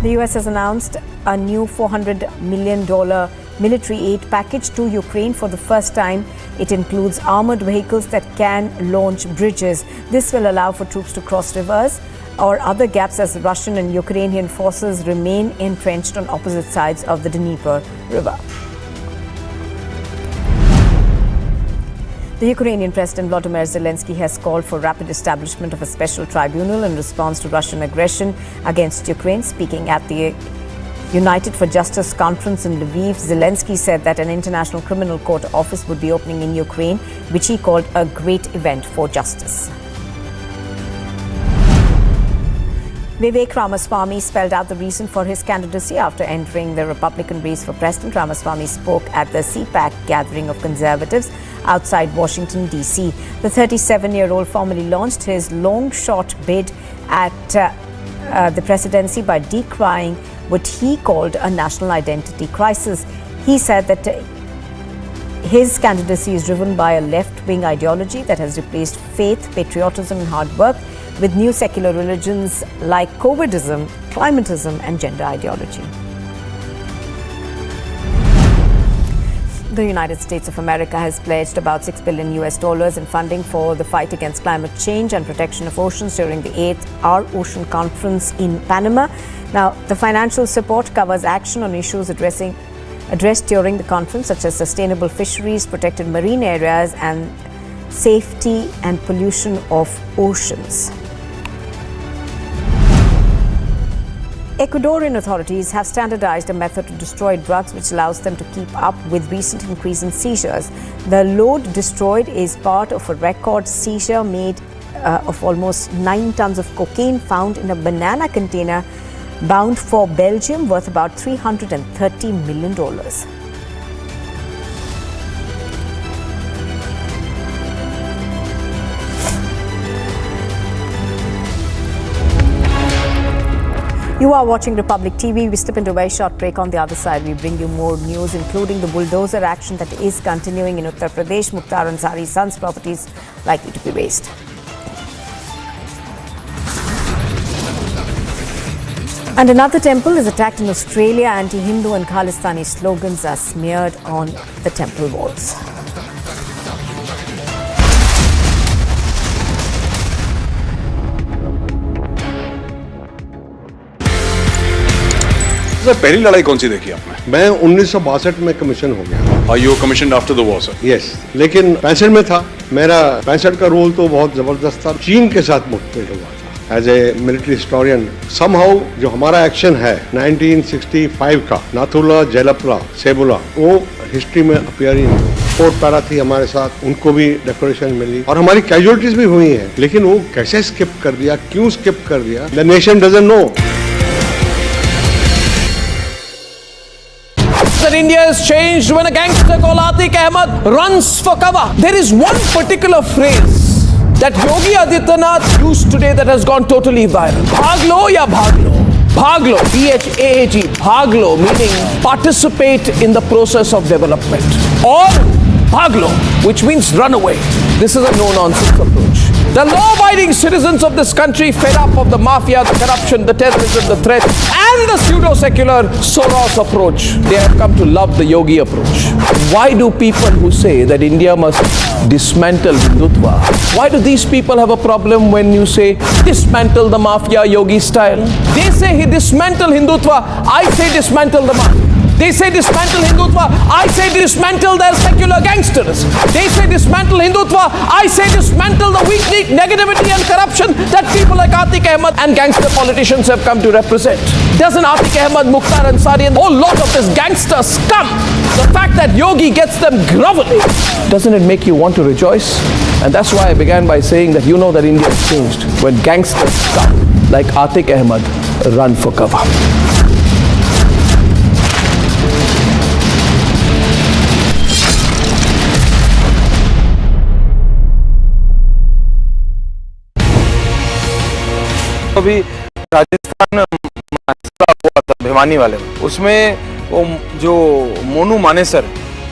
The US has announced a new $400 million military aid package to Ukraine for the first time. It includes armored vehicles that can launch bridges. This will allow for troops to cross rivers or other gaps as Russian and Ukrainian forces remain entrenched on opposite sides of the Dnieper River. The Ukrainian President Volodymyr Zelensky has called for rapid establishment of a special tribunal in response to Russian aggression against Ukraine. Speaking at the United for Justice conference in Lviv, Zelensky said that an international criminal court office would be opening in Ukraine, which he called a great event for justice. Vivek Ramaswamy spelled out the reason for his candidacy after entering the Republican race for president. Ramaswamy spoke at the CPAC gathering of conservatives outside Washington, D.C. The 37-year-old formally launched his long-shot bid at the presidency by decrying what he called a national identity crisis. He said that his candidacy is driven by a left-wing ideology that has replaced faith, patriotism and hard work with new secular religions like COVIDism, climatism and gender ideology. The United States of America has pledged about $6 billion in funding for the fight against climate change and protection of oceans during the 8th Our Ocean Conference in Panama. Now, the financial support covers action on issues addressed during the conference, such as sustainable fisheries, protected marine areas, and safety and pollution of oceans. Ecuadorian authorities have standardized a method to destroy drugs which allows them to keep up with recent increase in seizures. The load destroyed is part of a record seizure made of almost 9 tons of cocaine found in a banana container bound for Belgium worth about $330 million. You are watching Republic TV. We step into a very short break. On the other side, we bring you more news, including the bulldozer action that is continuing in Uttar Pradesh. Mukhtar Ansari's son's properties likely to be razed. And another temple is attacked in Australia. Anti-Hindu and Khalistani slogans are smeared on the temple walls. पहली लड़ाई कौन सी देखी आपने? मैं 1962 में commission हो गया। You were commissioned after the war, sir? Yes, लेकिन 65 में था। मेरा 65 का रोल तो बहुत जबरदस्त था। चीन के साथ मुठभेड़ हुआ था। As a military historian somehow जो हमारा एक्शन है 1965 का नाथुला, जेलपला, सेबुला, वो हिस्ट्री में अपीयर ही नहीं। फोर्ट पैरा थी हमारे साथ, उनको भी डेकोरेशन मिली और हमारी कैजुअलिटीज भी हुई हैं, लेकिन वो कैसे स्किप कर दिया, क्यों स्किप कर दिया, the nation doesn't know. That India has changed when a gangster called Atiq Ahmed runs for cover. There is one particular phrase that Yogi Adityanath used today that has gone totally viral. Bhaglo ya bhaglo. Bhaglo, B-H-A-G, bhaglo meaning participate in the process of development. Or bhaglo, which means run away. This is a no-nonsense approach. The law-abiding citizens of this country, fed up of the mafia, the corruption, the terrorism, the threat, and the pseudo-secular Soros approach, they have come to love the Yogi approach. Why do people who say that India must dismantle Hindutva, why do these people have a problem when you say dismantle the mafia Yogi style? They say he dismantle Hindutva, I say dismantle the mafia. They say dismantle Hindutva, I say dismantle their secular gangsters. They say dismantle Hindutva, I say dismantle the weak negativity and corruption that people like Atiq Ahmed and gangster politicians have come to represent. Doesn't Atiq Ahmed, Mukhtar Ansari and a whole lot of this gangster scum, the fact that Yogi gets them groveling, doesn't it make you want to rejoice? And that's why I began by saying that you know that India has changed when gangster scum like Atiq Ahmed run for cover. अभी राजस्थान मसला हुआ था भिवानी वाले में, उसमें वो जो मोनू मानेसर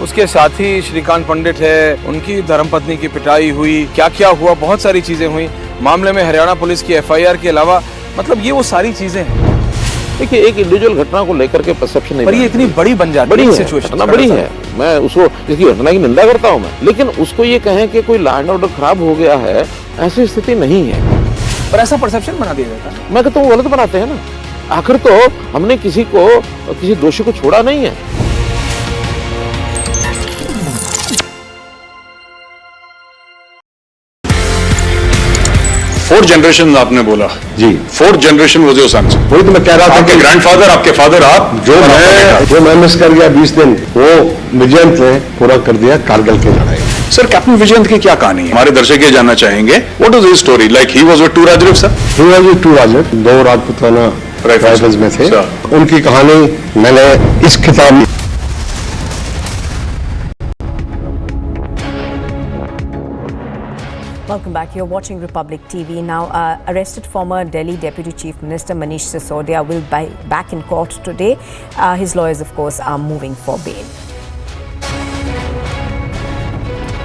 उसके साथी श्रीकांत पंडित है, उनकी धर्मपत्नी की पिटाई हुई, क्या क्या हुआ, बहुत सारी चीजें हुई। मामले में हरियाणा पुलिस की एफआईआर के अलावा मतलब ये वो सारी चीजें हैं। देखिए एक इंडिविजुअल घटना को लेकर के परसेप्शन नहीं, पर ये इतनी बड़ी बन जाती बड़ी है है, सिचुएशन, घटना बड़ी है। मैं उसको इसकी घटना की निंदा करता हूँ मैं, लेकिन उसको ये कहें कि कोई लॉ एंड ऑर्डर खराब हो गया है, ऐसी स्थिति नहीं है। पर ऐसा परसेप्शन बना दिया जाता है। मैं कहता हूँ गलत बनाते हैं ना। आखिर तो हमने किसी दोषी को छोड़ा नहीं है। फोर्थ जनरेशन आपने बोला जी, fourth generation was your sons. वही तो मैं कह रहा था आपके कि ग्रैंडफादर, आपके फादर, आप जो मैं मिस कर गया 20 दिन, वो विजयंत ने पूरा कर दिया कारगिल की लड़ाई। सर, कैप्टन विजयंत की क्या कहानी है हमारे दर्शक ये जानना चाहेंगे। What is his story like? He was with to Rajput sir. He was with to Rajput, 2 Rajputana rifles में थे। उनकी कहानी मैंने इस किताब में। Welcome back. You're watching Republic TV. Now, arrested former Delhi Deputy Chief Minister Manish Sisodia will be back in court today. His lawyers, of course, are moving for bail.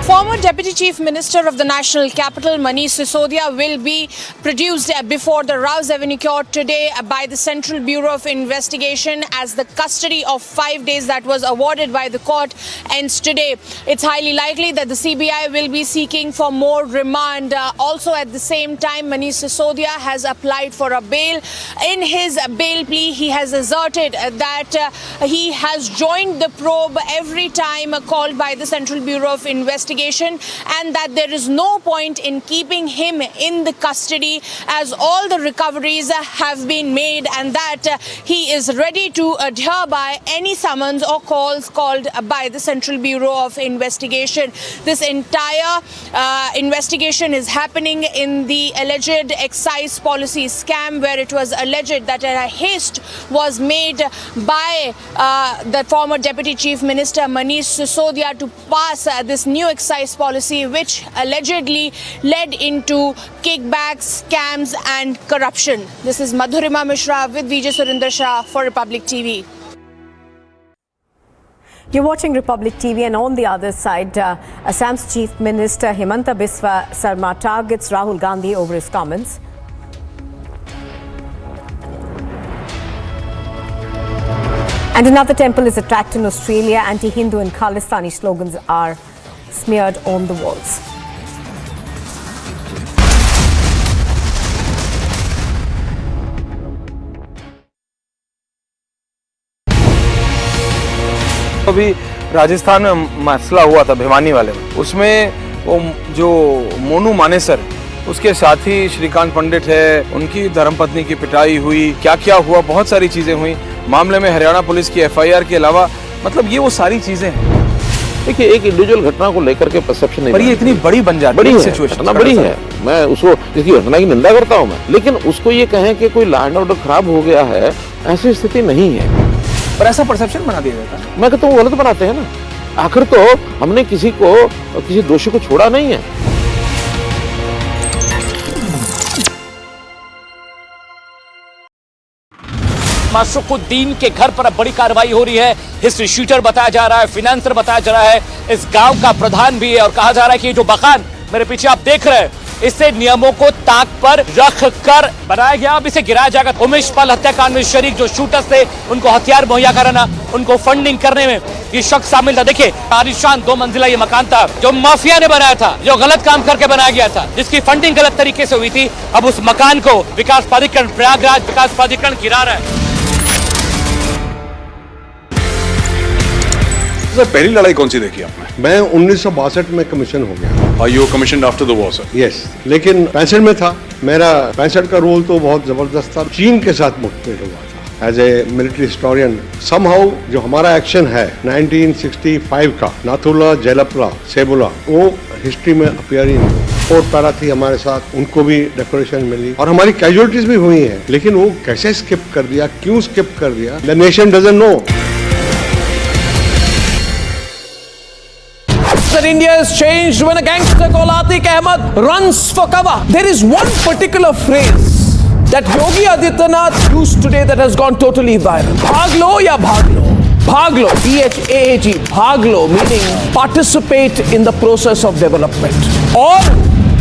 Former Deputy Chief Minister of the National Capital, Manish Sisodia, will be produced before the Rouse Avenue Court today by the Central Bureau of Investigation as the custody of 5 days that was awarded by the court ends today. It's highly likely that the CBI will be seeking for more remand. Also, at the same time, Manish Sisodia has applied for a bail. In his bail plea, he has asserted that he has joined the probe every time called by the Central Bureau of Investigation, and that there is no point in keeping him in the custody as all the recoveries have been made, and that he is ready to adhere by any summons or calls called by the Central Bureau of Investigation. This entire investigation is happening in the alleged excise policy scam, where it was alleged that a haste was made by the former Deputy Chief Minister Manish Sisodia to pass this new excise policy, which allegedly led into kickbacks, scams and corruption. This is Madhurima Mishra with Vijay Surinder Shah for Republic TV. You're watching Republic TV, and on the other side, Assam's Chief Minister Himanta Biswa Sarma targets Rahul Gandhi over his comments. And another temple is attacked in Australia. Anti-Hindu and Khalistani slogans are smeared on the walls. अभी राजस्थान में मसला हुआ था भिवानी वाले में, उसमें वो जो मोनू मानेसर, उसके साथी श्रीकांत पंडित है, उनकी धर्मपत्नी की पिटाई हुई, क्या क्या हुआ, बहुत सारी चीजें हुई। मामले में हरियाणा पुलिस की FIR के अलावा मतलब ये वो सारी चीजें हैं। देखिए एक इंडिविजुअल घटना को लेकर के परसेप्शन नहीं, पर ये इतनी बड़ी बन जाती है सिचुएशन, घटना बड़ी है। मैं उसको इसकी घटना की निंदा करता हूँ मैं, लेकिन उसको ये कहें कि कोई लॉ एंड ऑर्डर खराब हो गया है, ऐसी स्थिति नहीं है। पर ऐसा परसेप्शन बना दिया जाता है। मैं कहता हूँ गलत बनाते हैं ना। आखिर तो हमने किसी दोषी को छोड़ा नहीं है। माशुकुद्दीन के घर पर अब बड़ी कार्रवाई हो रही है। हिस्ट्री शूटर बताया जा रहा है, फिनेंसर बताया जा रहा है, इस गांव का प्रधान भी है, और कहा जा रहा है कि ये जो मकान मेरे पीछे आप देख रहे हैं, इसे नियमों को ताक पर रख कर बनाया गया। अब इसे गिराया जाएगा। उमेश पाल हत्याकांड में शरीक जो शूटर्स थे, उनको हथियार मुहैया कराना, उनको फंडिंग करने में ये शख्स शामिल था। देखिए आलीशान 2 मंजिला ये मकान था जो माफिया ने बनाया था, जो गलत काम करके बनाया गया था, जिसकी फंडिंग गलत तरीके से हुई थी। अब उस मकान को विकास प्राधिकरण, प्रयागराज विकास प्राधिकरण गिरा रहा है। सर, पहली लड़ाई कौन सी देखी आपने? मैं 1962 में कमीशन हो गया। You commission after the war sir? Yes, लेकिन 65 में था। मेरा 65 का रोल तो बहुत जबरदस्त था। चीन के साथ मुठभेड़ हुआ था as a military historian. Somehow जो हमारा एक्शन है 1965 का, नाथुला, जयलपला, सेबुला, वो हिस्ट्री में अपीयर ही नहीं। और पैरा थी हमारे साथ, उनको भी डेकोरेशन मिली और हमारी कैजुअलिटीज भी हुई हैं, लेकिन वो कैसे स्किप कर दिया, क्यों स्किप कर दिया, the nation doesn't know. That India has changed when a gangster called Atiq Ahmed runs for cover. There is one particular phrase that Yogi Adityanath used today that has gone totally viral. Bhag lo ya bhag lo. Bhag lo, BHAAG, bhag lo, meaning participate in the process of development. Or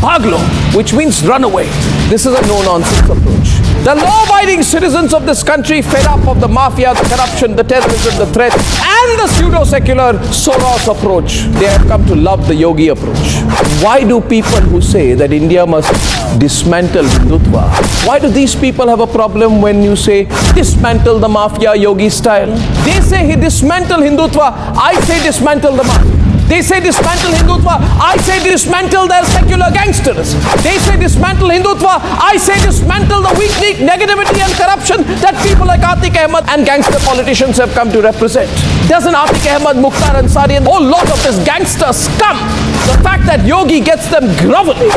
bhag lo, which means run away. This is a no-nonsense approach. The law-abiding citizens of this country, fed up of the mafia, the corruption, the terrorism, the threat, and the pseudo-secular Soros approach, they have come to love the Yogi approach. Why do people who say that India must dismantle Hindutva, why do these people have a problem when you say dismantle the mafia Yogi style? They say he dismantle Hindutva, I say dismantle the mafia. They say dismantle Hindutva, I say dismantle their secular gangsters. They say dismantle Hindutva, I say dismantle the weak negativity and corruption that people like Atiq Ahmed and gangster politicians have come to represent. Doesn't Atiq Ahmed, Mukhtar Ansari and a whole lot of this gangster scum, the fact that Yogi gets them groveling,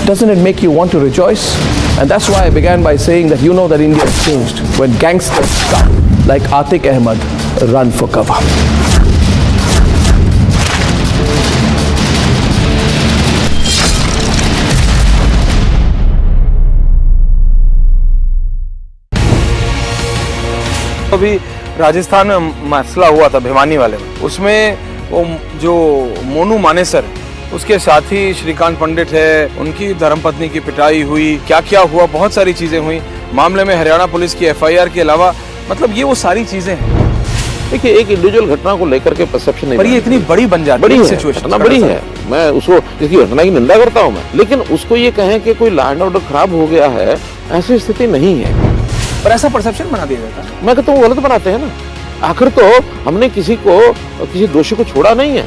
doesn't it make you want to rejoice? And that's why I began by saying that you know that India has changed when gangster scum like Atiq Ahmed run for cover. अभी राजस्थान में मसला हुआ था भिवानी वाले में, उसमें वो जो मोनू मानेसर उसके साथी श्रीकांत पंडित है, उनकी धर्मपत्नी की पिटाई हुई, क्या क्या हुआ, बहुत सारी चीजें हुई मामले में। हरियाणा पुलिस की एफआईआर के अलावा मतलब ये वो सारी चीजें हैं। देखिए, एक इंडिविजुअल घटना को लेकर के परसेप्शन नहीं, पर ये इतनी बड़ी बन जाती है सिचुएशन, घटना बड़ी है। मैं उसको इसकी घटना की निंदा करता हूँ मैं, लेकिन उसको ये कहें कि कोई लॉ एंड ऑर्डर खराब हो गया है, ऐसी स्थिति नहीं है। पर ऐसा परसेप्शन बना दिया जाता है। मैं कहता हूँ गलत बनाते हैं ना। आखिर तो हमने किसी दोषी को छोड़ा नहीं है।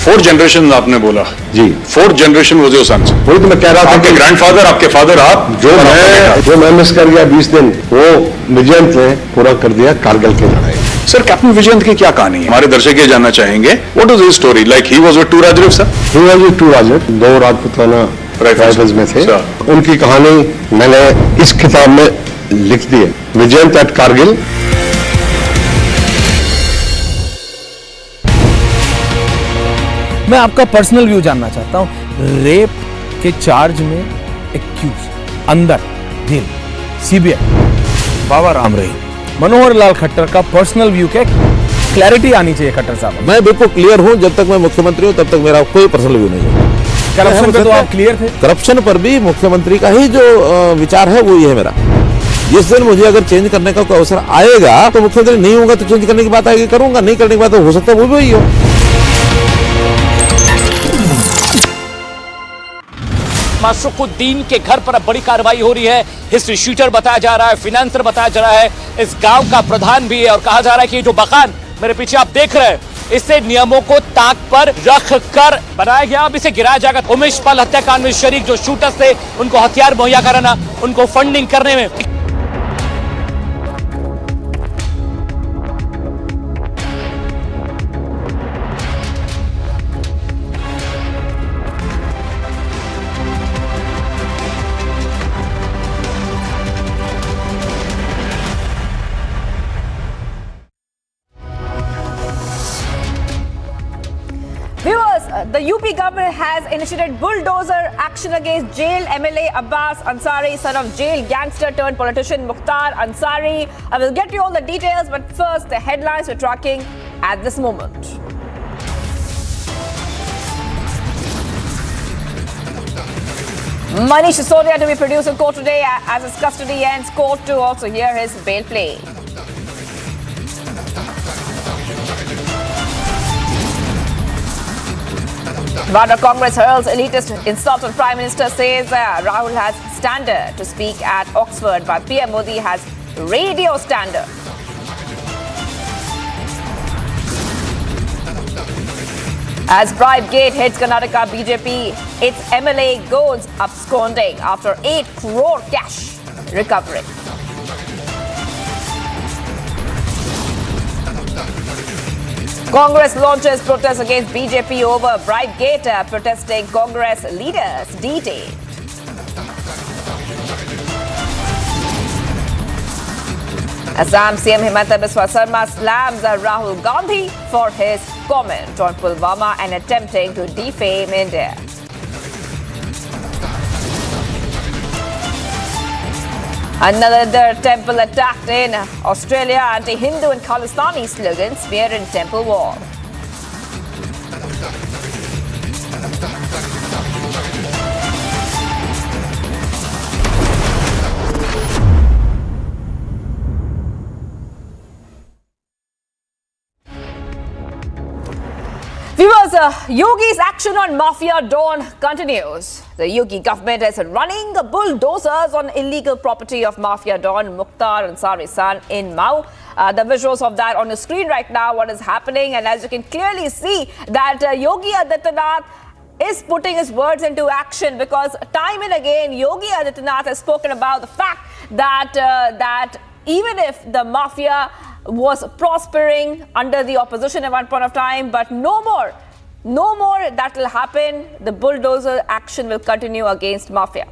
फोर्थ जनरेशन आपने बोला जी, फोर्थ जनरेशन वो जो सन्स, वही तो मैं कह रहा था। आपके ग्रैंडफादर, आपके फादर, आप जो मैं मिस कर गया 20 दिन, वो विजयंत ने पूरा कर दिया कारगिल की लड़ाई। सर, कैप्टन विजयंत की क्या कहानी है? हमारे दर्शक ये जानना चाहेंगे, what is his story? Like he was with to Rajput sir, he was with to Rajput, 2 Rajputana rifles में थे। उनकी कहानी मैंने इस किताब में लिख दी है, विजयंत एट कारगिल। मैं आपका पर्सनल व्यू जानना चाहता हूं। रेप के चार्ज में एक्यूज अंदर जेल, सीबीआई, बाबा राम रहीम, मनोहर लाल खट्टर का पर्सनल व्यू के क्लैरिटी आनी चाहिए खट्टर साहब। मैं बिल्कुल क्लियर हूं, जब तक मैं मुख्यमंत्री हूं तब तक मेरा कोई पर्सनल व्यू नहीं है। करप्शन पे तो आप क्लियर थे। करप्शन पर भी मुख्यमंत्री का ही जो विचार है वो ये है मेरा। जिस दिन मुझे अगर चेंज करने का कोई अवसर आएगा तो मुख्यमंत्री नहीं होगा तो चेंज करने की बात आएगी, करूंगा। नहीं करने की बात हो सकता है वो भी वही हो। माशरुकुद्दीन के घर पर अब बड़ी कार्रवाई हो रही है। हिस्ट्री शूटर बताया जा रहा है, फिनेंसर बताया जा रहा है, इस गांव का प्रधान भी है और कहा जा रहा है कि ये जो मकान मेरे पीछे आप देख रहे हैं, इसे नियमों को ताक पर रख कर बनाया गया। अब इसे गिराया जाएगा। उमेश पाल हत्याकांड में शरीक जो शूटर्स थे, उनको हथियार मुहैया कराना, उनको फंडिंग करने में The UP government has initiated bulldozer action against jail MLA Abbas Ansari, son of jail gangster turned politician Mukhtar Ansari. I will get you all the details, but first the headlines we're tracking at this moment. Manish Sisodia to be produced in court today as his custody ends. Court to also hear his bail plea. While the Congress hurls elitist insult on Prime Minister, says Rahul has standard to speak at Oxford, but PM Modi has radio standard. As Bribegate hits Karnataka BJP, its MLA goes absconding after 8 crore cash recovery. Congress launches protest against BJP over Bribegate, protesting Congress leaders detained. Assam CM Himanta Biswa Sarma slams Rahul Gandhi for his comment on Pulwama and attempting to defame India. Another temple attacked in Australia. Anti-Hindu and Khalistani slogans smeared in temple wall. Viewers, Yogi's action on Mafia Dawn continues. The Yogi government is running bulldozers on illegal property of Mafia Dawn Mukhtar Ansari's son in Mau. The visuals of that on the screen right now, what is happening, and as you can clearly see that Yogi Adityanath is putting his words into action, because time and again Yogi Adityanath has spoken about the fact that even if the mafia was prospering under the opposition at one point of time, but no more that will happen. The bulldozer action will continue against mafia.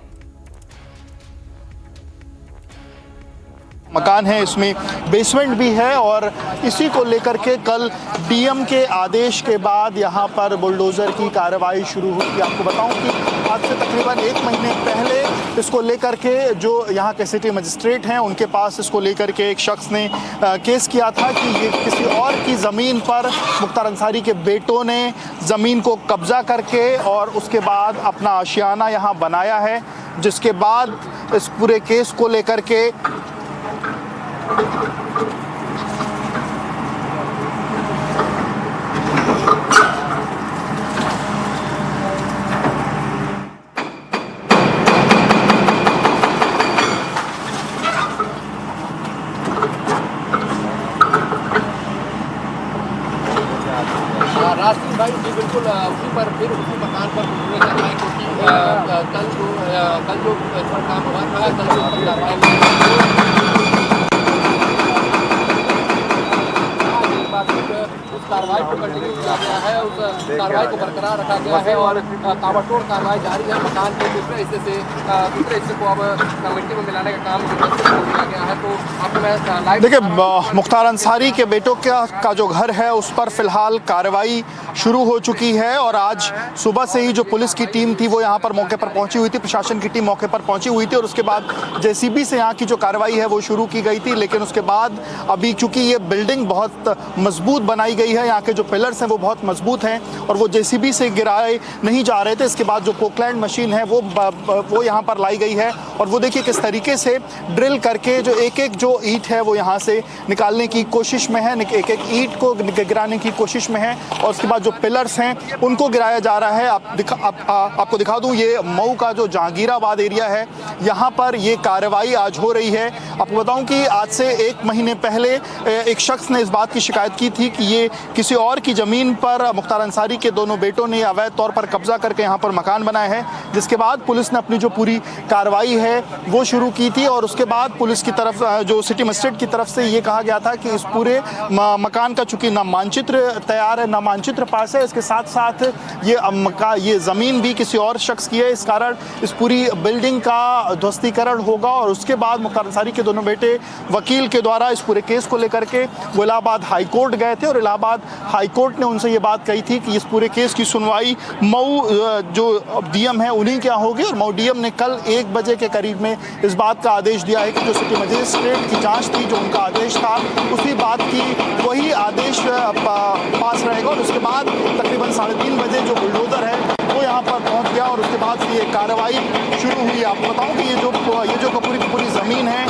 मकान है, इसमें basement भी है और इसी को लेकर के कल डीएम के आदेश के बाद यहाँ पर बुलडोज़र की कार्रवाई शुरू हुई थी। आपको बताऊं कि आज से तकरीबन 1 महीने पहले इसको लेकर के जो यहाँ के सिटी मजिस्ट्रेट हैं उनके पास इसको लेकर के एक शख्स ने केस किया था कि ये किसी और की ज़मीन पर मुख्तार अंसारी के बेटों ने ज़मीन को कब्ज़ा करके और उसके बाद अपना आशियाना यहाँ बनाया है, जिसके बाद इस पूरे केस को लेकर के राशिद भाई जी बिल्कुल उसी पर फिर उसी मकान पर घूमने जा रहा है, क्योंकि कल जो इस पर काम हुआ था, कल जो उस कार्रवाई को कंटिन्यू किया गया है, उस कार्रवाई को बरकरार रखा गया है और ताबड़तोड़ कार्रवाई जारी है। मकान के दूसरे हिस्से को अब मिट्टी में मिलाने का काम किया गया है। तो आपको मैं लाइव देखिए, मुख्तार अंसारी के बेटों का जो घर है उस पर फिलहाल कार्रवाई शुरू हो चुकी है और आज सुबह से ही जो पुलिस की टीम थी वो यहाँ पर मौके पर पहुंची हुई थी, प्रशासन की टीम मौके पर पहुंची हुई थी और उसके बाद जेसीबी से यहाँ की जो कार्रवाई है वो शुरू की गई थी। लेकिन उसके बाद अभी चूंकि ये बिल्डिंग बहुत मजबूत बनाई गई है, यहाँ के जो पिलर्स हैं वो बहुत मजबूत हैं और वो जेसीबी से गिराए नहीं जा रहे थे। इसके बाद जो पोकलैंड मशीन है वो यहाँ पर लाई गई है और वो देखिए किस तरीके से ड्रिल करके जो एक जो ईंट है वो यहाँ से निकालने की कोशिश में है, एक ईंट को गिराने की कोशिश में है और उसके बाद जो पिलर्स हैं उनको गिराया जा रहा है। आपको दिखा दूं, ये मऊ का जो जहांगीराबाद एरिया है, यहाँ पर ये कार्रवाई आज हो रही है। आपको बताऊं कि आज से 1 महीने पहले एक शख्स ने इस बात की शिकायत की थी कि ये किसी और की ज़मीन पर मुख्तार अंसारी के दोनों बेटों ने अवैध तौर पर कब्जा करके यहाँ पर मकान बनाए हैं, जिसके बाद पुलिस ने अपनी जो पूरी कार्रवाई है वो शुरू की थी और उसके बाद पुलिस की तरफ जो सिटी मजिस्ट्रेट की तरफ से ये कहा गया था कि इस पूरे मकान का चूंकि ना मानचित्र तैयार है ना मानचित्र पास है, इसके साथ साथ ये ज़मीन भी किसी और शख्स की है, इस कारण इस पूरी बिल्डिंग का ध्वस्तीकरण होगा और उसके बाद मुख्तार अंसारी के दोनों बेटे वकील के द्वारा इस पूरे केस को लेकर के वो इलाहाबाद हाई कोर्ट गए थे और इलाहाबाद हाई कोर्ट ने उनसे ये बात कही थी कि इस पूरे केस की सुनवाई मऊ जो डीएम है उन्हीं क्या होगी और मऊ डीएम ने कल 1 बजे के करीब में इस बात का आदेश दिया है कि जो सिटी मजिस्ट्रेट की जांच थी, जो उनका आदेश था, उसी बात की वही आदेश पास रहेगा और उसके बाद तकरीबन 3:30 बजे जो बुलडोज़र है वो यहाँ पर पहुँच गया और उसके बाद ये कार्रवाई शुरू हुई। आपको बताऊँ कि ये जो पूरी ज़मीन है,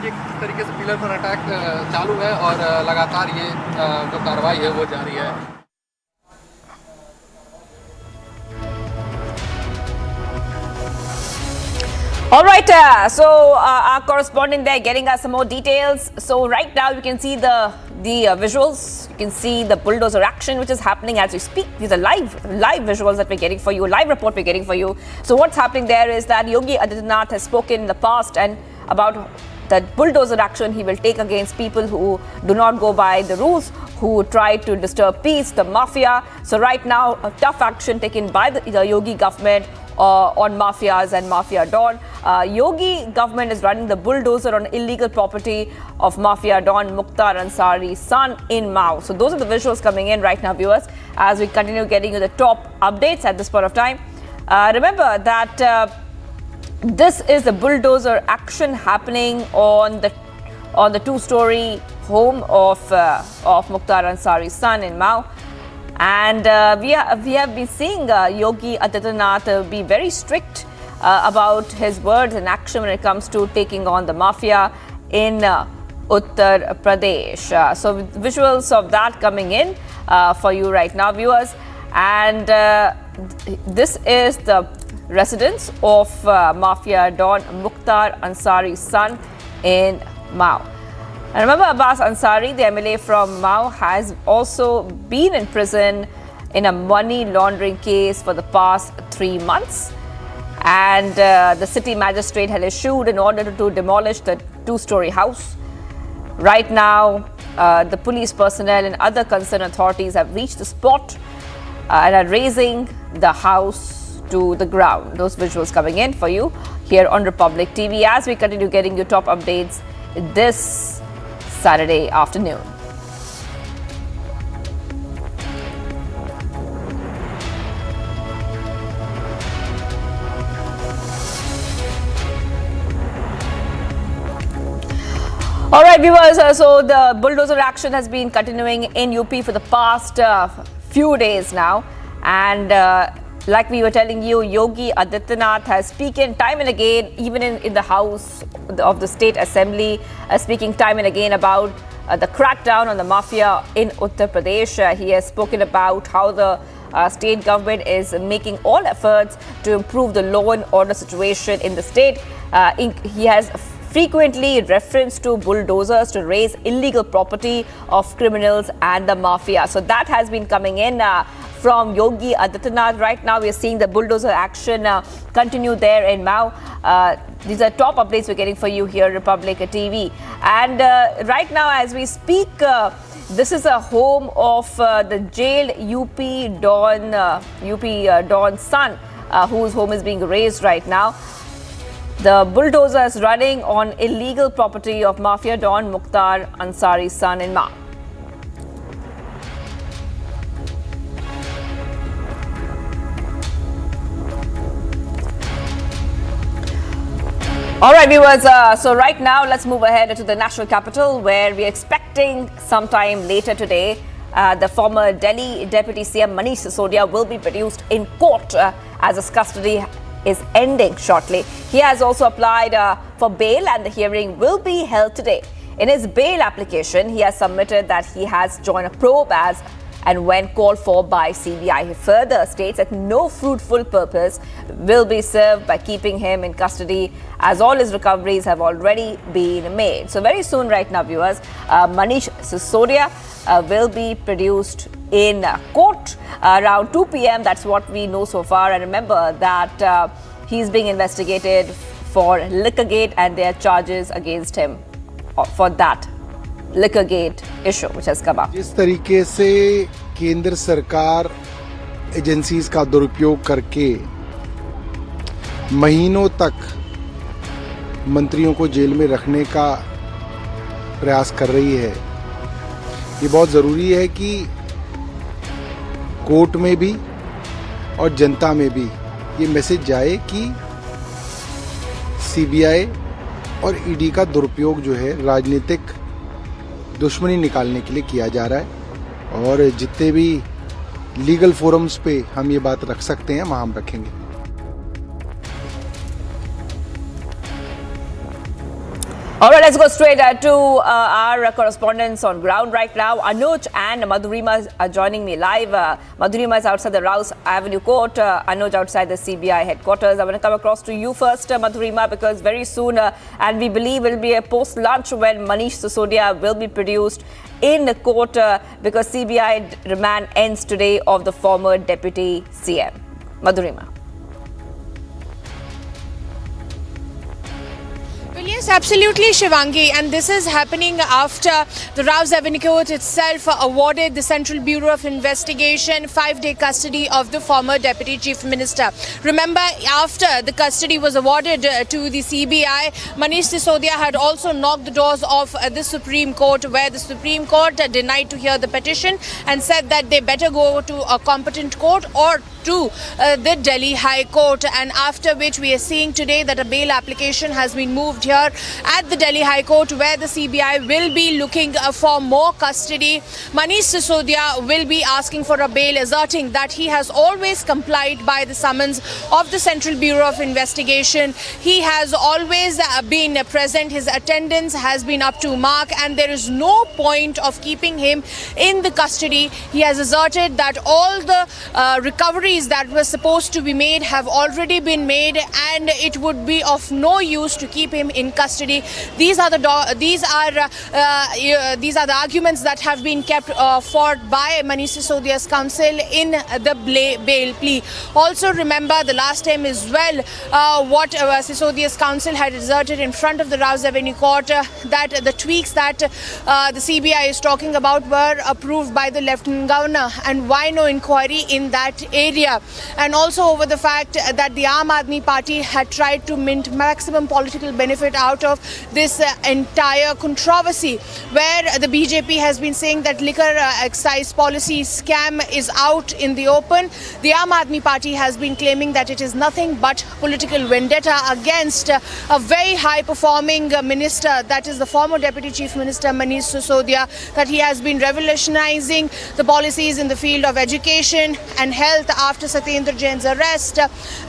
इस तरीके से पिलर पर अटैक चालू है और लगातार ये जो कार्रवाई है वो जारी है। All right, so our correspondent there getting us some more details. So right now you can see the visuals. You can see the bulldozer action which is happening as we speak. These are live visuals that we're getting for you, live report we're getting for you. So what's happening there is that Yogi Adityanath has spoken in the past and about the bulldozer action he will take against people who do not go by the rules, who try to disturb peace, the mafia. So right now, a tough action taken by the Yogi government on mafias and Mafia Dawn. Yogi government is running the bulldozer on illegal property of Mafia Dawn Mukhtar Ansari's son in Mau. So those are the visuals coming in right now, viewers, as we continue getting you the top updates at this point of time. Remember that this is the bulldozer action happening on the 2-story home of Mukhtar Ansari's son in Mau. And we have been seeing Yogi Adityanath be very strict about his words and action when it comes to taking on the mafia in Uttar Pradesh. So visuals of that coming in for you right now, viewers. And this is the residence of Mafia Don Mukhtar Ansari's son in Mao. And remember, Abbas Ansari, the MLA from Mao, has also been in prison in a money laundering case for the past 3 months. And the city magistrate had issued an order to demolish the 2-story house. Right now, the police personnel and other concerned authorities have reached the spot and are raising the house to the ground. Those visuals coming in for you here on Republic TV as we continue getting you top updates this Saturday afternoon. All right, viewers, so the bulldozer action has been continuing in UP for the past few days now. And like we were telling you, Yogi Adityanath has spoken time and again, even in the House of the State Assembly, speaking time and again about the crackdown on the mafia in Uttar Pradesh. He has spoken about how the state government is making all efforts to improve the law and order situation in the state. He has frequently reference to bulldozers to raise illegal property of criminals and the mafia. So that has been coming in from Yogi Adityanath. Right now we are seeing the bulldozer action continue there in Mao. These are top updates we're getting for you here, Republic TV. And right now as we speak, this is a home of the jailed UP Don's son, whose home is being raised right now. The bulldozer is running on illegal property of Mafia Don Mukhtar Ansari's son in Mao. All right, viewers, so right now let's move ahead to the national capital where we're expecting sometime later today the former Delhi Deputy CM Manish Sisodia will be produced in court as his custody is ending shortly. He has also applied for bail and the hearing will be held today. In his bail application, he has submitted that he has joined a probe as and when called for by CBI. He further states that no fruitful purpose will be served by keeping him in custody as all his recoveries have already been made. So very soon right now, viewers, Manish Sisodia will be produced in court around 2 p.m. That's what we know so far. And remember that he's being investigated for Liquorgate and there are charges against him for that Liquorgate issue which has come up. जिस तरीके से केंद्र सरकार agencies का दुरुपयोग करके महीनों तक मंत्रियों को जेल में रखने का प्रयास कर रही है, ये बहुत ज़रूरी है कि कोर्ट में भी और जनता में भी ये मैसेज जाए कि सीबीआई और ईडी का दुरुपयोग जो है राजनीतिक दुश्मनी निकालने के लिए किया जा रहा है और जितने भी लीगल फोरम्स पे हम ये बात रख सकते हैं वहाँ हम रखेंगे. All right, let's go straight to our correspondents on ground right now. Anuj and Madhurima are joining me live. Madhurima is outside the Rouse Avenue Court. Anuj outside the CBI headquarters. I want to come across to you first, Madhurima, because very soon, and we believe it will be a post-lunch when Manish Sisodia will be produced in the court because CBI remand ends today of the former Deputy CM. Madhurima. Yes, absolutely, Shivangi. And this is happening after the Rouse Avenue Court itself awarded the Central Bureau of Investigation 5-day custody of the former Deputy Chief Minister. Remember, after the custody was awarded to the CBI, Manish Sisodia had also knocked the doors of the Supreme Court, where the Supreme Court denied to hear the petition and said that they better go to a competent court or to the Delhi High Court, and after which we are seeing today that a bail application has been moved here here at the Delhi High Court, where the CBI will be looking for more custody. Manish Sisodia will be asking for a bail, asserting that he has always complied by the summons of the Central Bureau of Investigation. He has always been present. His attendance has been up to mark, and there is no point of keeping him in the custody. He has asserted that all the recoveries that were supposed to be made have already been made, and it would be of no use to keep him in custody. These are the arguments that have been kept forth by Manish Sisodia's counsel in the bail plea. Also remember the last time as well what Sisodia's counsel had asserted in front of the Rouse Avenue Court, that the tweaks that the CBI is talking about were approved by the Lieutenant Governor, and why no inquiry in that area. And also over the fact that the Aam Aadmi Party had tried to mint maximum political benefit out of this entire controversy, where the BJP has been saying that liquor excise policy scam is out in the open. The Aam Aadmi Party has been claiming that it is nothing but political vendetta against a very high performing minister, that is the former Deputy Chief Minister Manish Sisodia, that he has been revolutionizing the policies in the field of education and health after Satyendra Jain's arrest.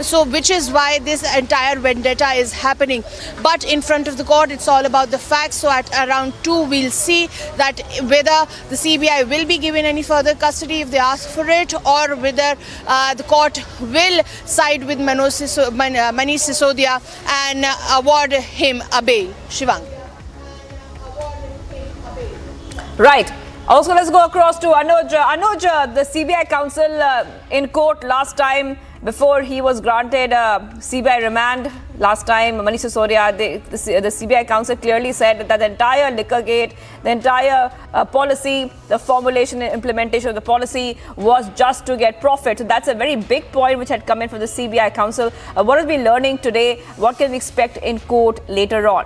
So which is why this entire vendetta is happening. But in front of the court, it's all about the facts. So at around 2, we'll see that whether the CBI will be given any further custody if they ask for it, or whether the court will side with Manish Sisodia and award him a bail. Shivang. Right. Also, let's go across to Anuj. Anuj, the CBI counsel in court last time, before he was granted CBI remand last time, Manish Sisodia, the CBI counsel clearly said that the entire liquor gate, the entire policy, the formulation and implementation of the policy was just to get profit. So that's a very big point which had come in from the CBI counsel. What are we learning today? What can we expect in court later on?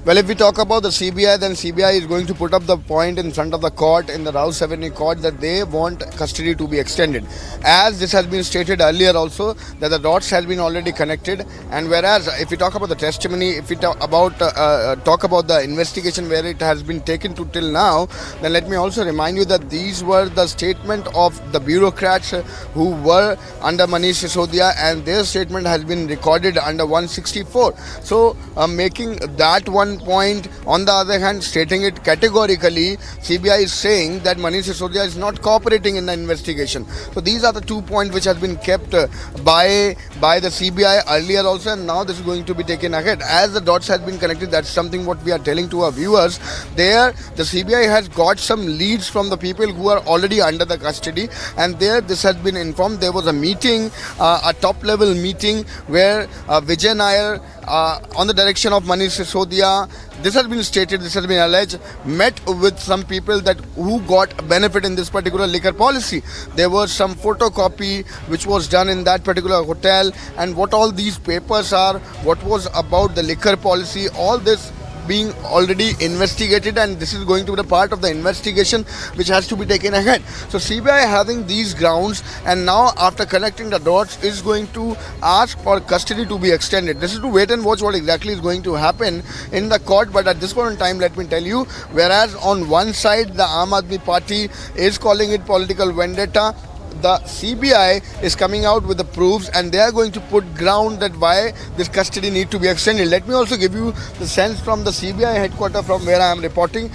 Well, if we talk about the CBI, then CBI is going to put up the point in front of the court, in the Rouse Avenue Court, that they want custody to be extended. As this has been stated earlier also, that the dots has been already connected. And whereas, if we talk about the testimony, if we talk about the investigation where it has been taken to till now, then let me also remind you that these were the statement of the bureaucrats who were under Manish Sisodia, and their statement has been recorded under 164. So, making that one point, on the other hand, stating it categorically, CBI is saying that Manish Sisodia is not cooperating in the investigation. So these are the 2 points which has been kept by the CBI earlier also, and now this is going to be taken ahead. As the dots has been connected, that's something what we are telling to our viewers. There, the CBI has got some leads from the people who are already under the custody, and there this has been informed. There was a meeting, a top level meeting, where Vijay Nair, on the direction of Manish Sisodia, this has been stated, this has been alleged, met with some people that who got benefit in this particular liquor policy. There was some photocopy which was done in that particular hotel, and what all these papers are, what was about the liquor policy, all this being already investigated, and this is going to be the part of the investigation which has to be taken ahead. So CBI having these grounds, and now after connecting the dots is going to ask for custody to be extended. This is to wait and watch what exactly is going to happen in the court. But at this point in time, let me tell you, whereas on one side the Aam Aadmi Party is calling it political vendetta, the CBI is coming out with the proofs, and they are going to put ground that why this custody need to be extended. Let me also give you the sense from the CBI headquarters from where I am reporting.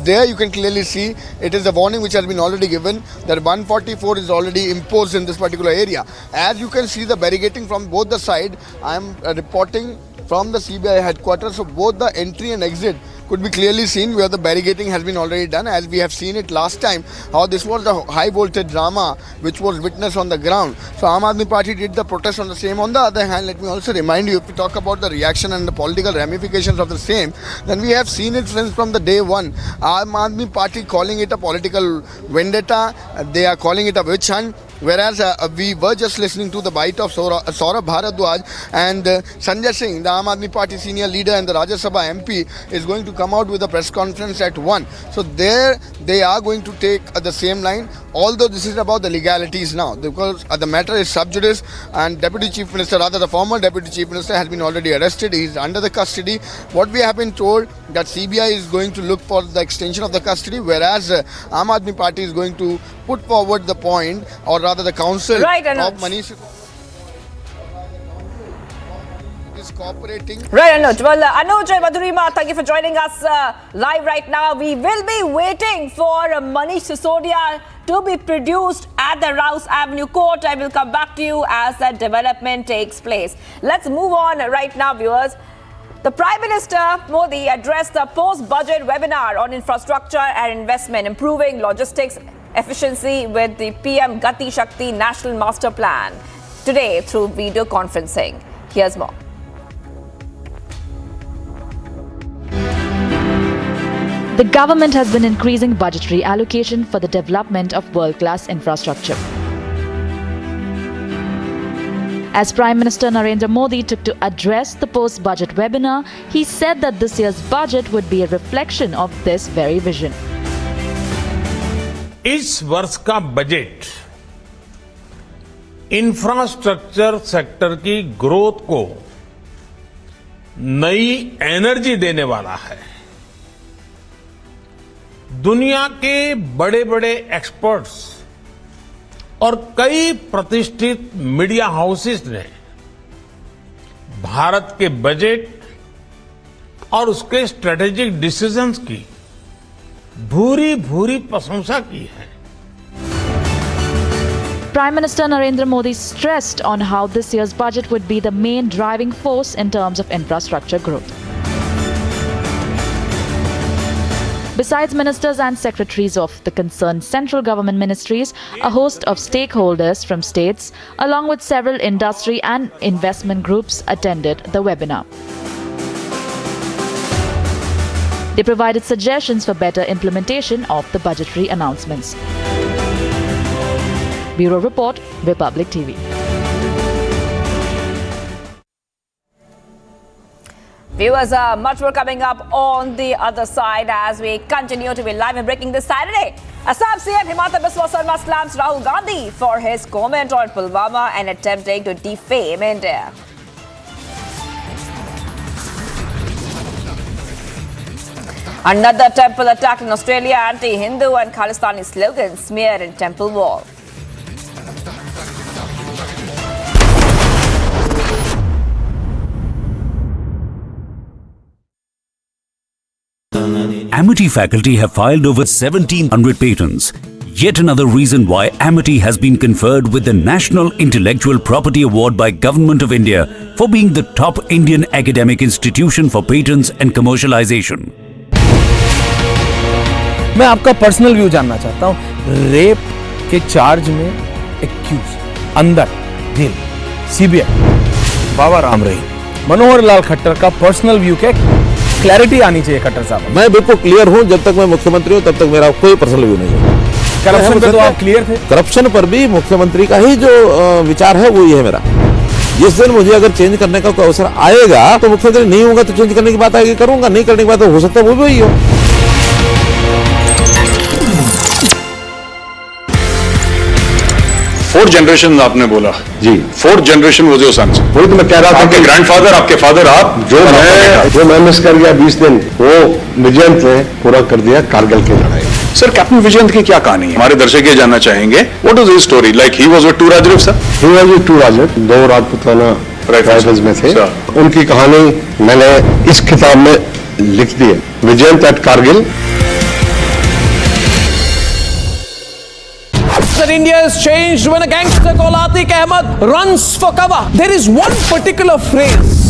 There you can clearly see it is a warning which has been already given that 144 is already imposed in this particular area. As you can see the barricading from both the side, I am reporting from the CBI headquarters, so both the entry and exit could be clearly seen where the barricading has been already done, as we have seen it last time, how this was the high voltage drama which was witnessed on the ground. So Aam Aadmi Party did the protest on the same. On the other hand, let me also remind you, if we talk about the reaction and the political ramifications of the same, then we have seen it since from the day one. Aam Aadmi Party calling it a political vendetta, they are calling it a witch hunt. Whereas we were just listening to the bite of Saurabh Bharadwaj, and Sanjay Singh, the Aam Aadmi Party senior leader and the Rajya Sabha MP, is going to come out with a press conference at 1. So there they are going to take the same line. although this is about the legalities now, because the matter is sub judice, and Deputy Chief Minister, rather the former Deputy Chief Minister, has been already arrested. He is under the custody. What we have been told that CBI is going to look for the extension of the custody, whereas Aam Aadmi Party is going to put forward the point, or rather the council of Manish is cooperating. Right, Anuj. Well, Anuj and Madhurima, thank you for joining us live right now. We will be waiting for Manish Sisodia to be produced at the Rouse Avenue Court. I will come back to you as that development takes place. Let's move on right now, viewers. The Prime Minister Modi addressed the post-budget webinar on infrastructure and investment, improving logistics efficiency with the PM Gati Shakti National Master Plan today through video conferencing. Here's more. The government has been increasing budgetary allocation for the development of world-class infrastructure. As Prime Minister Narendra Modi took to address the post-budget webinar, he said that this year's budget would be a reflection of this very vision. इस वर्ष का budget infrastructure sector की growth को नई energy देने वाला है। दुनिया के बड़े बड़े एक्सपर्ट्स और कई प्रतिष्ठित मीडिया हाउसेस ने भारत के बजट और उसके स्ट्रेटेजिक डिसीजंस की भूरी भूरी प्रशंसा की है। Prime Minister Narendra Modi stressed on how this year's budget would be the main driving force in terms of infrastructure growth. Besides ministers and secretaries of the concerned central government ministries, a host of stakeholders from states, along with several industry and investment groups, attended the webinar. They provided suggestions for better implementation of the budgetary announcements. Bureau Report, Republic TV. Viewers, much more coming up on the other side as we continue to be live and breaking this Saturday. Assam CM Himanta Biswa Sarma slams Rahul Gandhi for his comment on Pulwama and attempting to defame India. Another temple attack in Australia, anti-Hindu and Khalistani slogans smeared in temple wall. Amity faculty have filed over 1,700 patents. Yet another reason why Amity has been conferred with the National Intellectual Property Award by Government of India for being the top Indian academic institution for patents and commercialization. मैं आपका personal view जानना चाहता हूं। Rape के charge में accused अंदर jail CBI बाबा राम रहीम मनोहर लाल खट्टर का personal view क्या क्लैरिटी आनी चाहिए खट्टर साहब। मैं बिल्कुल क्लियर हूं, जब तक मैं मुख्यमंत्री हूं तब तक मेरा कोई पर्सनल व्यू नहीं है। करप्शन पे तो आप क्लियर थे। करप्शन पर भी मुख्यमंत्री का ही जो विचार है वो ये है मेरा। जिस दिन मुझे अगर चेंज करने का कोई अवसर आएगा तो मुख्यमंत्री नहीं होगा तो चेंज करने की बात आएगी, करूंगा। नहीं करने की बात तो हो सकता है वो भी वही हो। फोर्थ जनरेशन आपने बोला जी, फोर्थ जनरेशन वो जो सन वही तो मैं कह रहा था। आपके ग्रैंडफादर, आपके फादर, आप जो मैं मिस कर गया 20 दिन, वो विजयंत ने पूरा कर दिया कारगिल की लड़ाई। सर, कैप्टन विजयंत की क्या कहानी है? हमारे दर्शक ये जानना चाहेंगे। What is his story? Like he was with two Rajrif sir. He was with two Rajrif, 2 Rajputana rifles में थे। उनकी कहानी मैंने इस किताब में लिख दी है, Vijayant at Kargil. That India has changed when a gangster called Atiq Ahmed runs for cover. There is one particular phrase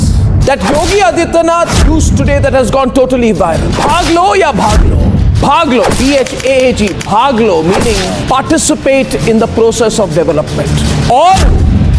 that Yogi Adityanath used today that has gone totally viral. Bhaglo ya bhaglo. Bhaglo, B-H-A-G, bhaglo meaning participate in the process of development. Or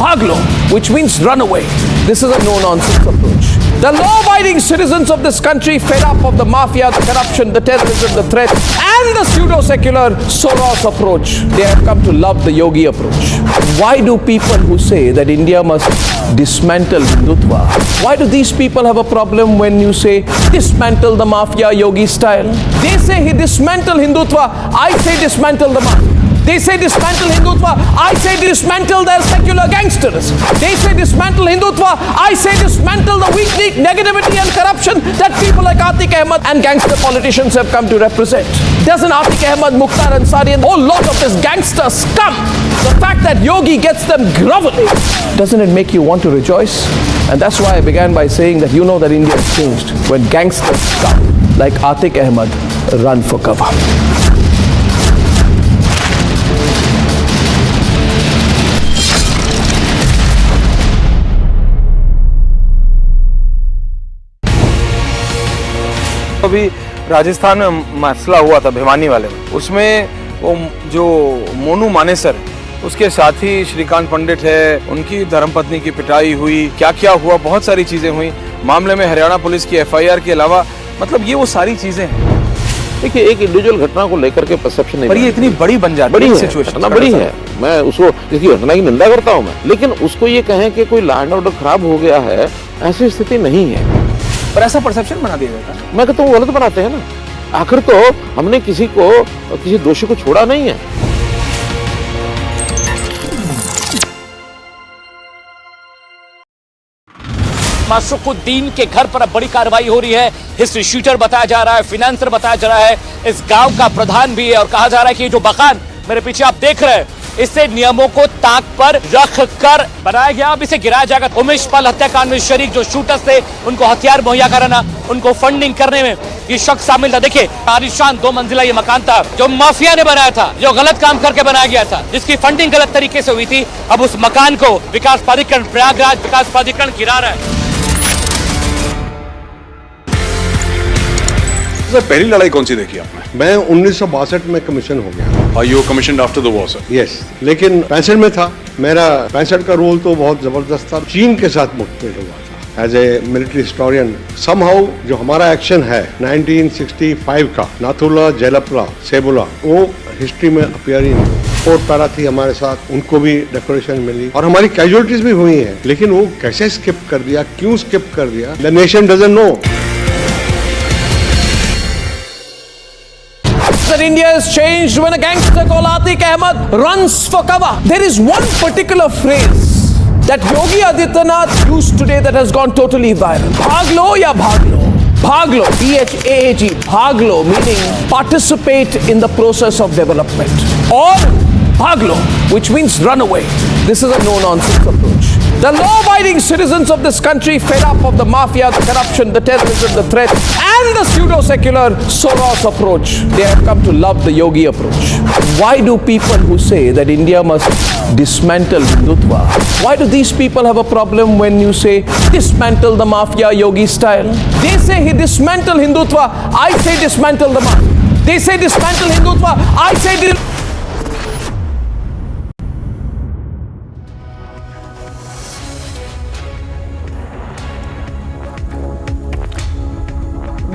bhaglo, which means run away. This is a no-nonsense approach. The law-abiding citizens of this country, fed up of the mafia, the corruption, the terrorism, the threat, and the pseudo-secular Soros approach, they have come to love the Yogi approach. Why do people who say that India must dismantle Hindutva, why do these people have a problem when you say dismantle the mafia Yogi style? They say he dismantle Hindutva, I say dismantle the mafia. They say dismantle Hindutva. I say dismantle their secular gangsters. They say dismantle Hindutva. I say dismantle the weak negativity and corruption that people like Atiq Ahmed and gangster politicians have come to represent. Doesn't Atiq Ahmed, Mukhtar Ansari and a whole lot of this gangster scum, the fact that Yogi gets them groveling, doesn't it make you want to rejoice? And that's why I began by saying that you know that India has changed when gangster scum like Atiq Ahmed run for cover. अभी राजस्थान में मसला हुआ था भिवानी वाले में, उसमें वो जो मोनू मानेसर उसके साथी श्रीकांत पंडित है, उनकी धर्मपत्नी की पिटाई हुई, क्या क्या हुआ, बहुत सारी चीजें हुई। मामले में हरियाणा पुलिस की एफआईआर के अलावा मतलब ये वो सारी चीजें हैं। देखिए एक इंडिविजुअल घटना को लेकर के परसेप्शन नहीं, पर ये इतनी बड़ी बन जाती है सिचुएशन, घटना बड़ी है। मैं उसको इसकी घटना की निंदा करता हूँ मैं, लेकिन उसको ये कहें कि कोई लॉ एंड ऑर्डर खराब हो गया है, ऐसी स्थिति नहीं है। पर ऐसा परसेप्शन बना दिया जाता है। मैं कहता हूँ गलत बनाते हैं ना। आखिर तो हमने किसी दोषी को छोड़ा नहीं है। माशरुकुद्दीन के घर पर अब बड़ी कार्रवाई हो रही है। हिस्ट्री शीटर बताया जा रहा है, फिनेंसर बताया जा रहा है, इस गांव का प्रधान भी है और कहा जा रहा है कि ये जो मकान मेरे पीछे आप देख रहे हैं, इसे नियमों को ताक पर रख कर बनाया गया। अब इसे गिराया जाएगा। उमेश पाल हत्याकांड में शरीक जो शूटर्स थे, उनको हथियार मुहैया कराना, उनको फंडिंग करने में ये शख्स शामिल था। देखिए आलीशान 2 मंजिला ये मकान था जो माफिया ने बनाया था, जो गलत काम करके बनाया गया था, जिसकी फंडिंग गलत तरीके से हुई थी। अब उस मकान को विकास प्राधिकरण, प्रयागराज विकास प्राधिकरण गिरा रहा है। पहली लड़ाई कौन सी देखी आपने? मैं 1962 में कमीशन हो गया। You commission after the war sir? Yes, लेकिन 65 में था। मेरा 65 का रोल तो बहुत जबरदस्त था। चीन के साथ मुठभेड़ हुआ था as a military historian. Somehow जो हमारा एक्शन है 1965 का, नाथुला, जेलपला, सेबुला, वो हिस्ट्री में अपीयर ही नहीं। फोर्ट पैरा थी हमारे साथ, उनको भी डेकोरेशन मिली और हमारी कैजुअलिटीज भी हुई हैं, लेकिन वो कैसे स्किप कर दिया, क्यों स्किप कर दिया, the nation doesn't know. That India has changed when a gangster called Atiq Ahmed runs for cover. There is one particular phrase that Yogi Adityanath used today that has gone totally viral. Bhaglo ya bhaglo. Bhaglo, B-H-A-G, bhaglo meaning participate in the process of development. Or bhaglo, which means run away. This is a no-nonsense approach. The law-abiding citizens of this country, fed up of the mafia, the corruption, the terrorism, the threat, and the pseudo-secular Soros approach, they have come to love the Yogi approach. Why do people who say that India must dismantle Hindutva, why do these people have a problem when you say dismantle the mafia Yogi style? They say he dismantle Hindutva, I say dismantle the mafia. They say dismantle Hindutva, I say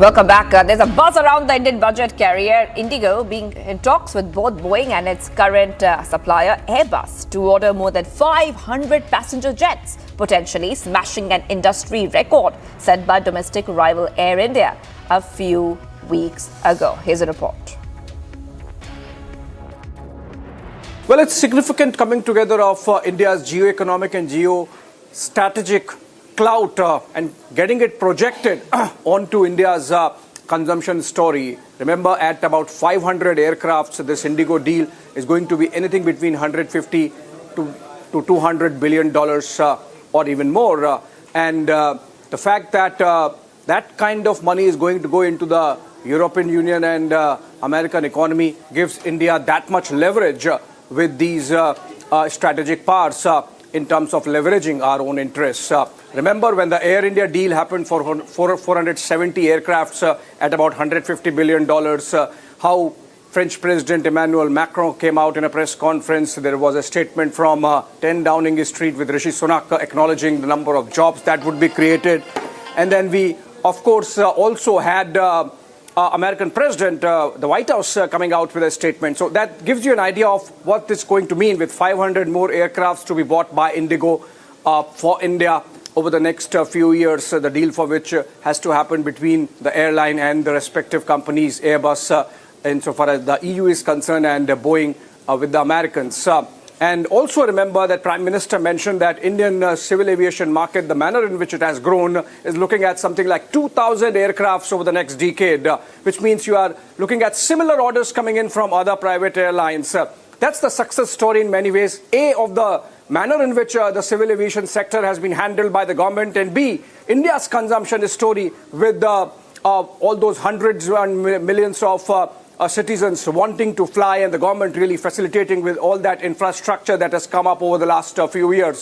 Welcome back. There's a buzz around the Indian budget carrier Indigo being in talks with both Boeing and its current supplier Airbus to order more than 500 passenger jets, potentially smashing an industry record set by domestic rival Air India a few weeks ago. Here's a report. Well, it's significant coming together of India's geo-economic and geo-strategic clout and getting it projected onto India's consumption story. Remember, at about 500 aircrafts, this Indigo deal is going to be anything between 150 to 200 billion dollars or even more. And the fact that that kind of money is going to go into the European Union and American economy gives India that much leverage with these strategic powers in terms of leveraging our own interests. Remember when the Air India deal happened for 470 aircrafts at about $150 billion, how French President Emmanuel Macron came out in a press conference. There was a statement from 10 Downing Street with Rishi Sunak acknowledging the number of jobs that would be created. And then we, of course, also had American President, the White House coming out with a statement. So that gives you an idea of what this is going to mean with 500 more aircrafts to be bought by Indigo for India over the next few years, the deal for which has to happen between the airline and the respective companies, Airbus, insofar as the EU is concerned, and Boeing with the Americans. And also remember that Prime Minister mentioned that Indian civil aviation market, the manner in which it has grown, is looking at something like 2,000 aircrafts over the next decade, which means you are looking at similar orders coming in from other private airlines. That's the success story in many ways. A, of the manner in which the civil aviation sector has been handled by the government, and B, India's consumption story with all those hundreds and millions of citizens wanting to fly, and the government really facilitating with all that infrastructure that has come up over the last few years.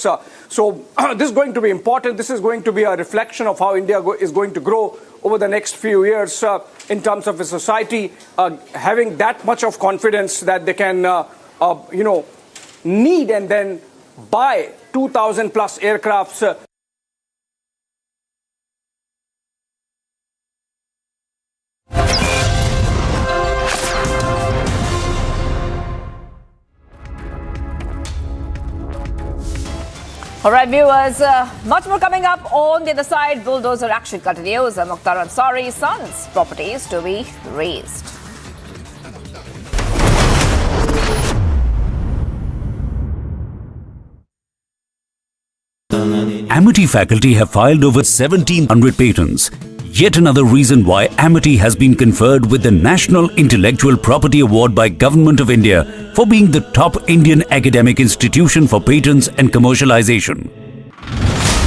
So this is going to be important. This is going to be a reflection of how India is going to grow over the next few years in terms of a society having that much of confidence that they can, need and then buy 2,000 plus aircrafts. All right, viewers, much more coming up on the other side. Bulldozer action continues. Mukhtar Ansari's son's properties to be razed. Amity faculty have filed over 1,700 patents. Yet another reason why Amity has been conferred with the National Intellectual Property Award by Government of India for being the top Indian academic institution for patents and commercialization.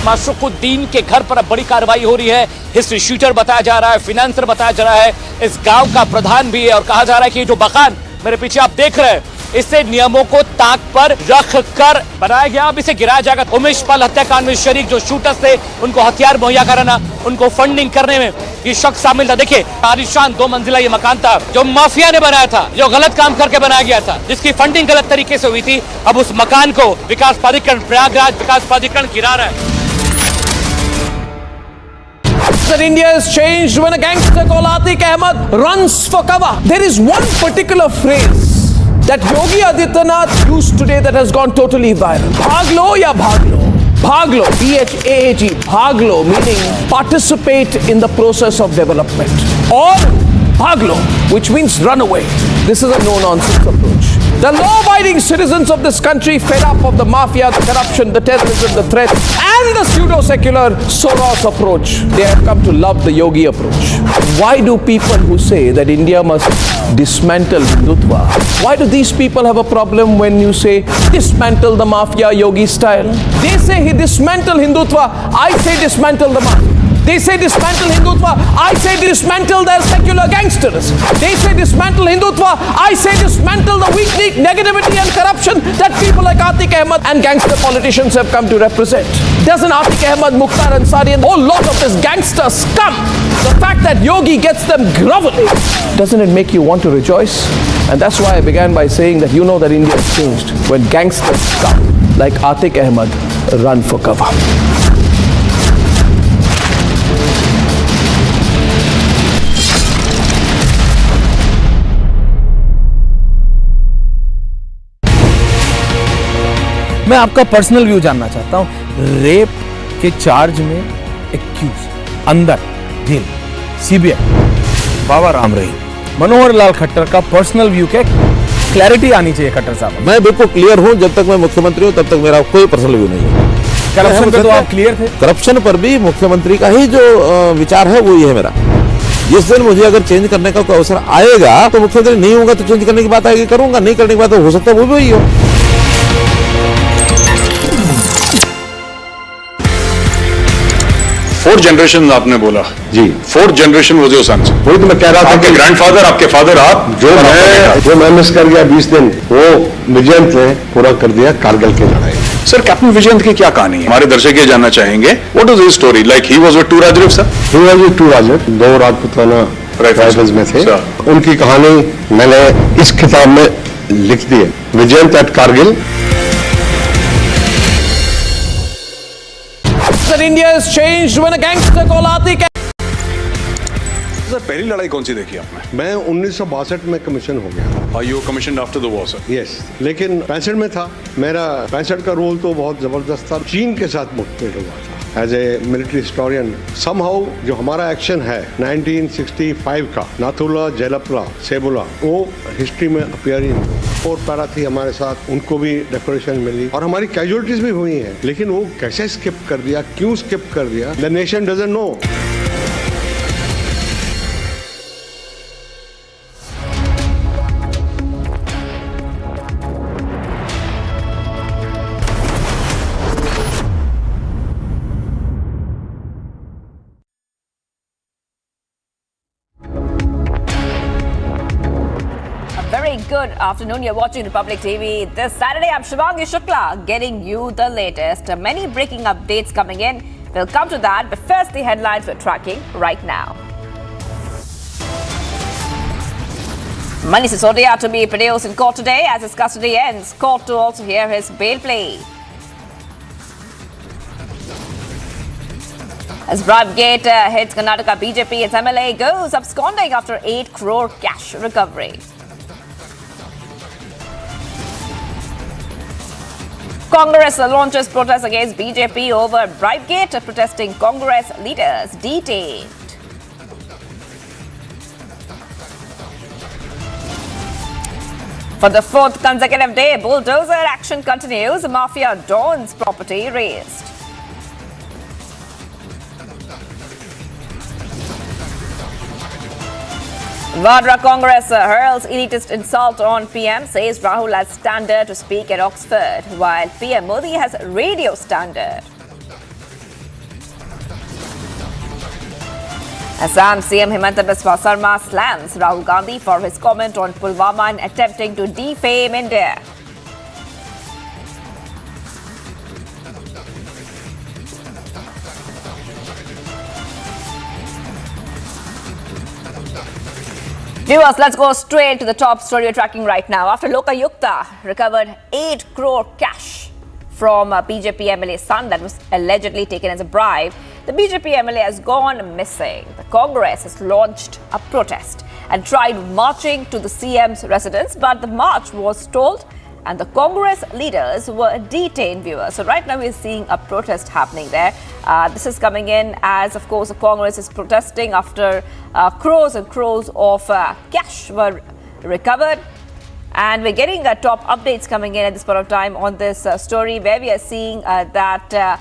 माशरुकुद्दीन के घर पर अब बड़ी कार्रवाई हो रही है। History shooter बताया जा रहा है, फिनेंसर बताया जा रहा है, इस गांव का प्रधान भी है और कहा जा रहा है कि ये जो मकान मेरे पीछे आप देख रहे हैं, इसे नियमों को ताक पर रख कर बनाया गया। अब इसे गिराया जाएगा। उमेश पाल हत्याकांड में शरीक जो शूटर्स थे, उनको हथियार मुहैया कराना, उनको फंडिंग करने में ये शख्स शामिल था। देखिए, आलीशान 2 मंजिला ये मकान था जो माफिया ने बनाया था, जो गलत काम करके बनाया गया था, जिसकी फंडिंग गलत तरीके से हुई थी। अब उस मकान को विकास प्राधिकरण, प्रयागराज विकास प्राधिकरण गिरा रहा है। That India has changed when a gangster called Atiq Ahmed runs for cover. There is one particular phrase that Yogi Adityanath used today that has gone totally viral. Bhaglo ya bhaglo. Bhaglo, B-H-A-G, bhaglo, meaning participate in the process of development. Or bhaglo, which means run away. This is a no-nonsense approach. The law-abiding citizens of this country, fed up of the mafia, the corruption, the terrorism, the threat, and the pseudo-secular Soros approach, they have come to love the Yogi approach. Why do people who say that India must dismantle Hindutva, why do these people have a problem when you say dismantle the mafia Yogi style? They say he dismantle Hindutva, I say dismantle the mafia. They say dismantle Hindutva, I say dismantle their secular gangsters. They say dismantle Hindutva, I say dismantle the weak negativity and corruption that people like Atiq Ahmed and gangster politicians have come to represent. Doesn't Atiq Ahmed, Mukhtar Ansari and a whole lot of this gangster scum, the fact that Yogi gets them groveling, doesn't it make you want to rejoice? And that's why I began by saying that you know that India has changed when gangsters scum like Atiq Ahmed run for cover. मैं आपका personal view जानना चाहता हूं। Rape के charge में accused अंदर jail, CBI, बाबा राम रहीम, मनोहर लाल खट्टर का personal view के क्लैरिटी आनी चाहिए। खट्टर साहब, मैं बिल्कुल क्लियर हूं। जब तक मैं मुख्यमंत्री हूं तब तक मेरा कोई पर्सनल व्यू नहीं है। करप्शन पे तो आप क्लियर थे। करप्शन पर भी मुख्यमंत्री का ही जो विचार है वो ये है मेरा। जिस दिन मुझे अगर चेंज करने का कोई अवसर आएगा तो मुख्यमंत्री नहीं होगा तो चेंज करने की बात आएगी, करूंगा। नहीं करने की बात हो सकता है वो भी हो। 4 जनरेशन आपने बोला जी, 4 जनरेशन वो जो सन्स, वही तो मैं कह रहा था। आपके ग्रैंडफादर, आपके फादर, आप जो मैं मिस कर गया 20 दिन, वो विजयंत ने पूरा कर दिया कारगिल की लड़ाई। सर, कैप्टन विजयंत की क्या कहानी है? हमारे दर्शक ये जानना चाहेंगे। What is his story? Like he was with 2 Rajput sir. He was with 2 Rajput, 2 Rajputana rifles में थे। उनकी कहानी मैंने इस किताब में लिख दी है, Vijayant at Kargil. That India has changed when a gangster called Atiq. Sir, पहली लड़ाई कौन सी देखी आपने? मैं 1962 में कमीशन हो गया। You commission after the war sir? Yes, लेकिन 65 में था। मेरा 65 का रोल तो बहुत जबरदस्त था। चीन के साथ मुठभेड़ हुआ था as a military historian somehow जो हमारा एक्शन है 1965 का नाथुला जेलपला सेबुला वो हिस्ट्री में अपीयरिंग 4 पैरा थी हमारे साथ, उनको भी डेकोरेशन मिली और हमारी कैजुअलिटीज भी हुई हैं, लेकिन वो कैसे स्किप कर दिया, क्यों स्किप कर दिया, the nation doesn't know. Good afternoon. You're watching Republic TV. This Saturday, I'm Shivangi Shukla getting you the latest. Many breaking updates coming in. We'll come to that, but first the headlines we're tracking right now. Manish Sisodia to be produced in court today as his custody ends. Court to also hear his bail plea. As Bribegate hits Karnataka BJP, its MLA goes absconding after 8 crore cash recovery. Congress launches protest against BJP over Bribegate, protesting Congress leaders detained. For the 4th consecutive day, Bulldozer action continues. Mafia Don's property razed. Vadra Congress hurls elitist insult on PM, says Rahul has standard to speak at Oxford, while PM Modi has radio standard. Assam CM Himanta Biswa Sarma slams Rahul Gandhi for his comment on Pulwama and attempting to defame India. Viewers, let's go straight to the top story we're tracking right now. After Lokayukta recovered 8 crore cash from BJP MLA's son that was allegedly taken as a bribe, the BJP MLA has gone missing. The Congress has launched a protest and tried marching to the CM's residence, but the march was stalled and the Congress leaders were detained, viewers. So right now we're seeing a protest happening there. This is coming in as, of course, the Congress is protesting after crores and crores of cash were recovered. And we're getting top updates coming in at this point of time on this story, where we are seeing that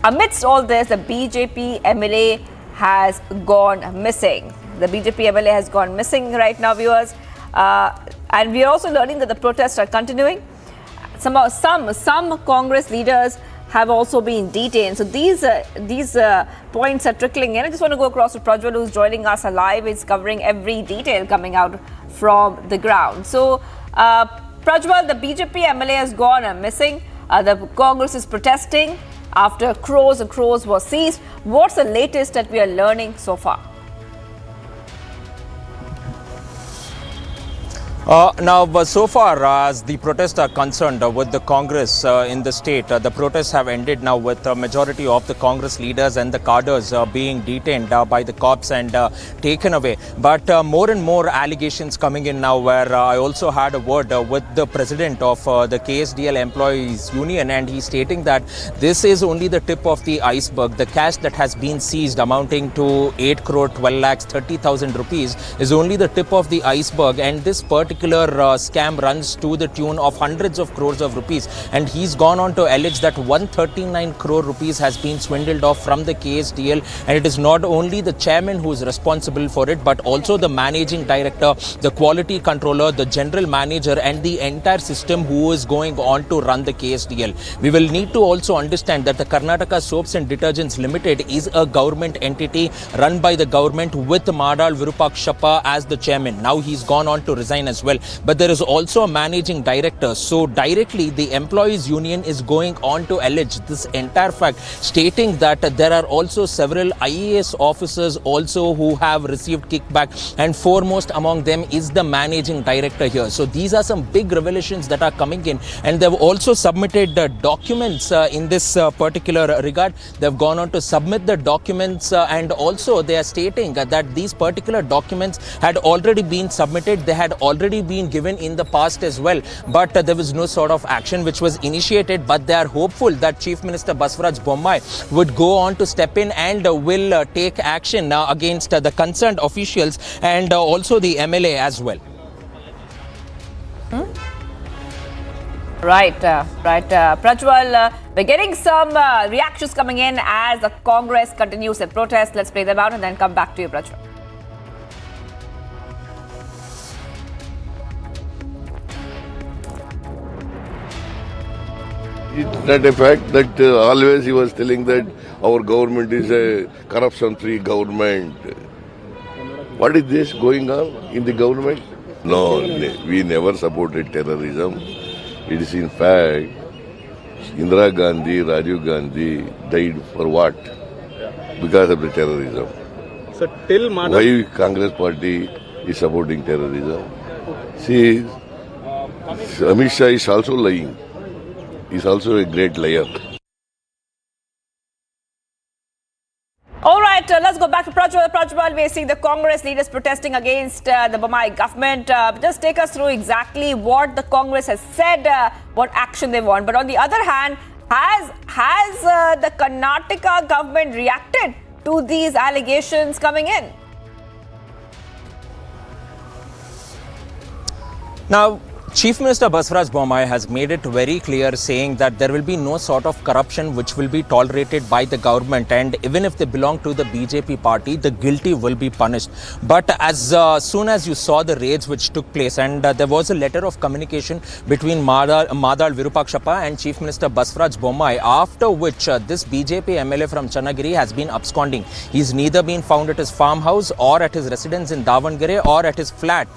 amidst all this, the BJP MLA has gone missing. The BJP MLA has gone missing right now, viewers. And we are also learning that the protests are continuing. Some Congress leaders have also been detained. So these points are trickling in. I just want to go across to Prajwal, who's joining us live. He's covering every detail coming out from the ground. So, Prajwal, the BJP MLA has gone missing. The Congress is protesting after crores and crores were seized. What's the latest that we are learning so far? Now, so far as the protests are concerned with the Congress in the state, the protests have ended now with the majority of the Congress leaders and the cadres being detained by the cops and taken away. But more and more allegations coming in now, where I also had a word with the president of the KSDL Employees Union, and he's stating that this is only the tip of the iceberg. The cash that has been seized amounting to 8 crore 12 lakhs 30,000 rupees is only the tip of the iceberg, and this particular scam runs to the tune of hundreds of crores of rupees. And he's gone on to allege that 139 crore rupees has been swindled off from the KSDL, and it is not only the chairman who is responsible for it, but also the managing director, the quality controller, the general manager, and the entire system who is going on to run the KSDL. We will need to also understand that the Karnataka Soaps and Detergents Limited is a government entity run by the government with Madal Virupakshappa as the chairman. Now he's gone on to resign as well. But there is also a managing director. So directly the employees union is going on to allege this entire fact, stating that there are also several IAS officers also who have received kickback, and foremost among them is the managing director here. So these are some big revelations that are coming in, and they've also submitted documents in this particular regard. They've gone on to submit the documents and also they are stating that these particular documents had already been submitted. They had already already been given in the past as well, but there was no sort of action which was initiated. But they are hopeful that Chief Minister Basavaraj Bommai would go on to step in and will take action against the concerned officials and also the MLA as well. Right. Prajwal, we're getting some reactions coming in as the Congress continues their protest. Let's play them out and then come back to you, Prajwal. It's not a fact that always he was telling that our government is a corruption-free government. What is this going on in the government? No, we never supported terrorism. It is in fact, Indira Gandhi, Rajiv Gandhi died for what? Because of the terrorism. So till why Congress party is supporting terrorism? See, Amit Shah is also lying. He's also a great liar. All right, let's go back to Prajwal. Prajwal, we're seeing the Congress leaders protesting against the Bommai government. Just take us through exactly what the Congress has said, what action they want. But on the other hand, has the Karnataka government reacted to these allegations coming in? Now, Chief Minister Basavaraj Bommai has made it very clear, saying that there will be no sort of corruption which will be tolerated by the government, and even if they belong to the BJP party, the guilty will be punished. But as soon as you saw the raids which took place, and there was a letter of communication between Madal Virupakshappa and Chief Minister Basavaraj Bommai, after which this BJP MLA from Channagiri has been absconding. He's neither been found at his farmhouse or at his residence in Davangere or at his flat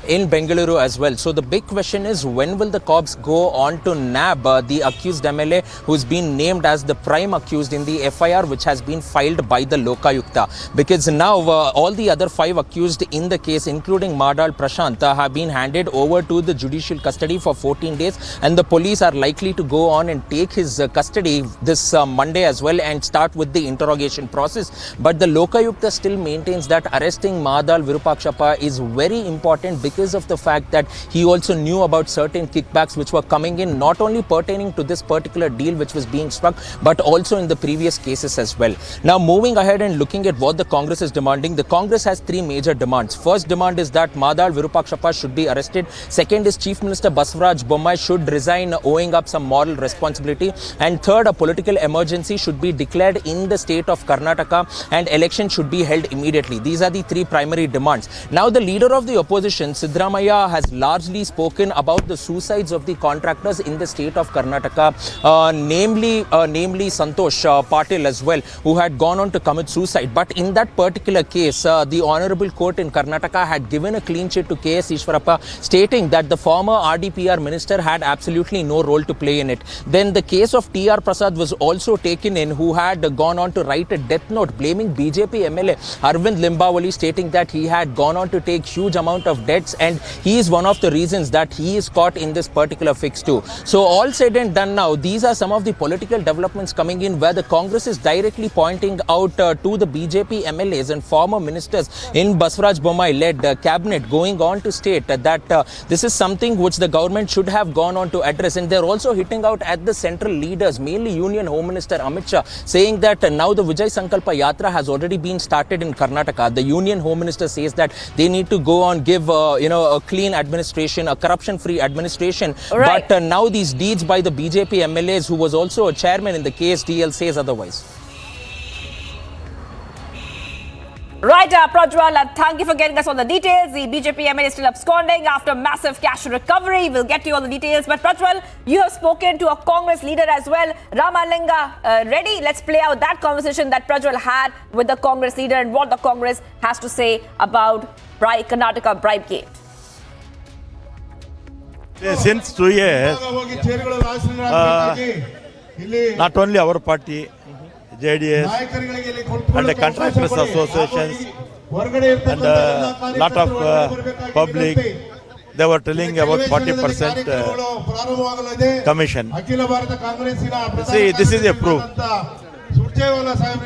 in Bengaluru as well. So the big question is, when will the cops go on to nab the accused MLA who's been named as the prime accused in the FIR which has been filed by the Lokayukta? Because now all the other 5 accused in the case, including Madal Prashant, have been handed over to the judicial custody for 14 days, and the police are likely to go on and take his custody this Monday as well and start with the interrogation process. But the Lokayukta still maintains that arresting Madal Virupakshappa is very important because of the fact that he also knew about certain kickbacks which were coming in, not only pertaining to this particular deal which was being struck, but also in the previous cases as well. Now, moving ahead and looking at what the Congress is demanding, the Congress has 3 major demands. First demand is that Madal Virupakshappa should be arrested. Second is Chief Minister Basavaraj Bommai should resign, owing up some moral responsibility. And third, a political emergency should be declared in the state of Karnataka and election should be held immediately. These are the 3 primary demands. Now, the leader of the opposition, Siddaramaiah, has largely spoken about the suicides of the contractors in the state of Karnataka, namely Santosh Patil as well, who had gone on to commit suicide. But in that particular case, the Honorable Court in Karnataka had given a clean sheet to K.S. Ishwarappa, stating that the former RDPR minister had absolutely no role to play in it. Then the case of T.R. Prasad was also taken in, who had gone on to write a death note blaming BJP MLA Arvind Limbawali, stating that he had gone on to take huge amount of debts and he is one of the reasons that he is caught in this particular fix too. So all said and done now, these are some of the political developments coming in where the Congress is directly pointing out to the BJP MLAs and former ministers in Basavaraj Bommai-led cabinet, going on to state that this is something which the government should have gone on to address. And they're also hitting out at the central leaders, mainly Union Home Minister Amit Shah, saying that now the Vijay Sankalpa Yatra has already been started in Karnataka. The Union Home Minister says that they need to go on, give a clean administration, a corruption-free administration. Right. But now these deeds by the BJP MLAs, who was also a chairman in the KSDL, says otherwise. Right, Prajwal, thank you for getting us all the details. The BJP MLA is still absconding after massive cash recovery. We'll get to you all the details. But Prajwal, you have spoken to a Congress leader as well, Ramalinga Reddy. Let's play out that conversation that Prajwal had with the Congress leader and what the Congress has to say about Karnataka Bribegate. Since 2 years, not only our party, JDS and the contractors associations and a lot of public, they were telling about 40% commission. See, this is a proof.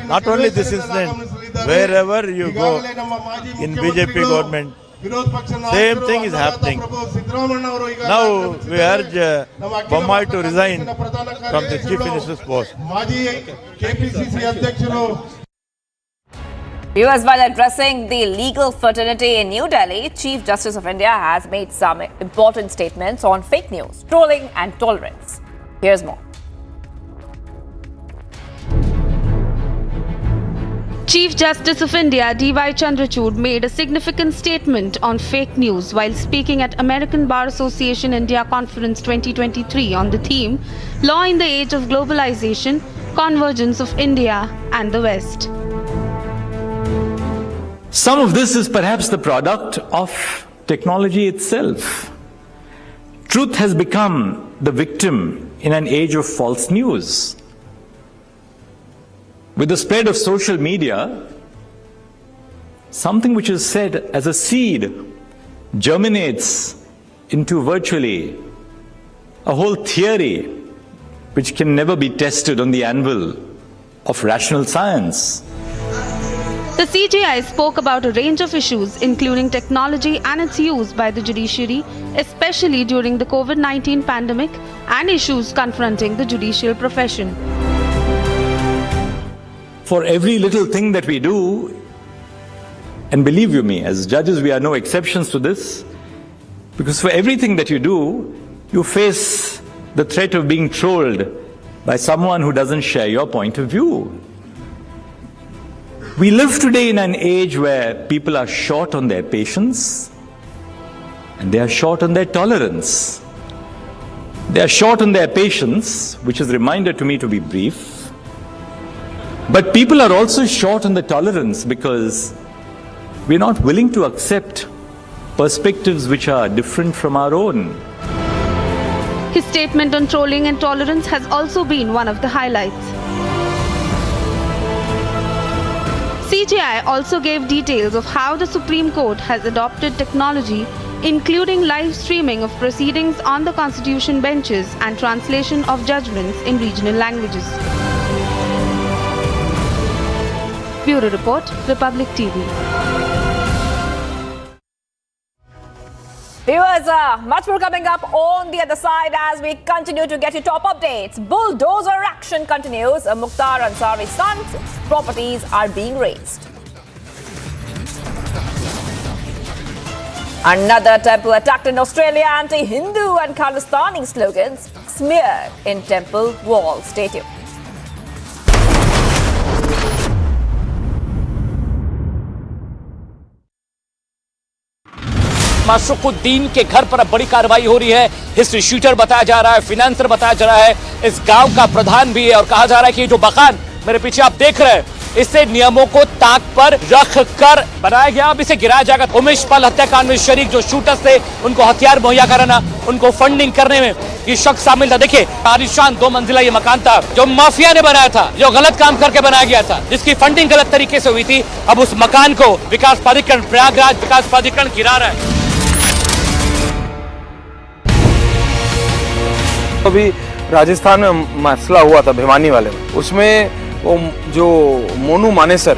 Not only this incident, wherever you go in BJP government, Same thing is happening. Now we urge Bommai to resign from the Chief Minister's post. Viewers, while addressing the legal fraternity in New Delhi, Chief Justice of India has made some important statements on fake news, trolling and tolerance. Here's more. Chief Justice of India D.Y. Chandrachud made a significant statement on fake news while speaking at American Bar Association India Conference 2023 on the theme Law in the Age of Globalization, Convergence of India and the West. Some of this is perhaps the product of technology itself. Truth has become the victim in an age of false news. With the spread of social media, something which is said as a seed germinates into virtually a whole theory which can never be tested on the anvil of rational science. The CJI spoke about a range of issues including technology and its use by the judiciary, especially during the COVID-19 pandemic, and issues confronting the judicial profession. For every little thing that we do, and believe you me, as judges we are no exceptions to this, because for everything that you do, you face the threat of being trolled by someone who doesn't share your point of view. We live today in an age where people are short on their patience and they are short on their tolerance. They are short on their patience, which is a reminder to me to be brief. But people are also short on the tolerance because we're not willing to accept perspectives which are different from our own. His statement on trolling and tolerance has also been one of the highlights. CJI also gave details of how the Supreme Court has adopted technology, including live streaming of proceedings on the Constitution benches and translation of judgments in regional languages. Bureau Report, Republic TV. Viewers, much more coming up on the other side as we continue to get you top updates. Bulldozer action continues. Mukhtar Ansari's son's properties are being razed. Another temple attacked in Australia. Anti-Hindu and Khalistani slogans smeared in temple wall. Stay tuned. माशरुकुद्दीन के घर पर अब बड़ी कार्रवाई हो रही है। History shooter बताया जा रहा है, फिनेंसर बताया जा रहा है, इस गांव का प्रधान भी है और कहा जा रहा है कि ये जो मकान मेरे पीछे आप देख रहे हैं, इसे नियमों को ताक पर रख कर बनाया गया। अब इसे गिराया जाएगा। उमेश पाल हत्याकांड में शरीक जो शूटर्स थे, उनको हथियार मुहैया कराना, उनको फंडिंग करने में ये शख्स शामिल था। देखिए, आलीशान 2 मंजिला ये मकान था जो माफिया ने बनाया था, जो गलत काम करके बनाया गया था, जिसकी फंडिंग गलत तरीके से हुई थी। अब उस मकान को विकास प्राधिकरण, प्रयागराज विकास प्राधिकरण गिरा रहा है। अभी राजस्थान में मसला हुआ था भिवानी वाले में, उसमें वो जो मोनू मानेसर,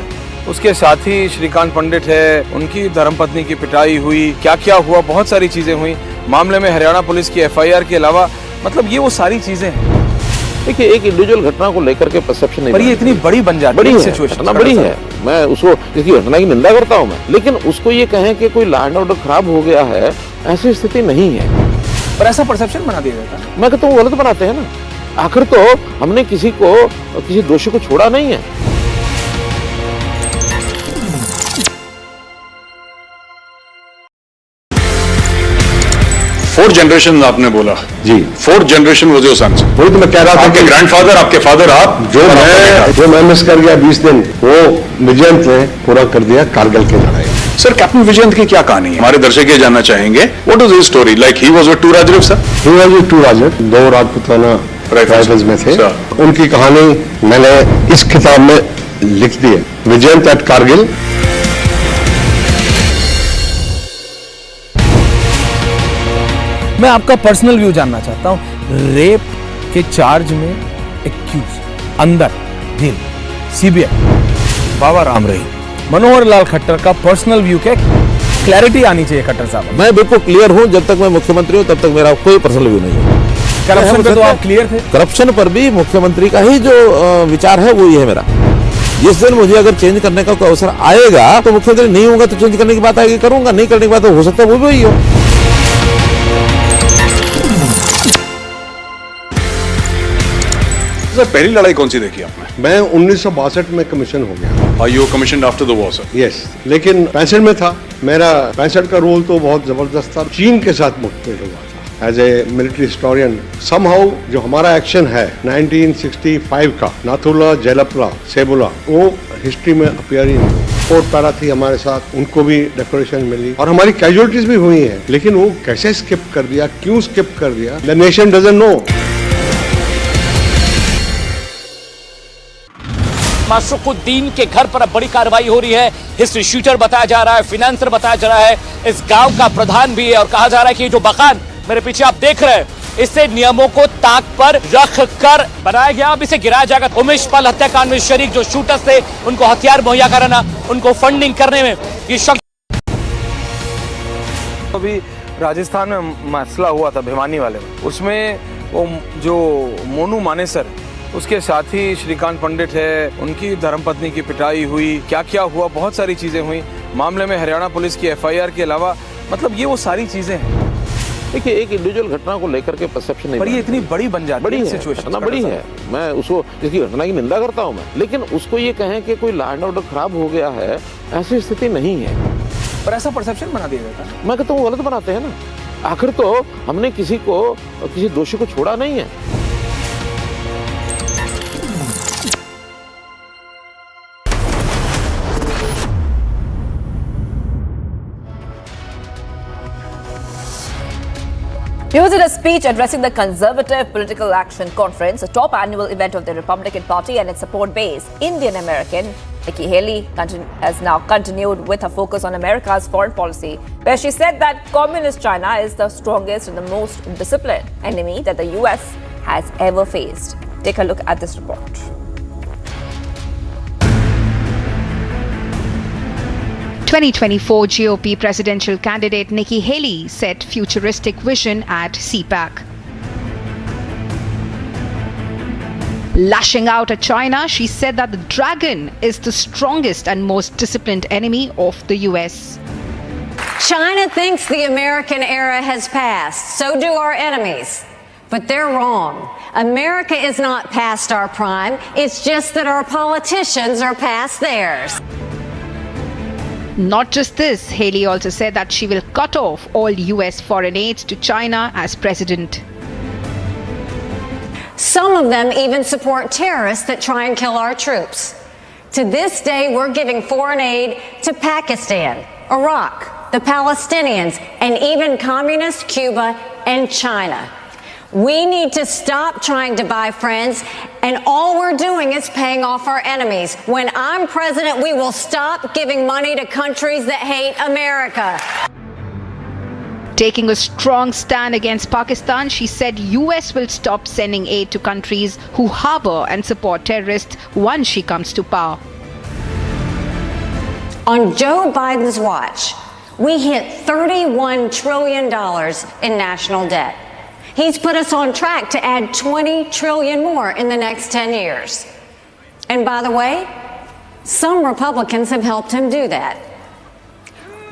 उसके साथी श्रीकांत पंडित है, उनकी धर्मपत्नी की पिटाई हुई, क्या क्या हुआ, बहुत सारी चीजें हुई। मामले में हरियाणा पुलिस की FIR के अलावा मतलब ये वो सारी चीजें हैं। देखिए, एक इंडिविजुअल घटना को लेकर के परसेप्शन नहीं, पर ये इतनी बड़ी बन जाती है सिचुएशन, बड़ी है। मैं उसको इसकी घटना की निंदा करता हूँ मैं, लेकिन उसको ये कहें कि कोई लॉ एंड ऑर्डर खराब हो गया है, ऐसी स्थिति नहीं है। पर ऐसा परसेप्शन बना दिया जाता है। मैं कहता हूँ गलत बनाते हैं ना। आखिर तो हमने किसी दोषी को छोड़ा नहीं है। 4 जनरेशन आपने बोला जी, 4 जनरेशन वो जो सन्स, वही तो मैं कह रहा था। आपके ग्रैंडफादर, आपके फादर, आप जो मैं मिस कर गया 20 दिन, वो विजयंत ने पूरा कर दिया कारगिल की लड़ाई। सर, कैप्टन विजयंत की क्या कहानी है? हमारे दर्शक ये जानना चाहेंगे, what is his story? Like he was with 2 Rajrif sir? He was with 2 Rajrif, 2 Rajputana rifles में थे। उनकी कहानी मैंने इस किताब में लिख दी है, विजयंत एट कारगिल। मैं आपका पर्सनल व्यू जानना चाहता हूं। रेप के चार्ज में एक्यूज अंदर जेल, CBI, बाबा राम रहीम, मनोहर लाल खट्टर का पर्सनल व्यू क्या? क्लैरिटी आनी चाहिए खट्टर साहब। मैं बिल्कुल क्लियर हूं, जब तक मैं मुख्यमंत्री हूं तब तक मेरा कोई पर्सनल व्यू नहीं है। करप्शन पे तो आप क्लियर थे। करप्शन पर भी मुख्यमंत्री का ही जो विचार है वो ये है मेरा। जिस दिन मुझे अगर चेंज करने का कोई अवसर आएगा तो मुख्यमंत्री नहीं होगा तो चेंज करने की बात आएगी, करूंगा, नहीं करने की बात हो सकता है वो भी वही हो। सर पहली लड़ाई कौन सी देखी आपने? मैं 1962 में कमीशन हो गया। You commission after the war sir? Yes, लेकिन 65 में था। मेरा 65 का रोल तो बहुत जबरदस्त था। चीन के साथ मुठभेड़ हुआ था। As a military historian somehow जो हमारा एक्शन है 1965 का, नाथुला, जेलपला, सेबुला, वो हिस्ट्री में अपीयर ही नहीं। 4 पैरा थी हमारे साथ, उनको भी डेकोरेशन मिली और हमारी कैजुअलिटीज भी हुई हैं, लेकिन वो कैसे स्किप कर दिया, क्यों स्किप कर दिया, द नेशन डजंट नो। माशरुकुद्दीन के घर पर अब बड़ी कार्रवाई हो रही है। हिस्ट्री शूटर बताया जा रहा है, फिनेंसर बताया जा रहा है, इस गांव का प्रधान भी है और कहा जा रहा है कि ये जो मकान मेरे पीछे आप देख रहे हैं इसे नियमों को ताक पर रख कर बनाया गया, अब इसे गिराया जाएगा। उमेश पाल हत्याकांड में शरीक जो शूटर्स थे उनको हथियार मुहैया कराना, उनको फंडिंग करने में ये शख्स। अभी राजस्थान में मसला हुआ था भिवानी वाले में, उसमें वो जो मोनू मानेसर उसके साथी श्रीकांत पंडित है, उनकी धर्मपत्नी की पिटाई हुई, क्या क्या हुआ, बहुत सारी चीजें हुई। मामले में हरियाणा पुलिस की FIR के अलावा मतलब ये वो सारी चीजें हैं। देखिए एक इंडिविजुअल घटना को लेकर के परसेप्शन नहीं, पर ये इतनी बड़ी बन जाती है सिचुएशन, घटना बड़ी है। मैं उसको इसकी घटना की निंदा करता हूँ मैं, लेकिन उसको ये कहें कि कोई लॉ एंड ऑर्डर खराब हो गया है, ऐसी स्थिति नहीं है। पर ऐसा परसेप्शन बना दिया जाता है। मैं कहता हूँ गलत बनाते हैं ना। आखिर तो हमने किसी दोषी को छोड़ा नहीं है। He was in a speech addressing the Conservative Political Action Conference, a top annual event of the Republican Party and its support base. Indian-American Nikki Haley has now continued with her focus on America's foreign policy, where she said that Communist China is the strongest and the most disciplined enemy that the US has ever faced. Take a look at this report. The 2024 GOP presidential candidate Nikki Haley set futuristic vision at CPAC. Lashing out at China, she said that the dragon is the strongest and most disciplined enemy of the US. China thinks the American era has passed. So do our enemies. But they're wrong. America is not past our prime. It's just that our politicians are past theirs. Not just this, Haley also said that she will cut off all US foreign aid to China as president. Some of them even support terrorists that try and kill our troops. To this day, we're giving foreign aid to Pakistan, Iraq, the Palestinians, and even communist Cuba and China. We need to stop trying to buy friends, and all we're doing is paying off our enemies. When I'm president, we will stop giving money to countries that hate America. Taking a strong stand against Pakistan, she said US will stop sending aid to countries who harbor and support terrorists once she comes to power. On Joe Biden's watch, we hit $31 trillion in national debt. He's put us on track to add 20 trillion more in the next 10 years. And by the way, some Republicans have helped him do that.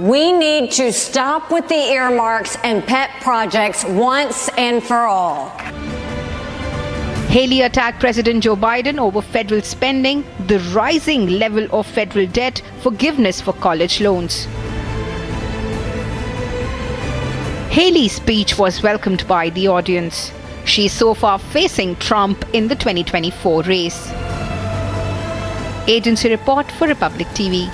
We need to stop with the earmarks and pet projects once and for all. Haley attacked President Joe Biden over federal spending, the rising level of federal debt, forgiveness for college loans. Haley's speech was welcomed by the audience. She is so far facing Trump in the 2024 race. Agency report for Republic TV.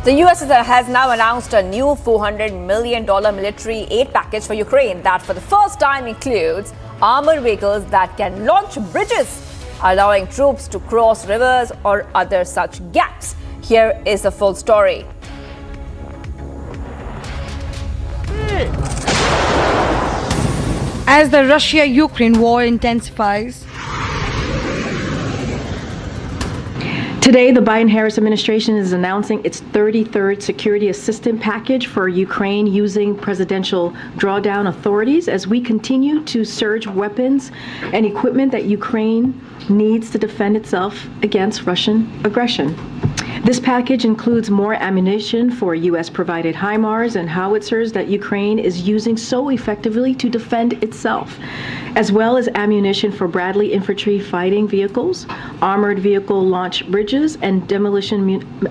The US has now announced a new $400 million military aid package for Ukraine that for the first time includes armored vehicles that can launch bridges, allowing troops to cross rivers or other such gaps. Here is the full story. As the Russia-Ukraine war intensifies, Today, the Biden-Harris administration is announcing its 33rd security assistance package for Ukraine using presidential drawdown authorities as we continue to surge weapons and equipment that Ukraine needs to defend itself against Russian aggression. This package includes more ammunition for U.S.-provided HIMARS and howitzers that Ukraine is using so effectively to defend itself, as well as ammunition for Bradley infantry fighting vehicles, armored vehicle launch bridges, and demolition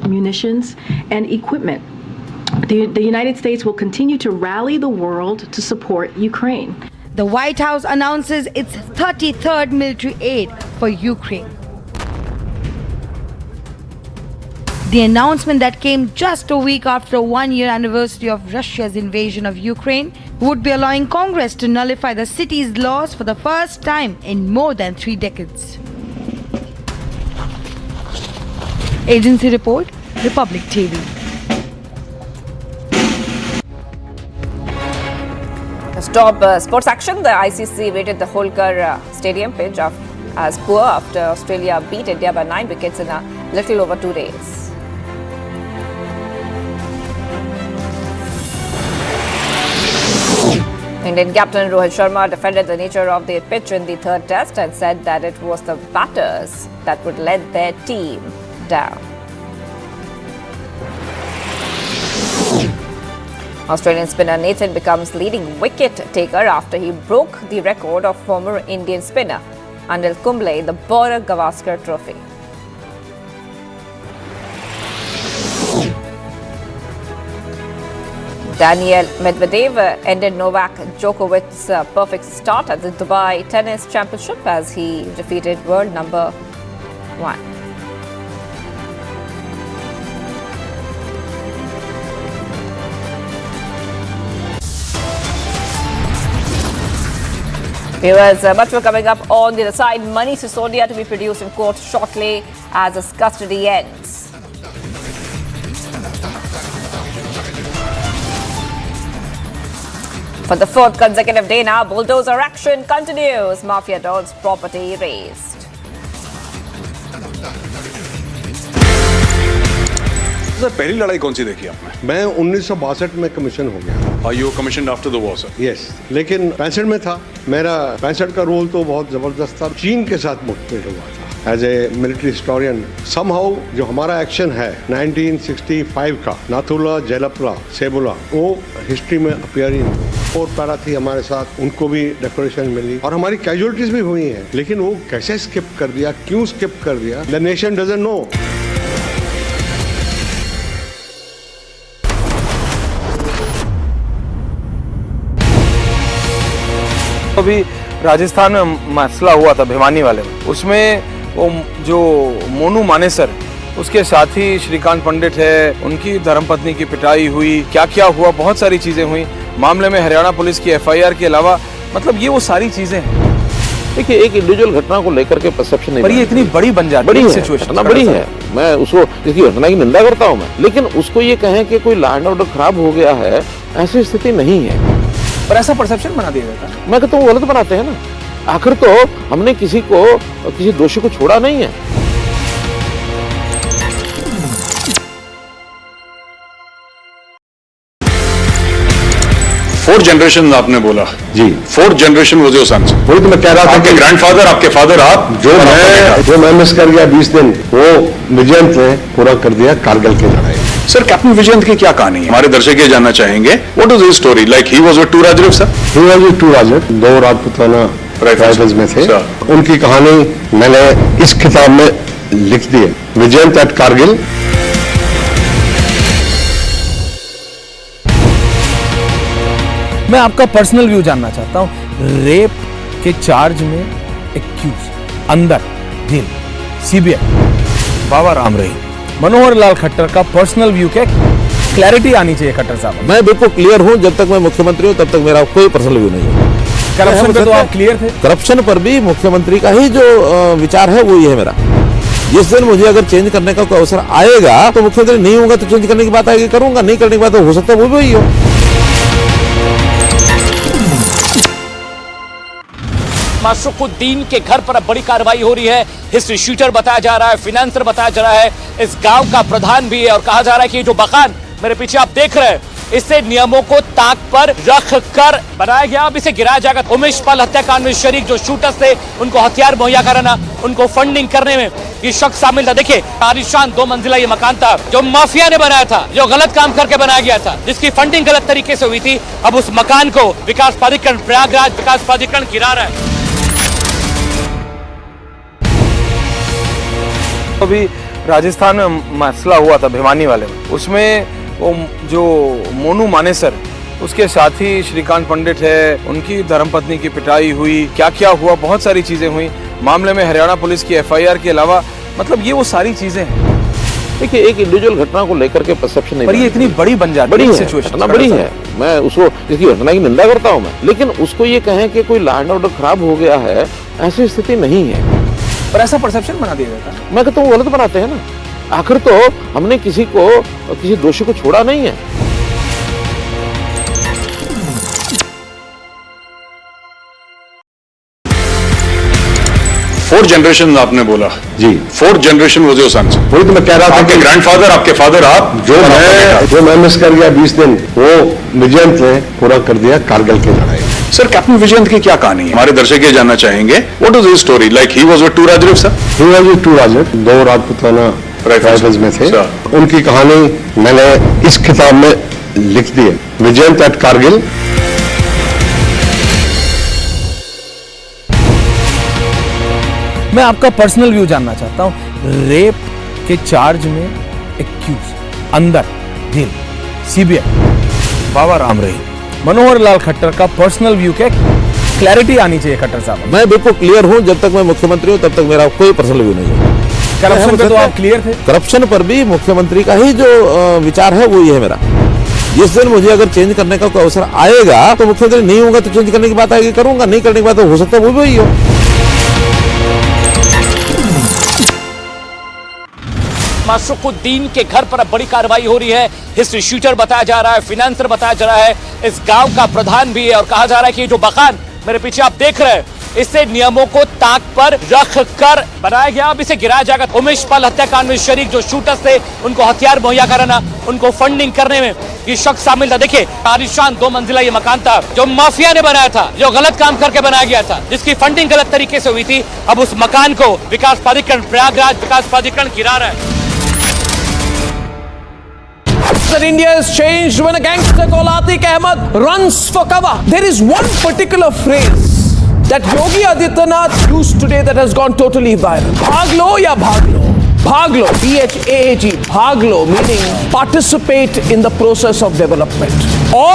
munitions and equipment. The United States will continue to rally the world to support Ukraine. The White House announces its 33rd military aid for Ukraine. The announcement that came just a week after a one-year anniversary of Russia's invasion of Ukraine would be allowing Congress to nullify the city's laws for the first time in more than 3 decades. Agency report, Republic TV. Stop sports action. The ICC rated the Holkar Stadium pitch as poor after Australia beat India by 9 wickets in a little over 2 days. Indian captain Rohit Sharma defended the nature of the pitch in the third test and said that it was the batters that would let their team down. Australian spinner Nathan becomes leading wicket taker after he broke the record of former Indian spinner Anil Kumble in the Border Gavaskar Trophy. Daniel Medvedev ended Novak Djokovic's perfect start at the Dubai Tennis Championship as he defeated world number 1. Viewers, much more coming up on the other side. Manish Sisodia to be produced in court shortly as his custody ends. For the 4th consecutive day now, Bulldozer action continues. Mafia Don's property raised. Sir पहली लड़ाई कौन सी देखी आपने? मैं 1962 में commission हो गया। You commission after the war sir? Yes, लेकिन 65 में था। मेरा 65 का रोल तो बहुत जबरदस्त था। चीन के साथ मुठभेड़ हुआ था। As a military historian somehow जो हमारा एक्शन है 1965 का नाथुला, जेलपला, सेबुला, वो हिस्ट्री में अपीयर ही नहीं। और पैरा थी हमारे साथ, उनको भी डेकोरेशन मिली और हमारी कैजुअलिटीज भी हुई हैं। लेकिन वो कैसे स्किप कर दिया, क्यों स्किप कर दिया, द नेशन डजंट नो। अभी राजस्थान में मसला हुआ था भिवानी वाले में, उसमें वो जो मोनू मानेसर उसके साथी श्रीकांत पंडित है, उनकी धर्मपत्नी की पिटाई हुई, क्या क्या हुआ, बहुत सारी चीजें हुई। मामले में हरियाणा पुलिस की FIR के अलावा मतलब ये वो सारी चीजें हैं। देखिए, एक इंडिविजुअल घटना को लेकर के परसेप्शन नहीं, पर ये इतनी बड़ी बन जाती है सिचुएशन, बड़ी है। मैं उसको इसकी घटना की निंदा करता हूँ मैं, लेकिन उसको ये कहें कि कोई लॉ एंड ऑर्डर खराब हो गया है, ऐसी स्थिति नहीं है। पर ऐसा परसेप्शन बना दिया जाता है। मैं कहता हूँ गलत बनाते हैं ना। आखिर तो हमने किसी दोषी को छोड़ा नहीं है। 4th जनरेशन आपने बोला जी, 4th generation was your sons. वही तो मैं कह रहा था, आपके ग्रैंडफादर, आपके फादर, आप जो मैं मिस कर गया 20 दिन, वो विजयंत ने पूरा कर दिया कारगिल की लड़ाई। सर, कैप्टन विजयंत की क्या कहानी है? हमारे दर्शक ये जानना चाहेंगे। What is his story? Like he was with 2 Rajput sir? He was with 2 Rajput, 2 Rajputana rifles में थे। उनकी कहानी मैंने इस किताब में लिख दी है, विजयंत एट कारगिल। मैं आपका पर्सनल व्यू जानना चाहता हूं। रेप के चार्ज में एक्यूज अंदर जेल, CBI, बाबा राम रहीम, मनोहर लाल खट्टर का पर्सनल व्यू क्या? क्लैरिटी आनी चाहिए खट्टर साहब। मैं बिल्कुल क्लियर हूं, जब तक मैं मुख्यमंत्री हूं तब तक मेरा कोई पर्सनल व्यू नहीं है। करप्शन पे तो आप क्लियर थे। करप्शन पर भी मुख्यमंत्री का ही जो विचार है वो ये है मेरा। जिस दिन मुझे अगर चेंज करने का कोई अवसर आएगा तो मुख्यमंत्री नहीं होगा तो चेंज करने की बात आएगी, करूंगा। नहीं करने की बात हो सकता है वो भी वही हो। माशरुकुद्दीन के घर पर अब बड़ी कार्रवाई हो रही है। हिस्ट्री शीटर बताया जा रहा है, फिनेंसर बताया जा रहा है, इस गांव का प्रधान भी है और कहा जा रहा है कि ये जो मकान मेरे पीछे आप देख रहे हैं इसे नियमों को ताक पर रख कर बनाया गया, अब इसे गिराया जाएगा। उमेश पाल हत्याकांड में शरीक जो शूटर्स थे उनको हथियार मुहैया कराना, उनको फंडिंग करने में ये शख्स शामिल था। देखिए आलीशान 2 मंजिला ये मकान था जो माफिया ने बनाया था, जो गलत काम करके बनाया गया था, जिसकी फंडिंग गलत तरीके से हुई थी। अब उस मकान को विकास प्राधिकरण प्रयागराज विकास प्राधिकरण गिरा रहा है। अभी राजस्थान में मसला हुआ था भिवानी वाले में, उसमें वो जो मोनू मानेसर उसके साथी श्रीकांत पंडित है, उनकी धर्मपत्नी की पिटाई हुई, क्या क्या हुआ, बहुत सारी चीजें हुई। मामले में हरियाणा पुलिस की FIR के अलावा मतलब ये वो सारी चीजें हैं। देखिए एक इंडिविजुअल घटना को लेकर के परसेप्शन नहीं, पर ये इतनी बड़ी बन जाती है सिचुएशन, घटना बड़ी है। मैं उसको इसकी घटना की निंदा करता हूँ मैं, लेकिन उसको ये कहें कि कोई लॉ एंड ऑर्डर खराब हो गया है, ऐसी स्थिति नहीं है। पर ऐसा परसेप्शन बना दिया जाता है। मैं कहता हूँ गलत बनाते हैं ना। आखिर तो हमने किसी दोषी को छोड़ा नहीं है। फोर्थ जनरेशन आपने बोला जी, 4th जनरेशन वो जो सन्स, वही तो मैं कह रहा था। आपके ग्रैंडफादर, आपके फादर, आप जो मैं मिस कर गया 20 दिन, वो विजयंत ने पूरा कर दिया कारगिल की लड़ाई। सर कैप्टन विजयंत की क्या कहानी है, हमारे दर्शक ये जानना चाहेंगे। What is his story? Like he was with 2 Rajrif sir, he was with 2 Rajrif, 2 Rajputana rifles में थे। उनकी कहानी मैंने इस किताब में लिख दी है, विजयंत एट कारगिल। मैं आपका पर्सनल व्यू जानना चाहता हूं। रेप के चार्ज में एक्यूज अंदर जेल, CBI, बाबा राम रहीम, मनोहर लाल खट्टर का पर्सनल व्यू के क्लैरिटी आनी चाहिए खट्टर साहब। मैं बिल्कुल क्लियर हूं, जब तक मैं मुख्यमंत्री हूं तब तक मेरा कोई पर्सनल व्यू नहीं है। करप्शन पे तो आप क्लियर थे। करप्शन पर भी मुख्यमंत्री का ही जो विचार है वो ये है मेरा। जिस दिन मुझे अगर चेंज करने का कोई अवसर आएगा तो मुख्यमंत्री नहीं होगा तो चेंज करने की बात आएगी, करूंगा। नहीं करने की बात हो सकता है वो भी हो। माशरुकुद्दीन के घर पर अब बड़ी कार्रवाई हो रही है। हिस्ट्री शीटर बताया जा रहा है, फिनेंसर बताया जा रहा है, इस गांव का प्रधान भी है और कहा जा रहा है कि ये जो मकान मेरे पीछे आप देख रहे हैं इसे नियमों को ताक पर रख कर बनाया गया, अब इसे गिराया जाएगा। उमेश पाल हत्याकांड में शरीक जो शूटर्स थे उनको हथियार मुहैया कराना, उनको फंडिंग करने में ये शख्स शामिल था। देखिए आलीशान 2 मंजिला ये मकान था जो माफिया ने बनाया था, जो गलत काम करके बनाया गया था, जिसकी फंडिंग गलत तरीके से हुई थी। अब उस मकान को विकास प्राधिकरण प्रयागराज विकास प्राधिकरण गिरा रहा है। That India has changed when a gangster called Atiq Ahmed runs for cover. There is one particular phrase that Yogi Adityanath used today that has gone totally viral. Bhag lo ya bhag lo. Bhag lo, BHAAG, bhag lo meaning participate in the process of development. Or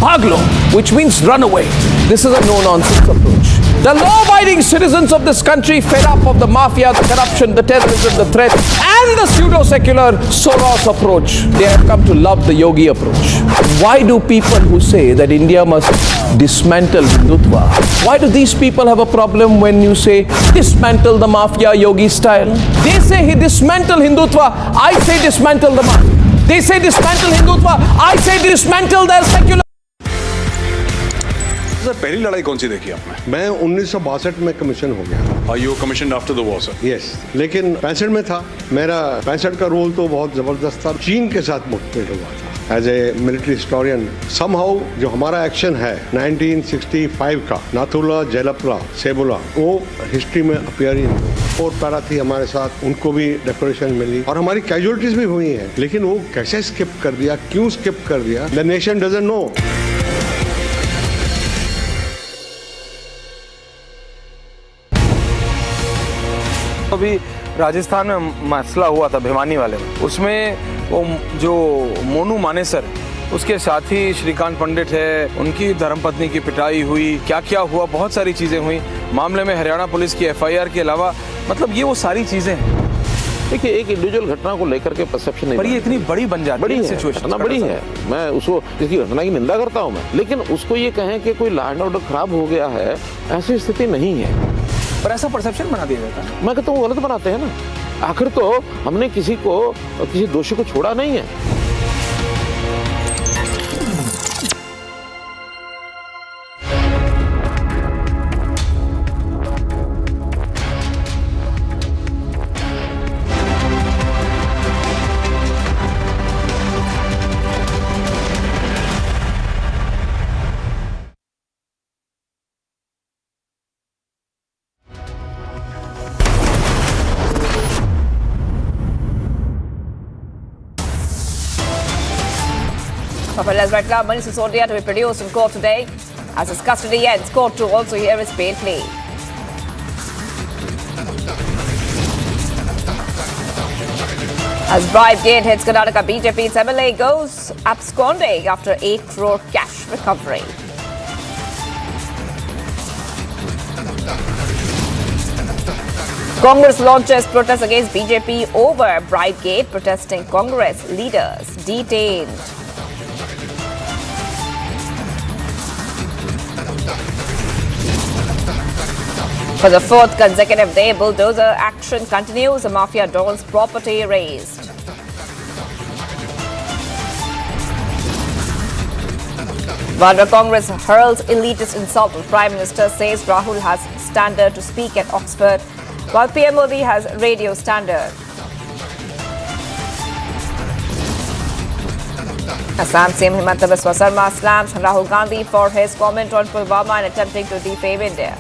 bhag lo, which means run away. This is a no-nonsense approach. The law-abiding citizens of this country, fed up of the mafia, the corruption, the terrorism, the threat, and the pseudo-secular Soros approach, they have come to love the Yogi approach. Why do people who say that India must dismantle Hindutva, why do these people have a problem when you say dismantle the mafia Yogi style? They say he dismantle Hindutva, I say dismantle the mafia. They say dismantle Hindutva, I say dismantle their secular. Sir पहली लड़ाई कौन सी देखी आपने? मैं 1962 में commission हो गया। You commission after the war sir? Yes, लेकिन 65 में था। मेरा 65 का रोल तो बहुत जबरदस्त था। चीन के साथ मुठभेड़ हुआ था as a military historian. Somehow जो हमारा एक्शन है 1965 का, नाथुला, जेलपला, सेबुला, वो हिस्ट्री में अपीयर ही नहीं। और पैरा थी हमारे साथ, उनको भी डेकोरेशन मिली और हमारी कैजुअलिटीज भी हुई हैं, लेकिन वो कैसे स्किप कर दिया, क्यों स्किप कर दिया, द नेशन डजंट नो। अभी राजस्थान में मसला हुआ था भिवानी वाले में, उसमें वो जो मोनू मानेसर उसके साथी श्रीकांत पंडित है, उनकी धर्मपत्नी की पिटाई हुई, क्या क्या हुआ, बहुत सारी चीजें हुई। मामले में हरियाणा पुलिस की FIR के अलावा मतलब ये वो सारी चीजें हैं। देखिए एक इंडिविजुअल घटना को लेकर के परसेप्शन नहीं, पर ये इतनी बड़ी बन जाती है सिचुएशन, घटना बड़ी है। मैं उसको इसकी घटना की निंदा करता हूँ मैं, लेकिन उसको ये कहें कि कोई लॉ एंड ऑर्डर खराब हो गया है, ऐसी स्थिति नहीं है। पर ऐसा परसेप्शन बना दिया जाता है। मैं कहता हूँ गलत बनाते हैं ना। आखिर तो हमने किसी दोषी को छोड़ा नहीं है। Appellate Director Manish Sisodia to be produced in court today. As his custody ends, court to also hear his bail plea. As Bribegate hits Karnataka BJP's MLA goes absconding after 8 crore cash recovery. Congress launches protest against BJP over Bribegate, protesting Congress leaders detained. For the 4th consecutive day, Bulldozer action continues. The mafia don's property razed. While Congress hurls elitist insult, Prime Minister says Rahul has standard to speak at Oxford, while PM Modi has radio standard. Assam CM Himanta Biswa Sarma slams Rahul Gandhi for his comment on Pulwama and attempting to defame India.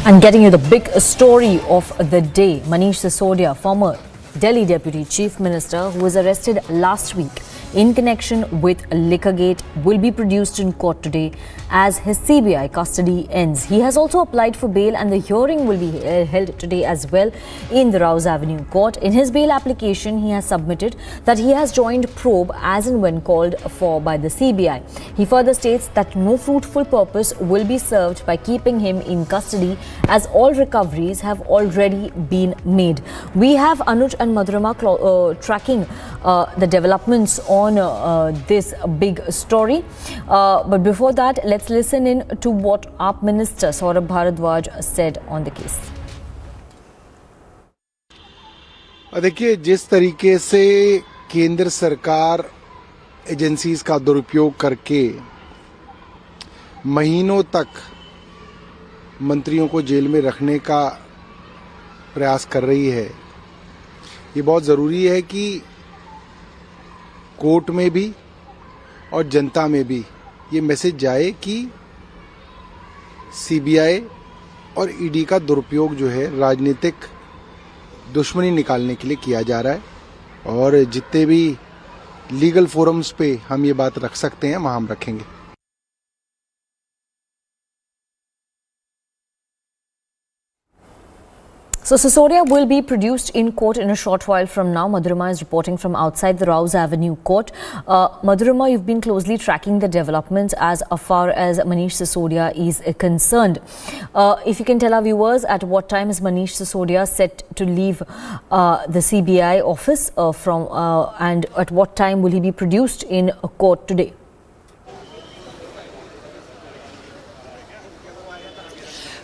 And getting you the big story of the day, Manish Sisodia, former Delhi Deputy Chief Minister who was arrested last week in connection with Liquorgate, will be produced in court today as his CBI custody ends. He has also applied for bail and the hearing will be held today as well in the Rouse Avenue Court. In his bail application, he has submitted that he has joined probe as and when called for by the CBI. He further states that no fruitful purpose will be served by keeping him in custody as all recoveries have already been made. We have Anuj and Madhurima tracking the developments on this big story. But before that, let's listen in to what AAP Minister Saurabh Bharadwaj said on the case. देखिए, जिस तरीके से केंद्र सरकार agencies का दुरुपयोग करके महीनों तक मंत्रियों को जेल में रखने का प्रयास कर रही है, ये बहुत जरूरी है कि कोर्ट में भी और जनता में भी ये मैसेज जाए कि सीबीआई और ईडी का दुरुपयोग जो है राजनीतिक दुश्मनी निकालने के लिए किया जा रहा है और जितने भी लीगल फोरम्स पे हम ये बात रख सकते हैं वहां हम रखेंगे. So Sisodia will be produced in court in a short while from now. Madhurima is reporting from outside the Rouse Avenue Court. Madhurima, you've been closely tracking the developments as far as Manish Sisodia is concerned. If you can tell our viewers, at what time is Manish Sisodia set to leave the CBI office and at what time will he be produced in court today?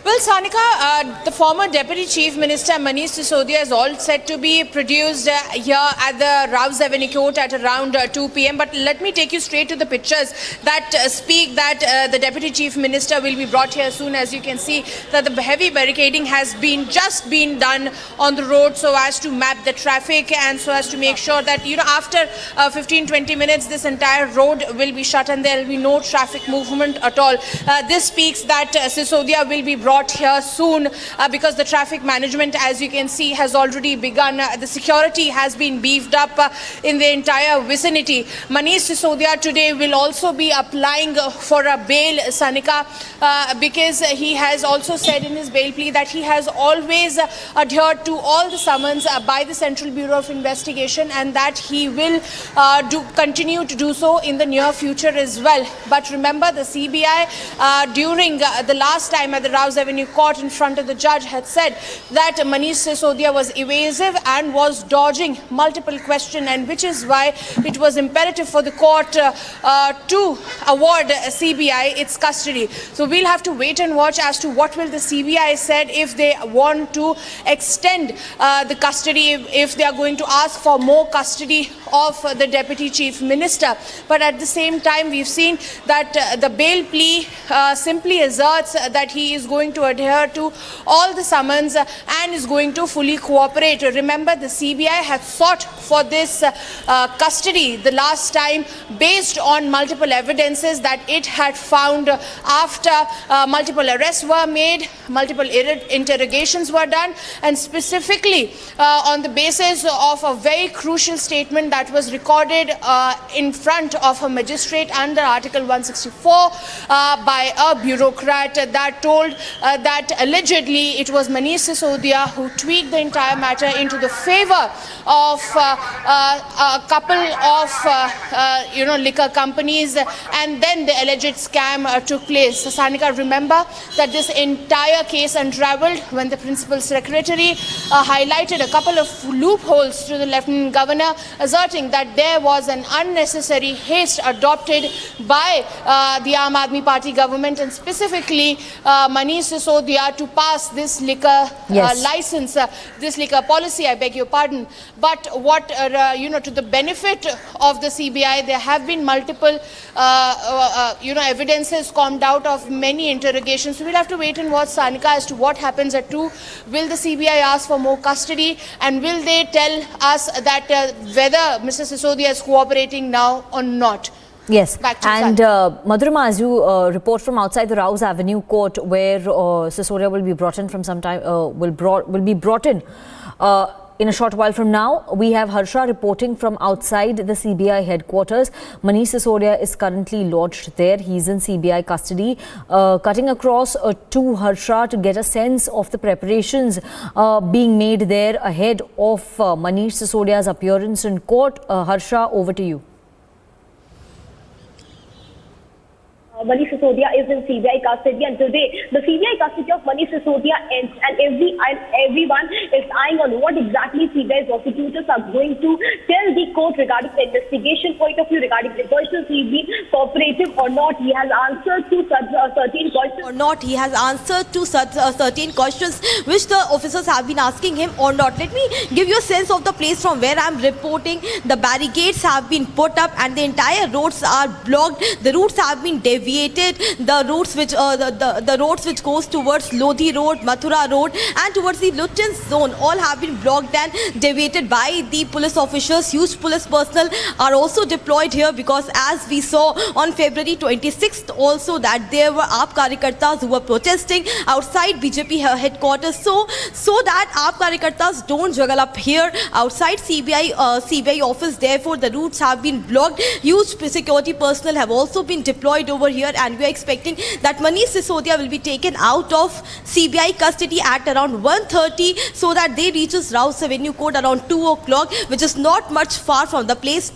Well, Sanika, the former Deputy Chief Minister Manish Sisodia is all set to be produced here at the Rouse Avenue Court at around 2 p.m. But let me take you straight to the pictures that speak that the Deputy Chief Minister will be brought here soon. As you can see, that the heavy barricading has just been done on the road so as to map the traffic and so as to make sure that, after 15-20 minutes, this entire road will be shut and there will be no traffic movement at all. This speaks that Sisodia will be brought here soon because the traffic management, as you can see, has already begun. The security has been beefed up in the entire vicinity. Manish Sisodia today will also be applying for a bail, Sanika, because he has also said in his bail plea that he has always adhered to all the summons by the Central Bureau of Investigation and that he will continue to do so in the near future as well. But remember, the CBI during the last time at the Rouse Avenue Court in front of the judge had said that Manish Sisodia was evasive and was dodging multiple questions, and which is why it was imperative for the court to award CBI its custody. So we'll have to wait and watch as to what will the CBI said if they want to extend the custody, if they are going to ask for more custody of the Deputy Chief Minister. But at the same time, we've seen that the bail plea simply asserts that he is going to to adhere to all the summons and is going to fully cooperate. Remember, the CBI had sought for this custody the last time based on multiple evidences that it had found after multiple arrests were made, multiple interrogations were done, and specifically on the basis of a very crucial statement that was recorded in front of a magistrate under Article 164 by a bureaucrat that told that allegedly it was Manish Sisodia who tweaked the entire matter into the favor of a couple of liquor companies, and then the alleged scam took place. So, Sanika, remember that this entire case unraveled when the Principal Secretary highlighted a couple of loopholes to the Lieutenant Governor, asserting that there was an unnecessary haste adopted by the Aam Aadmi Party government, and specifically Manish Sisodia, to pass this liquor license, this liquor policy, I beg your pardon. But what, to the benefit of the CBI, there have been multiple, evidences combed out of many interrogations. So we'll have to wait and watch, Sanika, as to what happens at 2. Will the CBI ask for more custody, and will they tell us that whether Mr. Sisodia is cooperating now or not? Yes, and Madhurima, as you report from outside the Rouse Avenue court, where Sisodia will be brought in from some time, will be brought in a short while from now. We have Harsha reporting from outside the CBI headquarters. Manish Sisodia is currently lodged there. He's in CBI custody. Cutting across to Harsha to get a sense of the preparations being made there ahead of Manish Sisodia's appearance in court. Harsha, over to you. Manish Sisodia is in CBI custody, and today the CBI custody of Manish Sisodia ends, and everyone is eyeing on what exactly CBI prosecutors are going to tell the court regarding the investigation point of view, regarding the questions he's been cooperative or not. He has answered to such certain questions or not. He has answered to such certain questions which the officers have been asking him or not. Let me give you a sense of the place from where I'm reporting. The barricades have been put up and the entire roads are blocked. The routes have been deviated. The routes which the roads which goes towards Lodhi Road, Mathura Road, and towards the Lutyens zone, all have been blocked and deviated by the police officers. Huge police personnel are also deployed here, because as we saw on February 26th also that there were AAP Karyakartas who were protesting outside BJP headquarters. So that AAP Karyakartas don't juggle up here outside CBI office. Therefore, the routes have been blocked. Huge security personnel have also been deployed over here, and we are expecting that Manish Sisodia will be taken out of CBI custody at around 1:30, so that they reaches Rouse Avenue Court around 2 o'clock, which is not much far from the place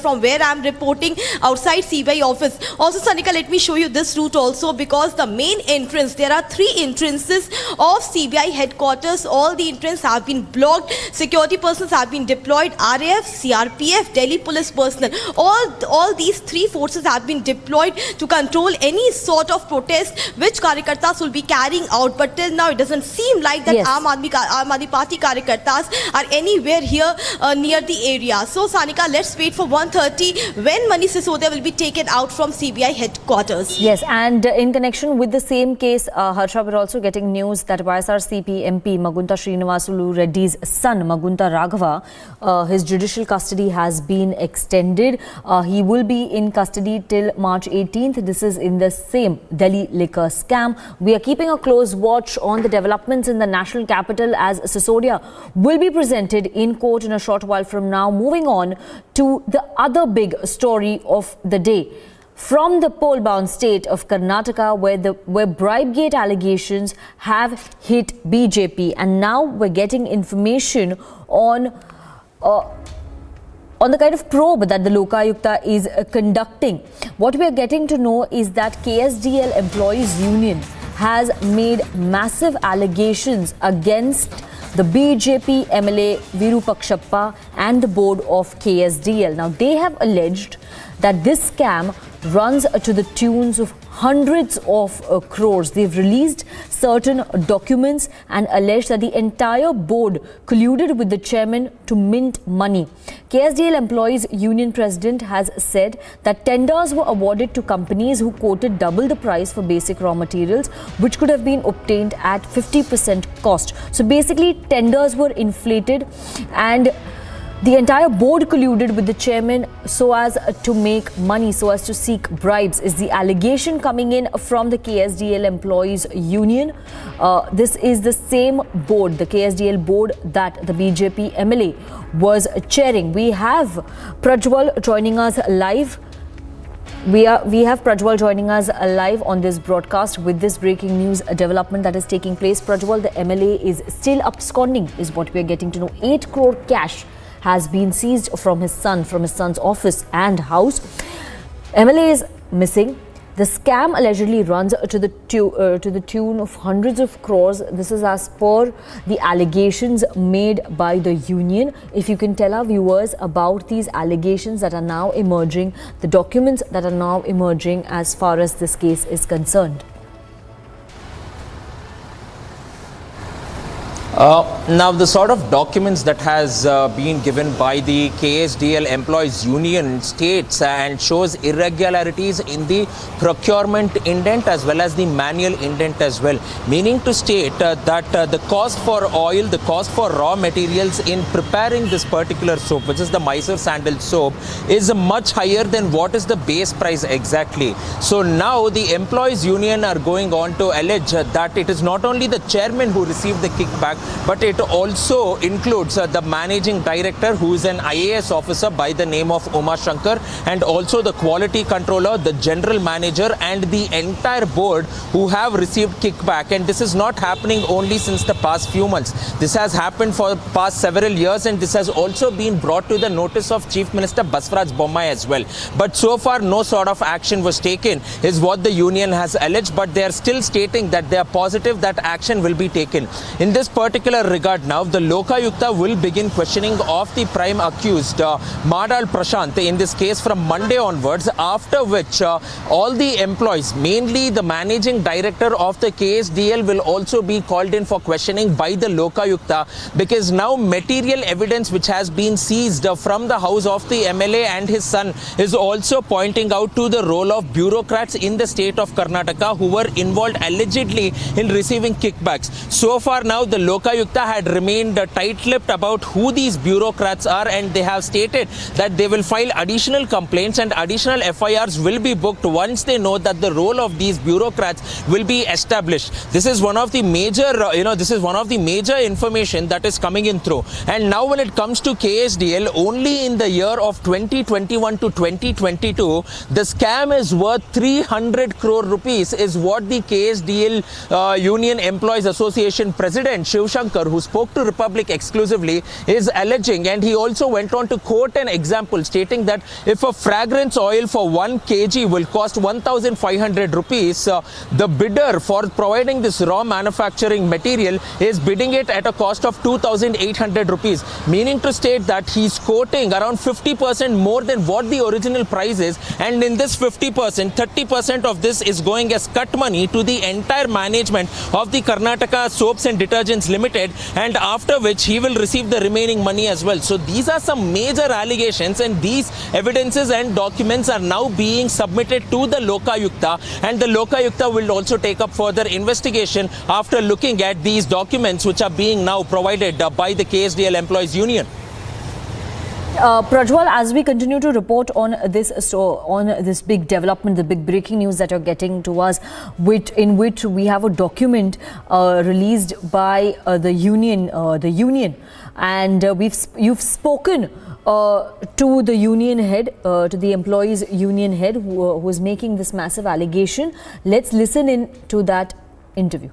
from where I am reporting outside CBI office. Also, Sanika, let me show you this route also, because the main entrance, there are 3 entrances of CBI headquarters. All the entrances have been blocked. Security persons have been deployed. RAF, CRPF, Delhi police personnel. All these 3 forces have been deployed to control any sort of protest which Karyakartas will be carrying out. But till now, it doesn't seem like that Aam Aadmi Party Karyakartas are anywhere here near the area. So, Sanika, let's wait for 1:30 when Manish Sisodia will be taken out from CBI headquarters. Yes, and in connection with the same case, Harsha, we're also getting news that YSRCP MP Magunta Srinivasulu Reddy's son, Magunta Raghava, his judicial custody has been extended. He will be in custody till March 18th. This is in the same Delhi liquor scam. We are keeping a close watch on the developments in the national capital, as Sisodia will be presented in court in a short while from now. Moving on to the other big story of the day. From the poll-bound state of Karnataka, where Bribegate allegations have hit BJP, and now we're getting information on the kind of probe that the Lokayukta is conducting. What we are getting to know is that KSDL Employees Union has made massive allegations against the BJP MLA Virupakshappa and the board of KSDL. Now, they have alleged that this scam runs to the tunes of hundreds of crores. They've released certain documents and alleged that the entire board colluded with the chairman to mint money. KSDL Employees Union President has said that tenders were awarded to companies who quoted double the price for basic raw materials, which could have been obtained at 50% cost. So basically, tenders were inflated and the entire board colluded with the chairman so as to make money, so as to seek bribes, is the allegation coming in from the KSDL Employees Union. This is the same board, the KSDL board, that the BJP MLA was chairing. We have Prajwal joining us live. We have Prajwal joining us live on this broadcast with this breaking news development that is taking place. Prajwal, the MLA is still absconding, is what we are getting to know. 8 crore cash has been seized from his son's office and house. MLA is missing. The scam allegedly runs to the tune of hundreds of crores. This is as per the allegations made by the union. If you can tell our viewers about these allegations that are now emerging, the documents that are now emerging as far as this case is concerned. Now, the sort of documents that has been given by the KSDL Employees Union states and shows irregularities in the procurement indent as well as the manual indent as well, meaning to state that the cost for oil, the cost for raw materials in preparing this particular soap, which is the Mysore sandal soap, is much higher than what is the base price exactly. So now the Employees Union are going on to allege that it is not only the chairman who received the kickback, but it also includes the managing director, who is an IAS officer by the name of Uma Shankar, and also the quality controller, the general manager, and the entire board who have received kickback. And this is not happening only since the past few months. This has happened for the past several years, and this has also been brought to the notice of Chief Minister Baswaraj Bommai as well. But so far, no sort of action was taken, is what the union has alleged, but they are still stating that they are positive that action will be taken. In this particular regard now, the Lokayukta will begin questioning of the prime accused, Madal Prashant, in this case from Monday onwards, after which all the employees, mainly the managing director of the KSDL, will also be called in for questioning by the Lokayukta, because now material evidence which has been seized from the house of the MLA and his son is also pointing out to the role of bureaucrats in the state of Karnataka who were involved allegedly in receiving kickbacks. So far now, the Lokayukta had remained tight-lipped about who these bureaucrats are, and they have stated that they will file additional complaints and additional FIRs will be booked once they know that the role of these bureaucrats will be established. This is one of the major, this is one of the major information that is coming in through. And now when it comes to KSDL, only in the year of 2021 to 2022, the scam is worth 300 crore rupees, is what the KSDL Union Employees Association President Shiv Shankar, who spoke to Republic exclusively, is alleging. And he also went on to quote an example stating that if a fragrance oil for 1 kg will cost 1,500 rupees, the bidder for providing this raw manufacturing material is bidding it at a cost of 2,800 rupees, meaning to state that he's quoting around 50% more than what the original price is. And in this 50%, 30% of this is going as cut money to the entire management of the Karnataka Soaps and Detergents Limited, and after which he will receive the remaining money as well. So these are some major allegations, and these evidences and documents are now being submitted to the Lokayukta, and the Lokayukta will also take up further investigation after looking at these documents which are being now provided by the KSDL Employees Union. Prajwal, as we continue to report on this big development, the big breaking news that you're getting to us, in which we have a document released by the union, and you've spoken to the union head, to the employees union head, who is making this massive allegation. Let's listen in to that interview.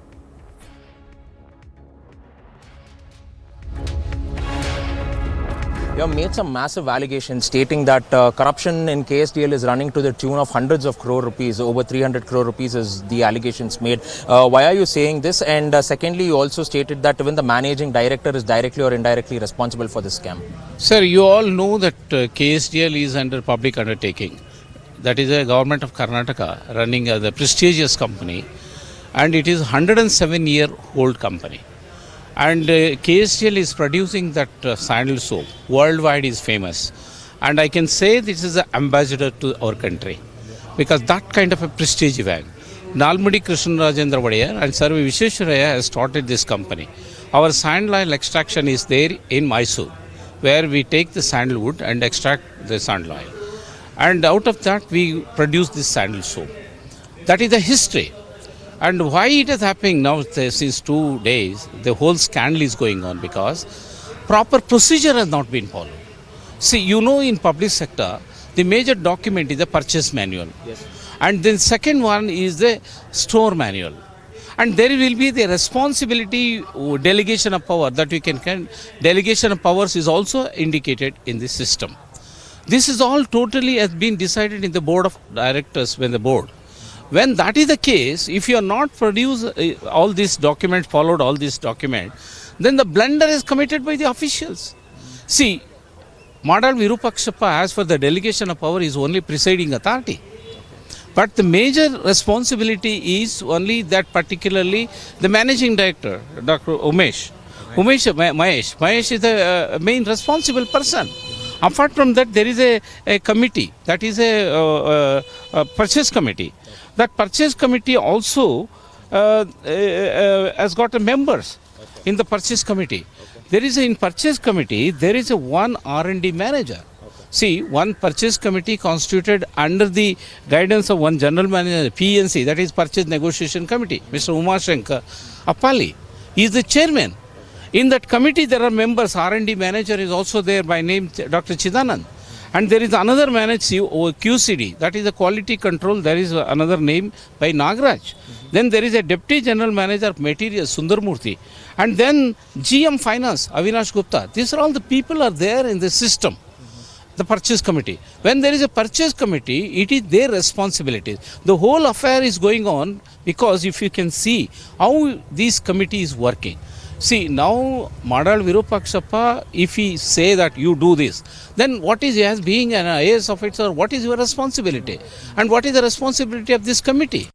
You have made some massive allegations stating that corruption in KSDL is running to the tune of hundreds of crore rupees. Over 300 crore rupees is the allegations made. Why are you saying this? And secondly, you also stated that even the managing director is directly or indirectly responsible for this scam. Sir, you all know that KSDL is under public undertaking. that is a government of Karnataka running the prestigious company, and it is 107-year-old company. And KSTL is producing that sandal soap. Worldwide is famous. And I can say this is an ambassador to our country, because that kind of a prestige bag. Nalmudi Krishna Rajendra Vadiyar and Sarvi Vishwesvaraya has started this company. Our sandal oil extraction is there in Mysore, where we take the sandalwood and extract the sandal oil. And out of that we produce this sandal soap. That is the history. And why it is happening now since 2 days, the whole scandal is going on because proper procedure has not been followed. See, you know, in public sector, the major document is the purchase manual. Yes. And then second one is the store manual. And there will be the responsibility, delegation of power that we can delegation of powers is also indicated in the system. This is all totally has been decided in the board of directors when the board. When that is the case, if you are not produced all these documents, followed all these documents, then the blunder is committed by the officials. See, Madal Virupakshappa, as for the delegation of power, is only presiding authority. But the major responsibility is only that particularly the managing director, Dr. Mahesh is the main responsible person. Apart from that, there is a committee, that is a purchase committee. That purchase committee also has got members in the purchase committee. There is in purchase committee, there is one R&D manager. See, one purchase committee constituted under the guidance of one general manager, PNC, that is Purchase Negotiation Committee, Mr. Umashankar Appali. He is the chairman. In that committee, there are members. R&D manager is also there by name Dr. Chidanand. And there is another manager, QCD, that is the quality control. There is another name by Nagraj. Then there is a deputy general manager of materials, Sundarmurthy. And then GM Finance, Avinash Gupta. These are all the people are there in the system, the purchase committee. When there is a purchase committee, it is their responsibility. The whole affair is going on because if you can see how this committee is working. See, now Madal Virupakshappa, if he say that you do this, then what is, as being an IAS officer, what is your responsibility? And what is the responsibility of this committee?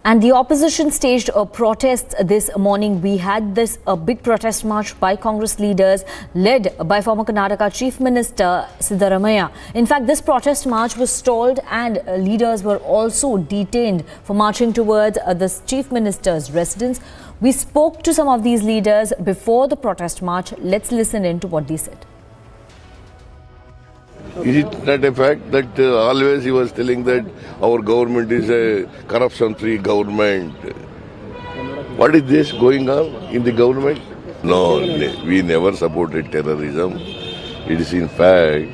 And the opposition staged a protest this morning. We had a big protest march by Congress leaders led by former Karnataka Chief Minister Siddaramaiah. In fact, this protest march was stalled and leaders were also detained for marching towards the Chief Minister's residence. We spoke to some of these leaders before the protest march. Let's listen in to what they said. Is it not a fact that always he was telling that our government is a corruption-free government? What is this going on in the government? No, we never supported terrorism. It is in fact,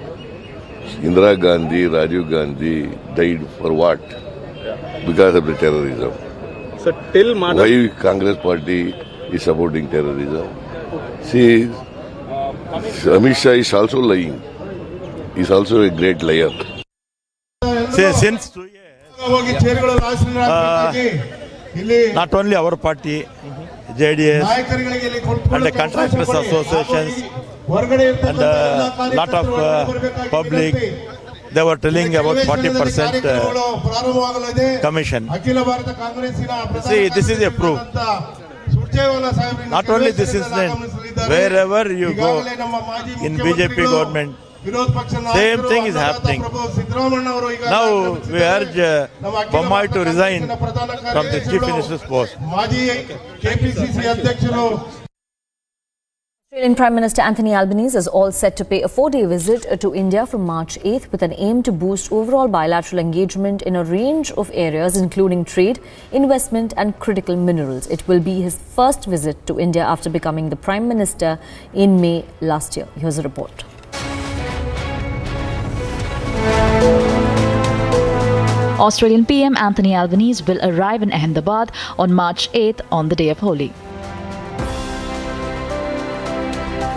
Indira Gandhi, Rajiv Gandhi died for what? Because of the terrorism. So till why Congress party is supporting terrorism? See, Amit Shah is also lying. Is also a great liar. Since 2 years, not only our party, JDS, and the contractors associations, and a lot of public, they were telling about 40% commission. See, this is a proof. Not only this incident, wherever you go in BJP government, same thing is happening. Now we urge Bommai to resign from the Chief Minister's post. Australian Prime Minister Anthony Albanese is all set to pay a 4-day visit to India from March 8th with an aim to boost overall bilateral engagement in a range of areas including trade, investment and critical minerals. It will be his first visit to India after becoming the Prime Minister in May last year. Here's a report. Australian PM Anthony Albanese will arrive in Ahmedabad on March 8th on the day of Holi.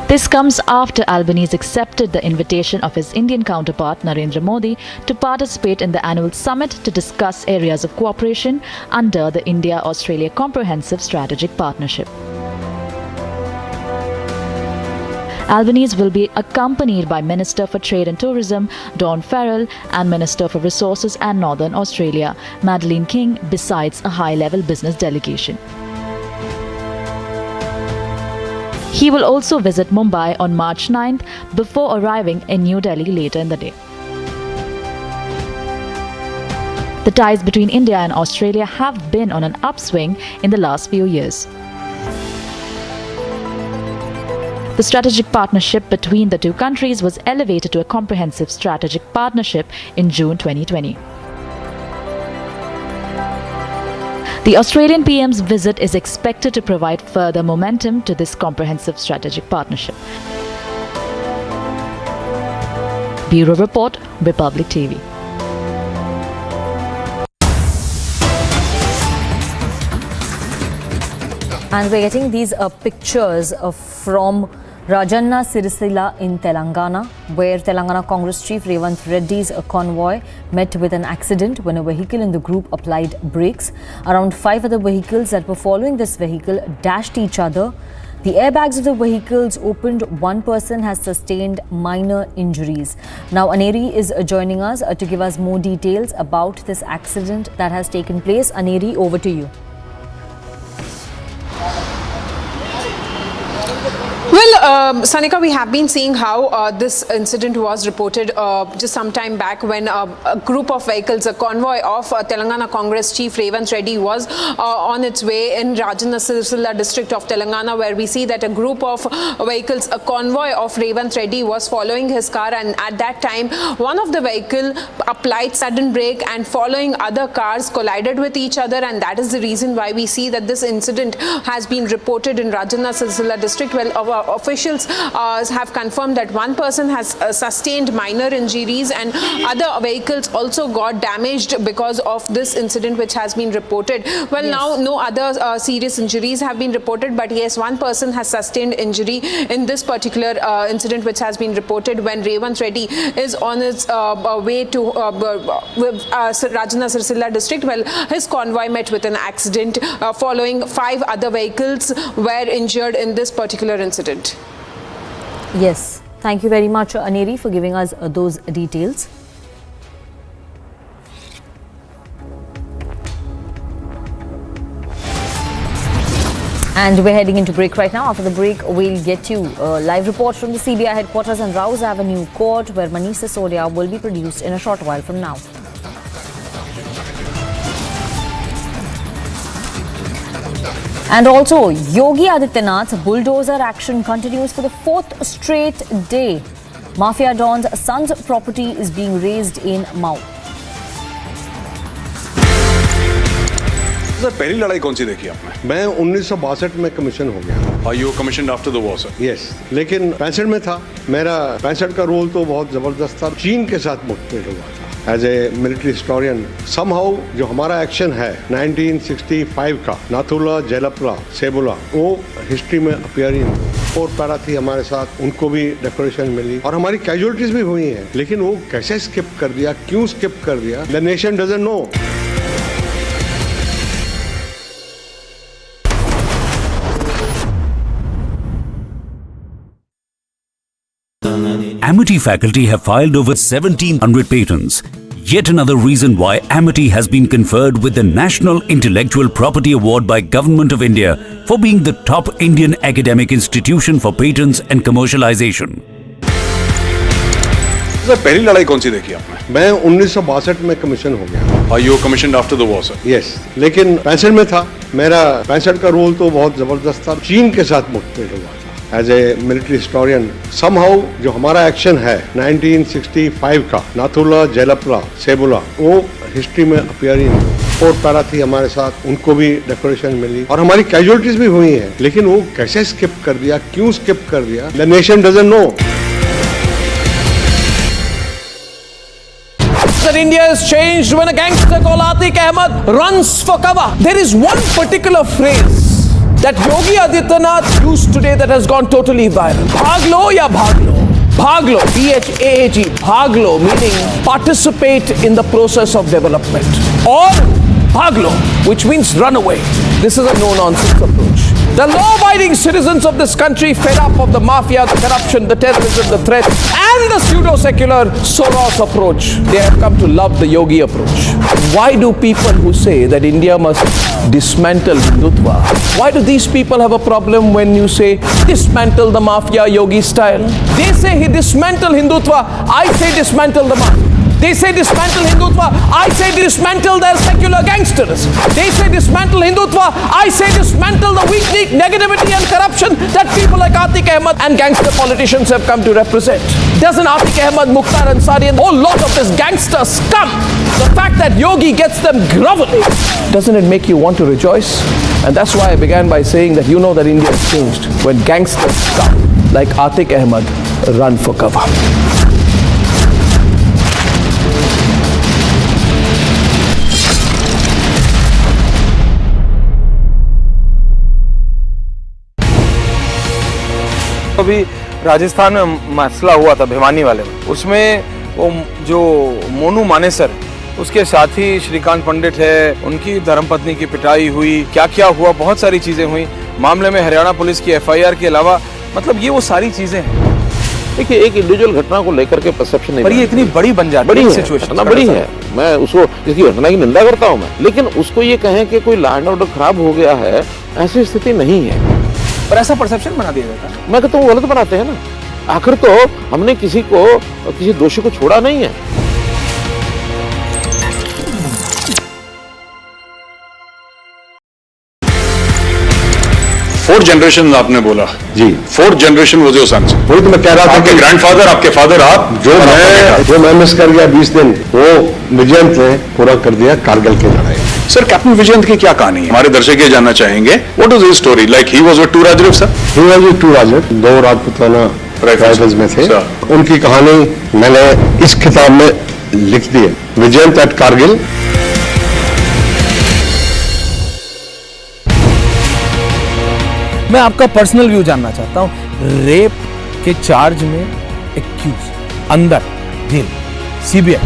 This comes after Albanese accepted the invitation of his Indian counterpart Narendra Modi to participate in the annual summit to discuss areas of cooperation under the India-Australia Comprehensive Strategic Partnership. Albanese will be accompanied by Minister for Trade and Tourism, Dawn Farrell, and Minister for Resources and Northern Australia, Madeleine King, besides a high-level business delegation. He will also visit Mumbai on March 9th before arriving in New Delhi later in the day. The ties between India and Australia have been on an upswing in the last few years. The strategic partnership between the two countries was elevated to a comprehensive strategic partnership in June 2020. The Australian PM's visit is expected to provide further momentum to this comprehensive strategic partnership. Bureau Report, Republic TV. And we're getting these pictures from Rajanna Sirisila in Telangana, where Telangana Congress Chief Revanth Reddy's convoy met with an accident when a vehicle in the group applied brakes. Around 5 other vehicles that were following this vehicle dashed each other. The airbags of the vehicles opened. One person has sustained minor injuries. Now, Aneri is joining us to give us more details about this accident that has taken place. Aneri, over to you. Well, Sanika, we have been seeing how this incident was reported just some time back when a group of vehicles, a convoy of Telangana Congress Chief Revanth Reddy was on its way in Rajanna Sirisila district of Telangana, where we see that a group of vehicles, a convoy of Revanth Reddy was following his car, and at that time one of the vehicle applied sudden brake and following other cars collided with each other, and that is the reason why we see that this incident has been reported in Rajanna Sirisila district. Well, our officials have confirmed that one person has sustained minor injuries and other vehicles also got damaged because of this incident which has been reported. Well, yes. Now no other serious injuries have been reported, but yes, one person has sustained injury in this particular incident which has been reported when Revanth Reddy is on his way to Rajanna Sirisila district. Well, his convoy met with an accident following 5 other vehicles were injured in this particular incident. Yes, thank you very much, Aneri, for giving us those details. And we're heading into break right now. After the break, we'll get you a live report from the CBI headquarters on Rouse Avenue Court, where Manish Sisodia will be produced in a short while from now. And also, Yogi Adityanath's bulldozer action continues for the 4th straight day. Mafia Don's son's property is being razed in Mau. Sir, पहली लड़ाई कौन सी देखी आपने? मैं 1962 में commission हो गया। You were commissioned after the war, sir? Yes, लेकिन 65 में था। मेरा 65 का रोल तो बहुत जबरदस्त था। चीन के साथ मुठभेड़ हुआ था। As a military historian somehow जो हमारा एक्शन है 1965 का नाथुला, जेलपला, सेबुला, वो हिस्ट्री में अपीयर ही नहीं। और पैरा थी हमारे साथ, उनको भी डेकोरेशन मिली और हमारी कैजुअलिटीज भी हुई हैं, लेकिन वो कैसे स्किप कर दिया, क्यों स्किप कर दिया, the nation doesn't know. Amity faculty have filed over 1,700 patents. Yet another reason why Amity has been conferred with the National Intellectual Property Award by Government of India for being the top Indian academic institution for patents and commercialization. Sir, पहली लड़ाई कौन सी देखी आपने? मैं 1962 में commission हो गया। You were commissioned after the war, sir? Yes, लेकिन 65 में था। मेरा 65 का रोल तो बहुत जबरदस्त था। चीन के साथ मुठभेड़ हुआ था। As a military historian somehow जो हमारा एक्शन है 1965 का नाथुला, जेलपला, सेबुला, वो हिस्ट्री में अपीयर ही नहीं। और पैरा थी हमारे साथ, उनको भी डेकोरेशन मिली और हमारी कैजुअलिटीज भी हुई हैं, लेकिन वो कैसे स्किप कर दिया, क्यों स्किप कर दिया, the nation doesn't know. That India has changed when a gangster called Atiq Ahmed runs for cover. There is one particular phrase that Yogi Adityanath used today that has gone totally viral. Bhaglo ya bhaglo. Bhaglo, B-H-A-G, bhaglo meaning participate in the process of development. Or bhaglo, which means run away. This is a no-nonsense approach. The law-abiding citizens of this country, fed up of the mafia, the corruption, the terrorism, the threat, and the pseudo-secular Soros approach, they have come to love the Yogi approach. Why do people who say that India must dismantle Hindutva, why do these people have a problem when you say dismantle the mafia Yogi style? They say he dismantle Hindutva, I say dismantle the mafia. They say dismantle Hindutva, I say dismantle their secular gangsters. They say dismantle Hindutva, I say dismantle the weak negativity and corruption that people like Atiq Ahmed and gangster politicians have come to represent. Doesn't Atiq Ahmed, Mukhtar Ansari and a whole lot of this gangster scum, the fact that Yogi gets them groveling, doesn't it make you want to rejoice? And that's why I began by saying that you know that India has changed when gangster scum like Atiq Ahmed run for cover. अभी राजस्थान में मसला हुआ था भिवानी वाले में, उसमें वो जो मोनू मानेसर उसके साथी श्रीकांत पंडित है, उनकी धर्मपत्नी की पिटाई हुई, क्या क्या हुआ, बहुत सारी चीजें हुई मामले में। हरियाणा पुलिस की FIR के अलावा मतलब ये वो सारी चीजें हैं। देखिए, एक इंडिविजुअल घटना को लेकर के परसेप्शन नहीं, पर ये इतनी बड़ी बन जाती है सिचुएशन, बड़ी है। मैं उसको इसकी घटना की निंदा करता हूँ मैं, लेकिन उसको ये कहें कि कोई लॉ एंड ऑर्डर खराब हो गया है, ऐसी स्थिति नहीं है। पर ऐसा परसेप्शन बना दिया जाता है। मैं कहता हूँ गलत बनाते हैं ना। आखिर तो हमने किसी दोषी को छोड़ा नहीं है। फोर्थ जनरेशन आपने बोला जी, 4th जनरेशन वो जो सन्स, वही तो मैं कह रहा था आपके ग्रैंडफादर, आपके फादर, आप जो मैं मिस कर गया 20 दिन, वो विजयंत ने पूरा कर दिया कारगिल की लड़ाई। सर, कैप्टन विजयंत की क्या कहानी है? हमारे दर्शक ये जानना चाहेंगे, what is his story? Like he was with 2 Rajput sir, he was with 2 Rajput, 2 Rajputana rifles में थे। उनकी कहानी मैंने इस किताब में लिख दी है, विजयंत एट कारगिल। मैं आपका पर्सनल व्यू जानना चाहता हूं। रेप के चार्ज में एक्यूज अंदर जेल, CBI,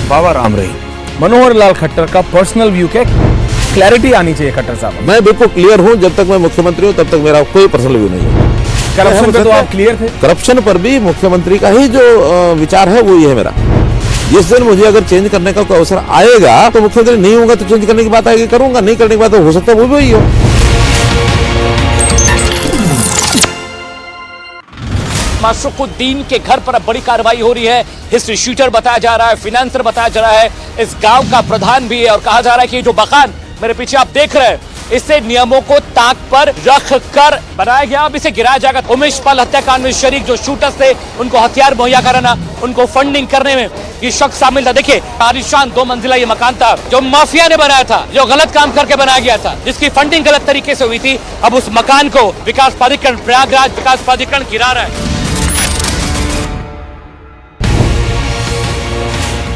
बाबा राम रहीम, मनोहर लाल खट्टर का पर्सनल व्यू क्या, क्लैरिटी आनी चाहिए खट्टर साहब। मैं बिल्कुल क्लियर हूं, जब तक मैं मुख्यमंत्री हूं तब तक मेरा कोई पर्सनल व्यू नहीं है। करप्शन पे तो आप क्लियर थे। करप्शन पर भी मुख्यमंत्री का ही जो विचार है वो ये है मेरा। जिस दिन मुझे अगर चेंज करने का कोई अवसर आएगा तो मुख्यमंत्री नहीं होगा तो चेंज करने की बात आएगी, करूंगा। नहीं करने की बात तो हो सकता है वो भी वही हो। माशरुकुद्दीन के घर पर अब बड़ी कार्रवाई हो रही है। हिस्ट्री शूटर बताया जा रहा है, फिनेंसर बताया जा रहा है, इस गांव का प्रधान भी है और कहा जा रहा है कि ये जो मकान मेरे पीछे आप देख रहे हैं, इसे नियमों को ताक पर रख कर बनाया गया, अब इसे गिराया जाएगा। उमेश पाल हत्याकांड में शरीक जो शूटर्स थे, उनको हथियार मुहैया कराना, उनको फंडिंग करने में ये शख्स शामिल था। देखिए, आलीशान 2 मंजिला ये मकान था जो माफिया ने बनाया था, जो गलत काम करके बनाया गया था, जिसकी फंडिंग गलत तरीके से हुई थी। अब उस मकान को विकास प्राधिकरण, प्रयागराज विकास प्राधिकरण गिरा रहा है।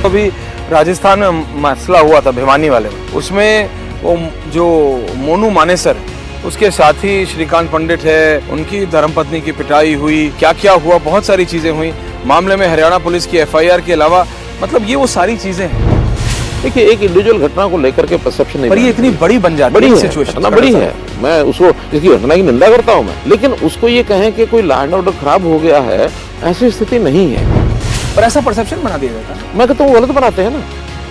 अभी राजस्थान में मसला हुआ था भिवानी वाले में, उसमें वो जो मोनू मानेसर उसके साथी श्रीकांत पंडित है, उनकी धर्मपत्नी की पिटाई हुई, क्या क्या हुआ, बहुत सारी चीजें हुई मामले में। हरियाणा पुलिस की FIR के अलावा मतलब ये वो सारी चीजें हैं। देखिए, एक इंडिविजुअल घटना को लेकर के परसेप्शन नहीं, पर ये इतनी बड़ी बन जाती है सिचुएशन, बड़ी है। मैं उसको इसकी घटना की निंदा करता हूं मैं, लेकिन उसको ये कहें कि कोई लॉ एंड ऑर्डर खराब हो गया है, ऐसी स्थिति नहीं है। पर ऐसा परसेप्शन बना दिया जाता है। मैं कहता हूँ गलत बनाते हैं ना।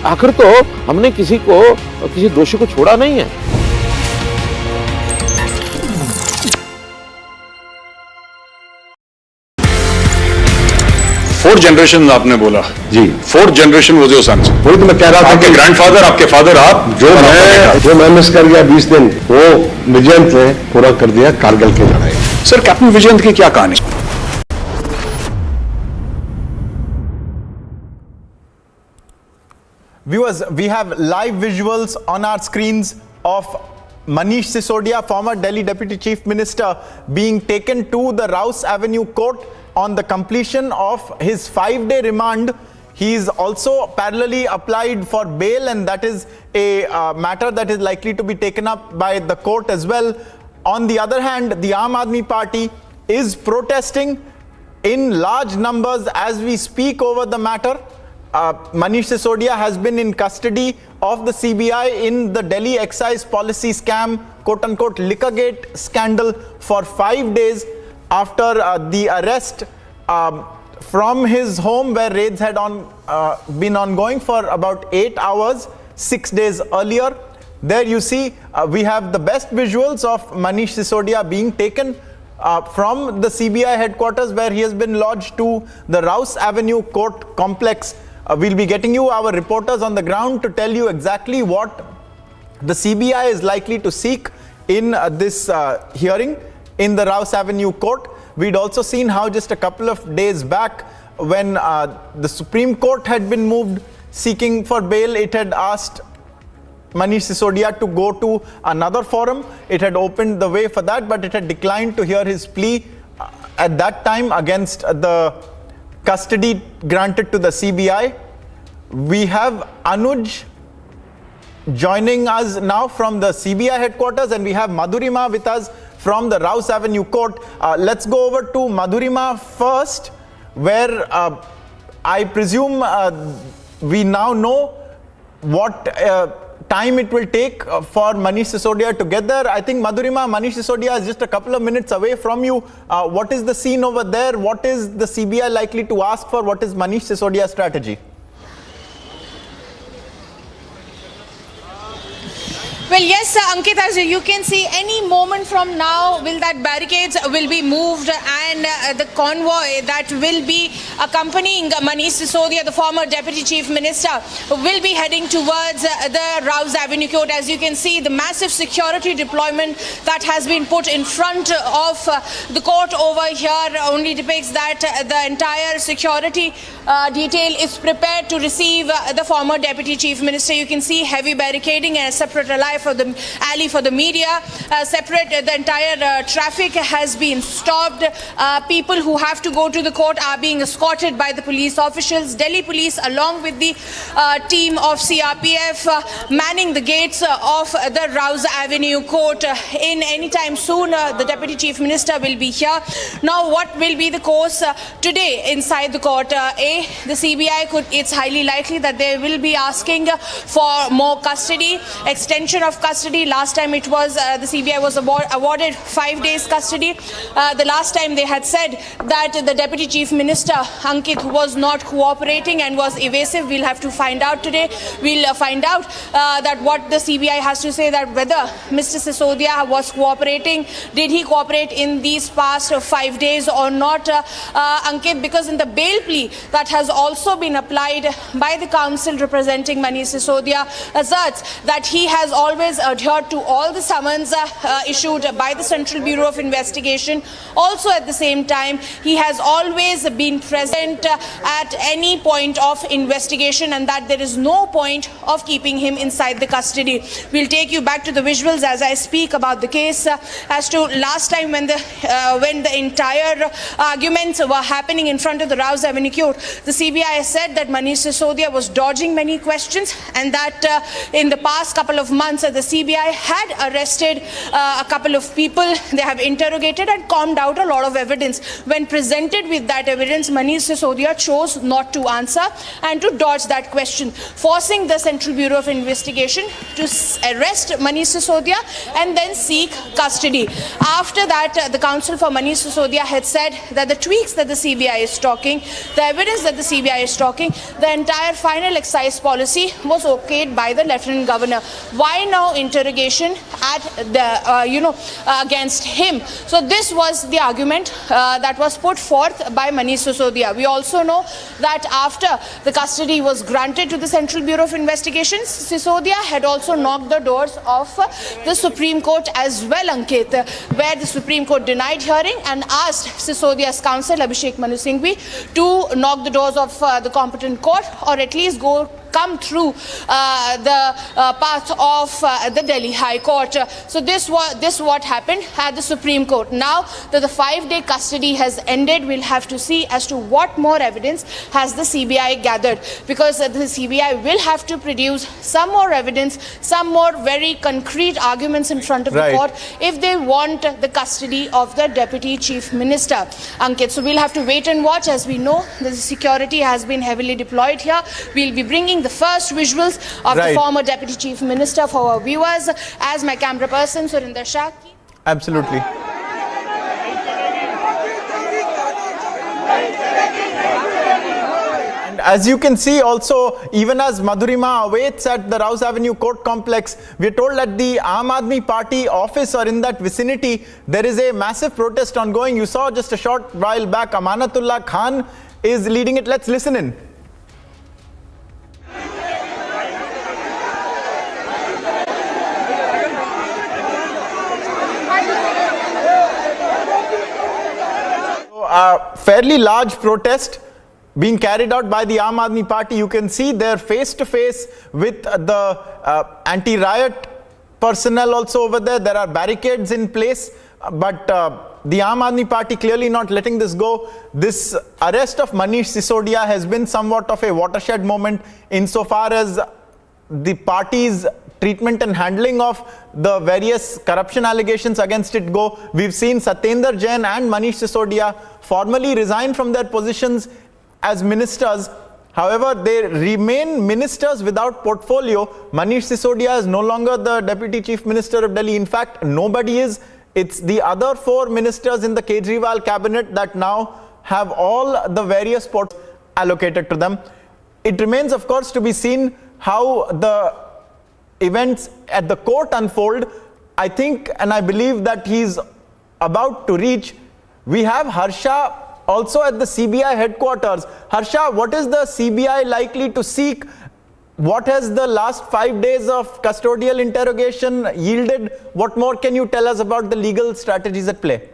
आखिर तो हमने किसी दोषी को छोड़ा नहीं है। फोर्थ जनरेशन आपने बोला जी, 4th जनरेशन वो जो सन्स, वही तो मैं कह रहा था आपके ग्रैंडफादर, आपके फादर, आप जो मैं मिस कर गया 20 दिन, वो विजयंत ने पूरा कर दिया कारगिल की लड़ाई। सर, कैप्टन विजयंत की क्या कहानी? Viewers, we have live visuals on our screens of Manish Sisodia, former Delhi Deputy Chief Minister, being taken to the Rouse Avenue court on the completion of his 5-day remand. He's also parallelly applied for bail, and that is a matter that is likely to be taken up by the court as well. On the other hand, the Aam Aadmi Party is protesting in large numbers as we speak over the matter. Manish Sisodia has been in custody of the CBI in the Delhi excise policy scam, quote-unquote Liquorgate scandal, for 5 days after the arrest from his home, where raids had been ongoing for about 8 hours 6 days earlier. There you see we have the best visuals of Manish Sisodia being taken from the CBI headquarters, where he has been lodged, to the Rouse Avenue court complex. We'll be getting you our reporters on the ground to tell you exactly what the CBI is likely to seek in this hearing in the Rouse Avenue court. We'd also seen how just a couple of days back, when the Supreme Court had been moved seeking for bail, it had asked Manish Sisodia to go to another forum. It had opened the way for that, but it had declined to hear his plea at that time against the custody granted to the CBI. We have Anuj joining us now from the CBI headquarters, and we have Madhurima with us from the Rouse Avenue court. Let's go over to Madhurima first, where I presume we now know what time it will take for Manish Sisodia to get there. I think, Madhurima, Manish Sisodia is just a couple of minutes away from you. What is the scene over there? What is the CBI likely to ask for? What is Manish Sisodia's strategy? Well, yes, Ankit, as you can see, any moment from now will that barricades will be moved, and the convoy that will be accompanying Manish Sisodia, the former Deputy Chief Minister, will be heading towards the Rouse Avenue court. As you can see, the massive security deployment that has been put in front of the court over here only depicts that the entire security detail is prepared to receive the former Deputy Chief Minister. You can see heavy barricading and a separate alley for the media. Separate, the entire traffic has been stopped. People who have to go to the court are being escorted by the police officials. Delhi police, along with the team of CRPF, manning the gates of the Rouse Avenue court. In any time soon, the Deputy Chief Minister will be here. Now, what will be the course today inside the court? The CBI it's highly likely that they will be asking for more custody, extension of custody. Last time it was the CBI was awarded 5 days custody. The last time they had said that the Deputy Chief Minister, Ankit, was not cooperating and was evasive. We'll have to find out today. We'll find out that what the CBI has to say, that whether Mr. Sisodia was cooperating, did he cooperate in these past 5 days or not, Ankit, because in the bail plea that has also been applied by the council representing Manish Sisodia asserts that he has always adhered to all the summons issued by the Central Bureau of Investigation. Also, at the same time, he has always been present at any point of investigation, and that there is no point of keeping him inside the custody. We'll take you back to the visuals as I speak about the case as to last time when the entire arguments were happening in front of the Rouse Avenue court. The CBI said that Manish Sisodia was dodging many questions, and that in the past couple of months the CBI had arrested a couple of people. They have interrogated and combed out a lot of evidence. When presented with that evidence, Manish Sisodia chose not to answer and to dodge that question, forcing the Central Bureau of Investigation to arrest Manish Sisodia and then seek custody. After that, the counsel for Manish Sisodia had said that the tweaks that the CBI is talking, the evidence that the CBI is talking, the entire final excise policy was okayed by the Lieutenant Governor. Why now interrogation at the against him? So this was the argument that was put forth by Manish Sisodia. We also know that after the custody was granted to the Central Bureau of Investigation, Sisodia had also knocked the doors of the Supreme Court as well, Ankit, where the Supreme Court denied hearing and asked Sisodia's counsel Abhishek Manu Singhvi to knock the doors of the competent court, or at least go come through the path of the Delhi High Court. So this what happened at the Supreme Court. Now that the 5-day custody has ended, we'll have to see as to what more evidence has the CBI gathered, because the CBI will have to produce some more evidence, some more very concrete arguments in front of the court if they want the custody of the Deputy Chief Minister, Ankit. So we'll have to wait and watch. As we know, the security has been heavily deployed here. We'll be bringing the first visuals of the former Deputy Chief Minister for our viewers, as my camera person Surinder Shah. Absolutely. As you can see also, even as Madhurima awaits at the Rouse Avenue Court Complex, we are told that the Aam Aadmi Party office or in that vicinity, there is a massive protest ongoing. You saw just a short while back, Amanatullah Khan is leading it. Let's listen in. So, a fairly large protest being carried out by the Aam Aadmi Party. You can see they're face to face with the anti-riot personnel also over there. There are barricades in place, but the Aam Aadmi Party clearly not letting this go. This arrest of Manish Sisodia has been somewhat of a watershed moment insofar as the party's treatment and handling of the various corruption allegations against it go. We've seen Satyendra Jain and Manish Sisodia formally resign from their positions as ministers. However, they remain ministers without portfolio. Manish Sisodia is no longer the Deputy Chief Minister of Delhi. In fact, nobody is. It's the other 4 ministers in the Kejriwal cabinet that now have all the various posts allocated to them. It remains, of course, to be seen how the events at the court unfold. I think and I believe that he's about to reach. We have Harsha also at the CBI headquarters. Harsha, what is the CBI likely to seek? What has the last 5 days of custodial interrogation yielded? What more can you tell us about the legal strategies at play?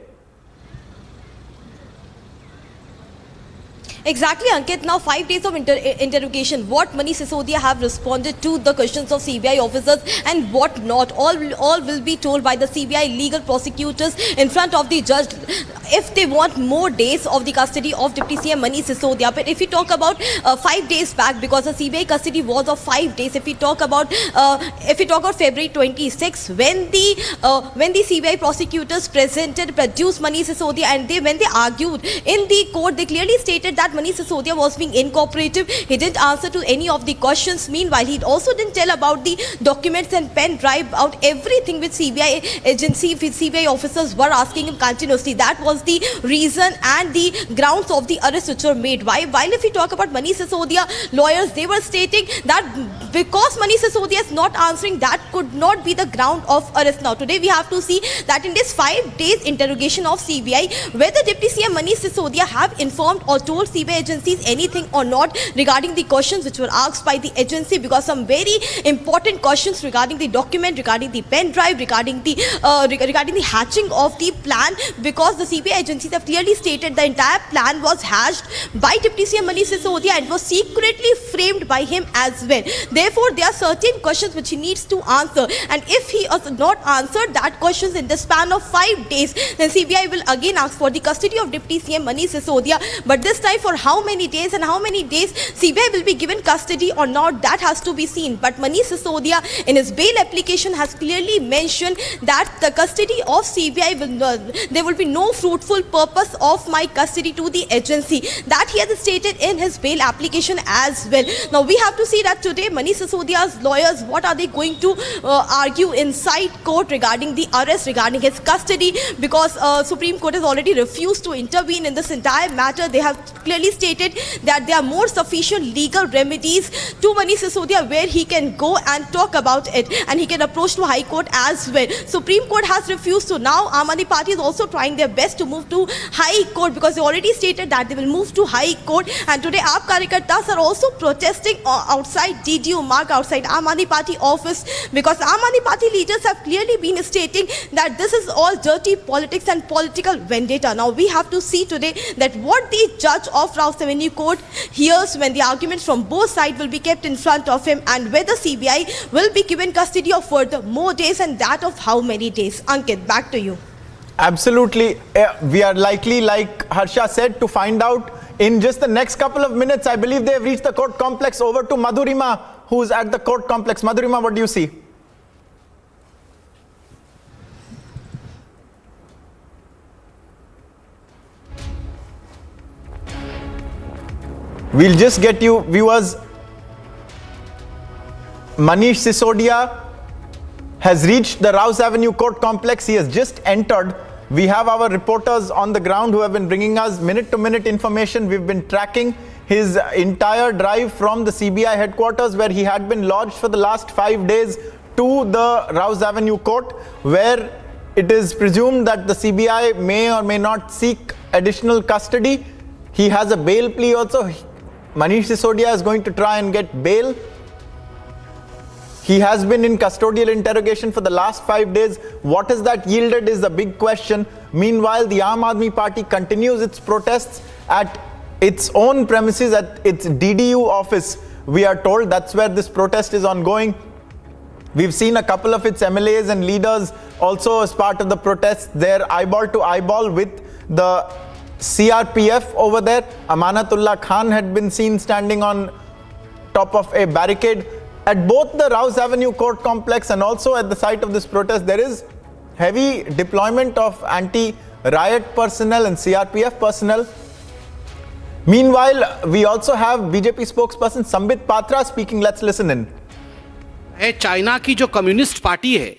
Exactly, Ankit. Now 5 days of interrogation. What Manish Sisodia have responded to the questions of CBI officers and what not. All will be told by the CBI legal prosecutors in front of the judge if they want more days of the custody of Deputy CM Manish Sisodia. But if we talk about 5 days back, because the CBI custody was of 5 days, if we talk about February 26, when the CBI prosecutors produced Manish Sisodia, and when they argued in the court, they clearly stated that Manish Sisodia was being incooperative. He didn't answer to any of the questions. Meanwhile, he also didn't tell about the documents and pen drive, about everything which CBI agency, CBI officers were asking him continuously. That was the reason and the grounds of the arrest which were made. While if we talk about Manish Sisodia, lawyers, they were stating that because Manish Sisodia is not answering, that could not be the ground of arrest. Now, today we have to see that in this 5 days interrogation of CBI, whether Deputy CM Manish Sisodia have informed or told CBI agencies anything or not regarding the questions which were asked by the agency, because some very important questions regarding the document, regarding the pen drive, regarding the hatching of the plan, because the CBI agencies have clearly stated the entire plan was hatched by Deputy CM Manish Sisodia and was secretly framed by him as well. Therefore, there are certain questions which he needs to answer, and if he has not answered that questions in the span of 5 days, then CBI will again ask for the custody of Deputy CM Manish Sisodia. But this time, for how many days and how many days CBI will be given custody or not, that has to be seen. But Manish Sisodia in his bail application has clearly mentioned that the custody of CBI there will be no fruitful purpose of my custody to the agency. That he has stated in his bail application as well. Now we have to see that today Manish Sisodia's lawyers, what are they going to argue inside court regarding the arrest, regarding his custody, because Supreme Court has already refused to intervene in this entire matter. They have clearly stated that there are more sufficient legal remedies to Manish Sisodia where he can go and talk about it, and he can approach to High Court as well. Supreme Court has refused to. Now Aam Aadmi Party is also trying their best to move to High Court, because they already stated that they will move to High Court. And today AAP Karyakartas are also protesting outside DDU mark outside Aam Aadmi Party office, because Aam Aadmi Party leaders have clearly been stating that this is all dirty politics and political vendetta. Now we have to see today that what the judge of Rouse Avenue Court hears when the arguments from both sides will be kept in front of him, and whether CBI will be given custody of further more days, and that of how many days. Ankit, back to you. Absolutely. We are likely, like Harsha said, to find out in just the next couple of minutes. I believe they have reached the court complex. Over to Madhurima, who's at the court complex. Madhurima, what do you see? We'll just get you, viewers. Manish Sisodia has reached the Rouse Avenue Court complex. He has just entered. We have our reporters on the ground who have been bringing us minute-to-minute information. We've been tracking his entire drive from the CBI headquarters, where he had been lodged for the last 5 days, to the Rouse Avenue Court, where it is presumed that the CBI may or may not seek additional custody. He has a bail plea also. Manish Sisodia is going to try and get bail. He has been in custodial interrogation for the last 5 days. What has that yielded is the big question. Meanwhile, the Aam Aadmi Party continues its protests at its own premises, at its DDU office. We are told that's where this protest is ongoing. We've seen a couple of its MLAs and leaders also as part of the protests. They're eyeball to eyeball with the CRPF over there. Amanatullah Khan had been seen standing on top of a barricade. At both the Rouse Avenue Court complex and also at the site of this protest, there is heavy deployment of anti-riot personnel and CRPF personnel. Meanwhile, we also have BJP spokesperson Sambit Patra speaking. Let's listen in. China की जो communist party है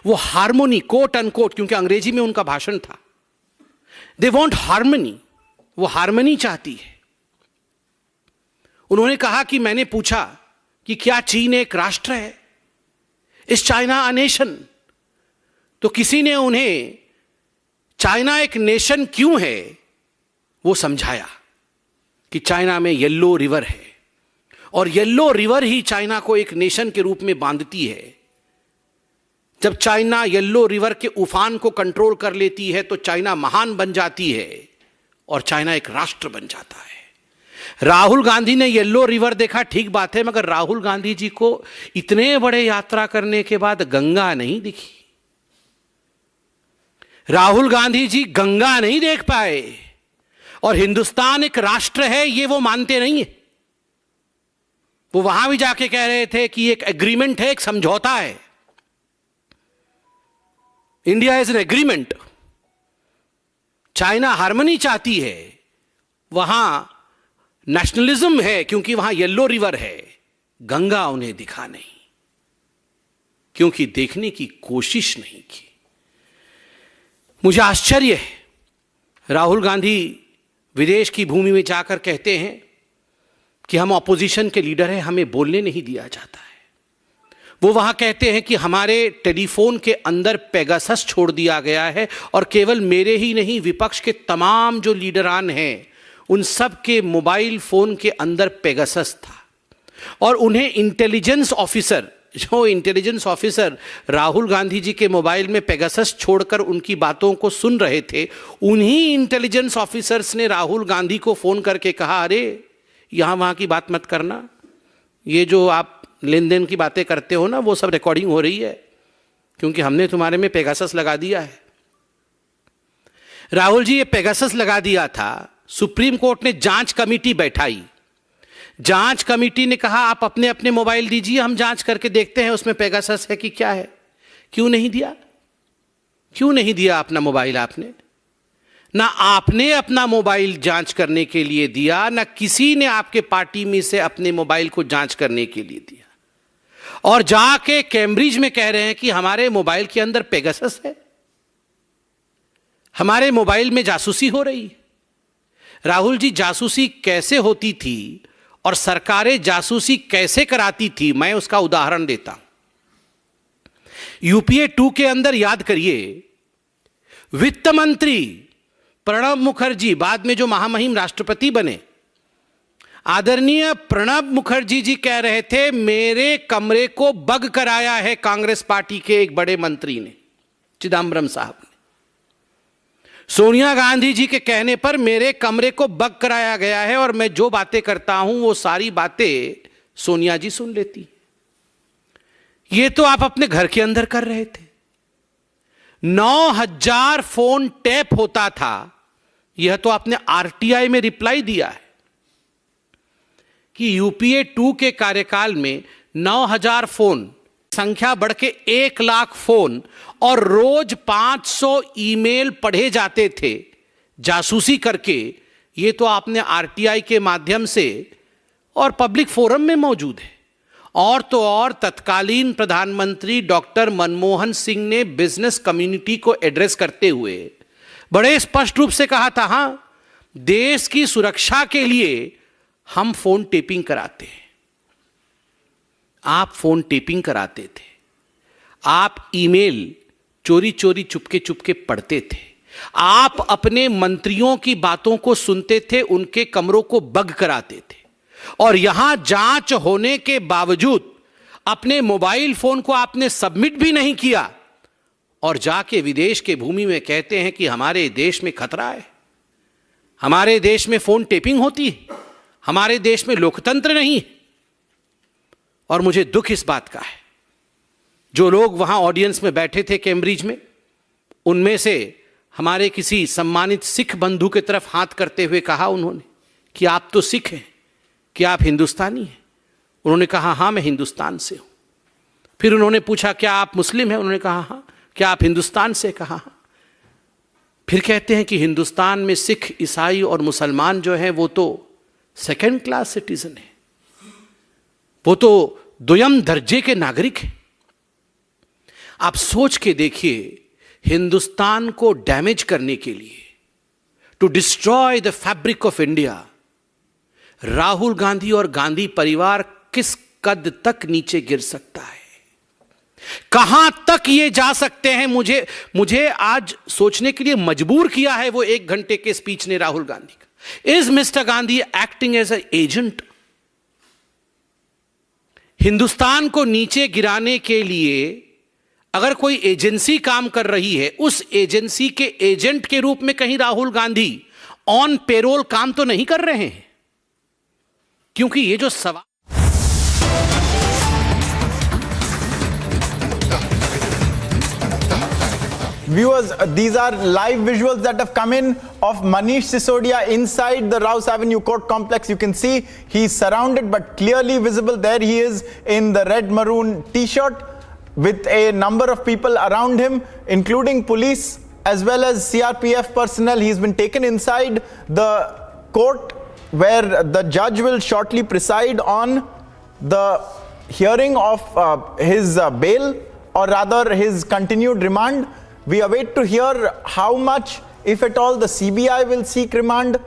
वो harmony quote unquote, क्योंकि अंग्रेजी में उनका भाषण था, दे वांट हार्मनी, वो हार्मनी चाहती है। उन्होंने कहा कि मैंने पूछा कि क्या चीन एक राष्ट्र है, इस चाइना अ नेशन, तो किसी ने उन्हें चाइना एक नेशन क्यों है वो समझाया कि चाइना में येलो रिवर है और येलो रिवर ही चाइना को एक नेशन के रूप में बांधती है। जब चाइना येलो रिवर के उफान को कंट्रोल कर लेती है तो चाइना महान बन जाती है और चाइना एक राष्ट्र बन जाता है। राहुल गांधी ने येलो रिवर देखा, ठीक बात है, मगर राहुल गांधी जी को इतने बड़े यात्रा करने के बाद गंगा नहीं दिखी। राहुल गांधी जी गंगा नहीं देख पाए और हिंदुस्तान एक राष्ट्र है ये वो मानते नहीं है। वो वहां भी जाके कह रहे थे कि एक एग्रीमेंट है, एक समझौता है। India is an agreement. China harmony चाहती है, वहां नेशनलिज्म है क्योंकि वहां येलो रिवर है। गंगा उन्हें दिखा नहीं क्योंकि देखने की कोशिश नहीं की। मुझे आश्चर्य है, राहुल गांधी विदेश की भूमि में जाकर कहते हैं कि हम ऑपोजिशन के लीडर हैं, हमें बोलने नहीं दिया जाता है। वो वहां कहते हैं कि हमारे टेलीफोन के अंदर पेगासस छोड़ दिया गया है और केवल मेरे ही नहीं, विपक्ष के तमाम जो लीडरान हैं उन सब के मोबाइल फोन के अंदर पेगासस था। और उन्हें इंटेलिजेंस ऑफिसर, जो इंटेलिजेंस ऑफिसर राहुल गांधी जी के मोबाइल में पेगासस छोड़कर उनकी बातों को सुन रहे थे, उन्हीं इंटेलिजेंस ऑफिसर्स ने राहुल गांधी को फोन करके कहा, अरे यहां वहां की बात मत करना, ये जो आप लेन देन की बातें करते हो ना वो सब रिकॉर्डिंग हो रही है क्योंकि हमने तुम्हारे में पेगासस लगा दिया है। राहुल जी, ये पेगासस लगा दिया था। सुप्रीम कोर्ट ने जांच कमेटी बैठाई। जांच कमेटी ने कहा आप अपने अपने मोबाइल दीजिए, हम जांच करके देखते हैं उसमें पेगासस है कि क्या है। क्यों नहीं दिया? क्यों नहीं दिया अपना मोबाइल आपने? ना आपने अपना मोबाइल जांच करने के लिए दिया, ना किसी ने आपके पार्टी में से अपने मोबाइल को जांच करने के लिए दिया। और जाके कैम्ब्रिज में कह रहे हैं कि हमारे मोबाइल के अंदर पेगासस है, हमारे मोबाइल में जासूसी हो रही है। राहुल जी, जासूसी कैसे होती थी और सरकारें जासूसी कैसे कराती थी, मैं उसका उदाहरण देता हूं। यूपीए 2 के अंदर याद करिए, वित्त मंत्री प्रणब मुखर्जी बाद में जो महामहिम राष्ट्रपति बने, आदरणीय प्रणब मुखर्जी जी कह रहे थे मेरे कमरे को बग कराया है कांग्रेस पार्टी के एक बड़े मंत्री ने, चिदम्बरम साहब ने। सोनिया गांधी जी के कहने पर मेरे कमरे को बग कराया गया है और मैं जो बातें करता हूं वो सारी बातें सोनिया जी सुन लेती। ये तो आप अपने घर के अंदर कर रहे थे। 9000 फोन टैप होता था, यह तो आपने आरटीआई में रिप्लाई दिया है कि यूपीए 2 के कार्यकाल में 9000 फोन, संख्या बढ़ के 1 लाख फोन और रोज 500 ईमेल पढ़े जाते थे जासूसी करके। ये तो आपने आरटीआई के माध्यम से और पब्लिक फोरम में मौजूद है। और तो और तत्कालीन प्रधानमंत्री डॉक्टर मनमोहन सिंह ने बिजनेस कम्युनिटी को एड्रेस करते हुए बड़े स्पष्ट रूप से कहा था, हां, देश की सुरक्षा के लिए हम फोन टेपिंग कराते हैं। आप फोन टेपिंग कराते थे, आप ईमेल चोरी चोरी चुपके चुपके पढ़ते थे, आप अपने मंत्रियों की बातों को सुनते थे, उनके कमरों को बग कराते थे और यहां जांच होने के बावजूद अपने मोबाइल फोन को आपने सबमिट भी नहीं किया और जाके विदेश के भूमि में कहते हैं कि हमारे देश में खतरा है, हमारे देश में फोन टेपिंग होती है, हमारे देश में लोकतंत्र नहीं है। और मुझे दुख इस बात का है, जो लोग वहां ऑडियंस में बैठे थे कैम्ब्रिज में, उनमें से हमारे किसी सम्मानित सिख बंधु की तरफ हाथ करते हुए कहा उन्होंने कि आप तो सिख हैं, कि आप हिंदुस्तानी हैं। उन्होंने कहा हां, मैं हिंदुस्तान से हूं। फिर उन्होंने पूछा क्या आप मुस्लिम हैं? उन्होंने कहा हां। क्या आप हिंदुस्तान से? कहा हां। फिर कहते हैं कि हिंदुस्तान में सिख, ईसाई और मुसलमान जो हैं वो तो सेकेंड क्लास सिटीजन है, वो तो द्वितीय दर्जे के नागरिक हैं। आप सोच के देखिए, हिंदुस्तान को डैमेज करने के लिए, to destroy the fabric of India, Rahul Gandhi और गांधी परिवार किस कद तक नीचे गिर सकता है, कहां तक ये जा सकते हैं। मुझे आज सोचने के लिए मजबूर किया है वो 1 घंटे के स्पीच ने राहुल गांधी का। Is mister Gandhi acting as a agent? Hindustan को नीचे गिराने के लिए अगर कोई एजेंसी काम कर रही है, उस एजेंसी के एजेंट के रूप में कहीं राहुल गांधी ऑन पेरोल काम तो नहीं कर रहे हैं? क्योंकि ये जो सवाल Viewers, these are live visuals that have come in of Manish Sisodia inside the Rouse Avenue Court complex. You can see he's surrounded but clearly visible. There he is in the red maroon t-shirt with a number of people around him, including police as well as CRPF personnel. He's been taken inside the court where the judge will shortly preside on the hearing of his bail, or rather his continued remand. We await to hear how much, if at all, the CBI will seek remand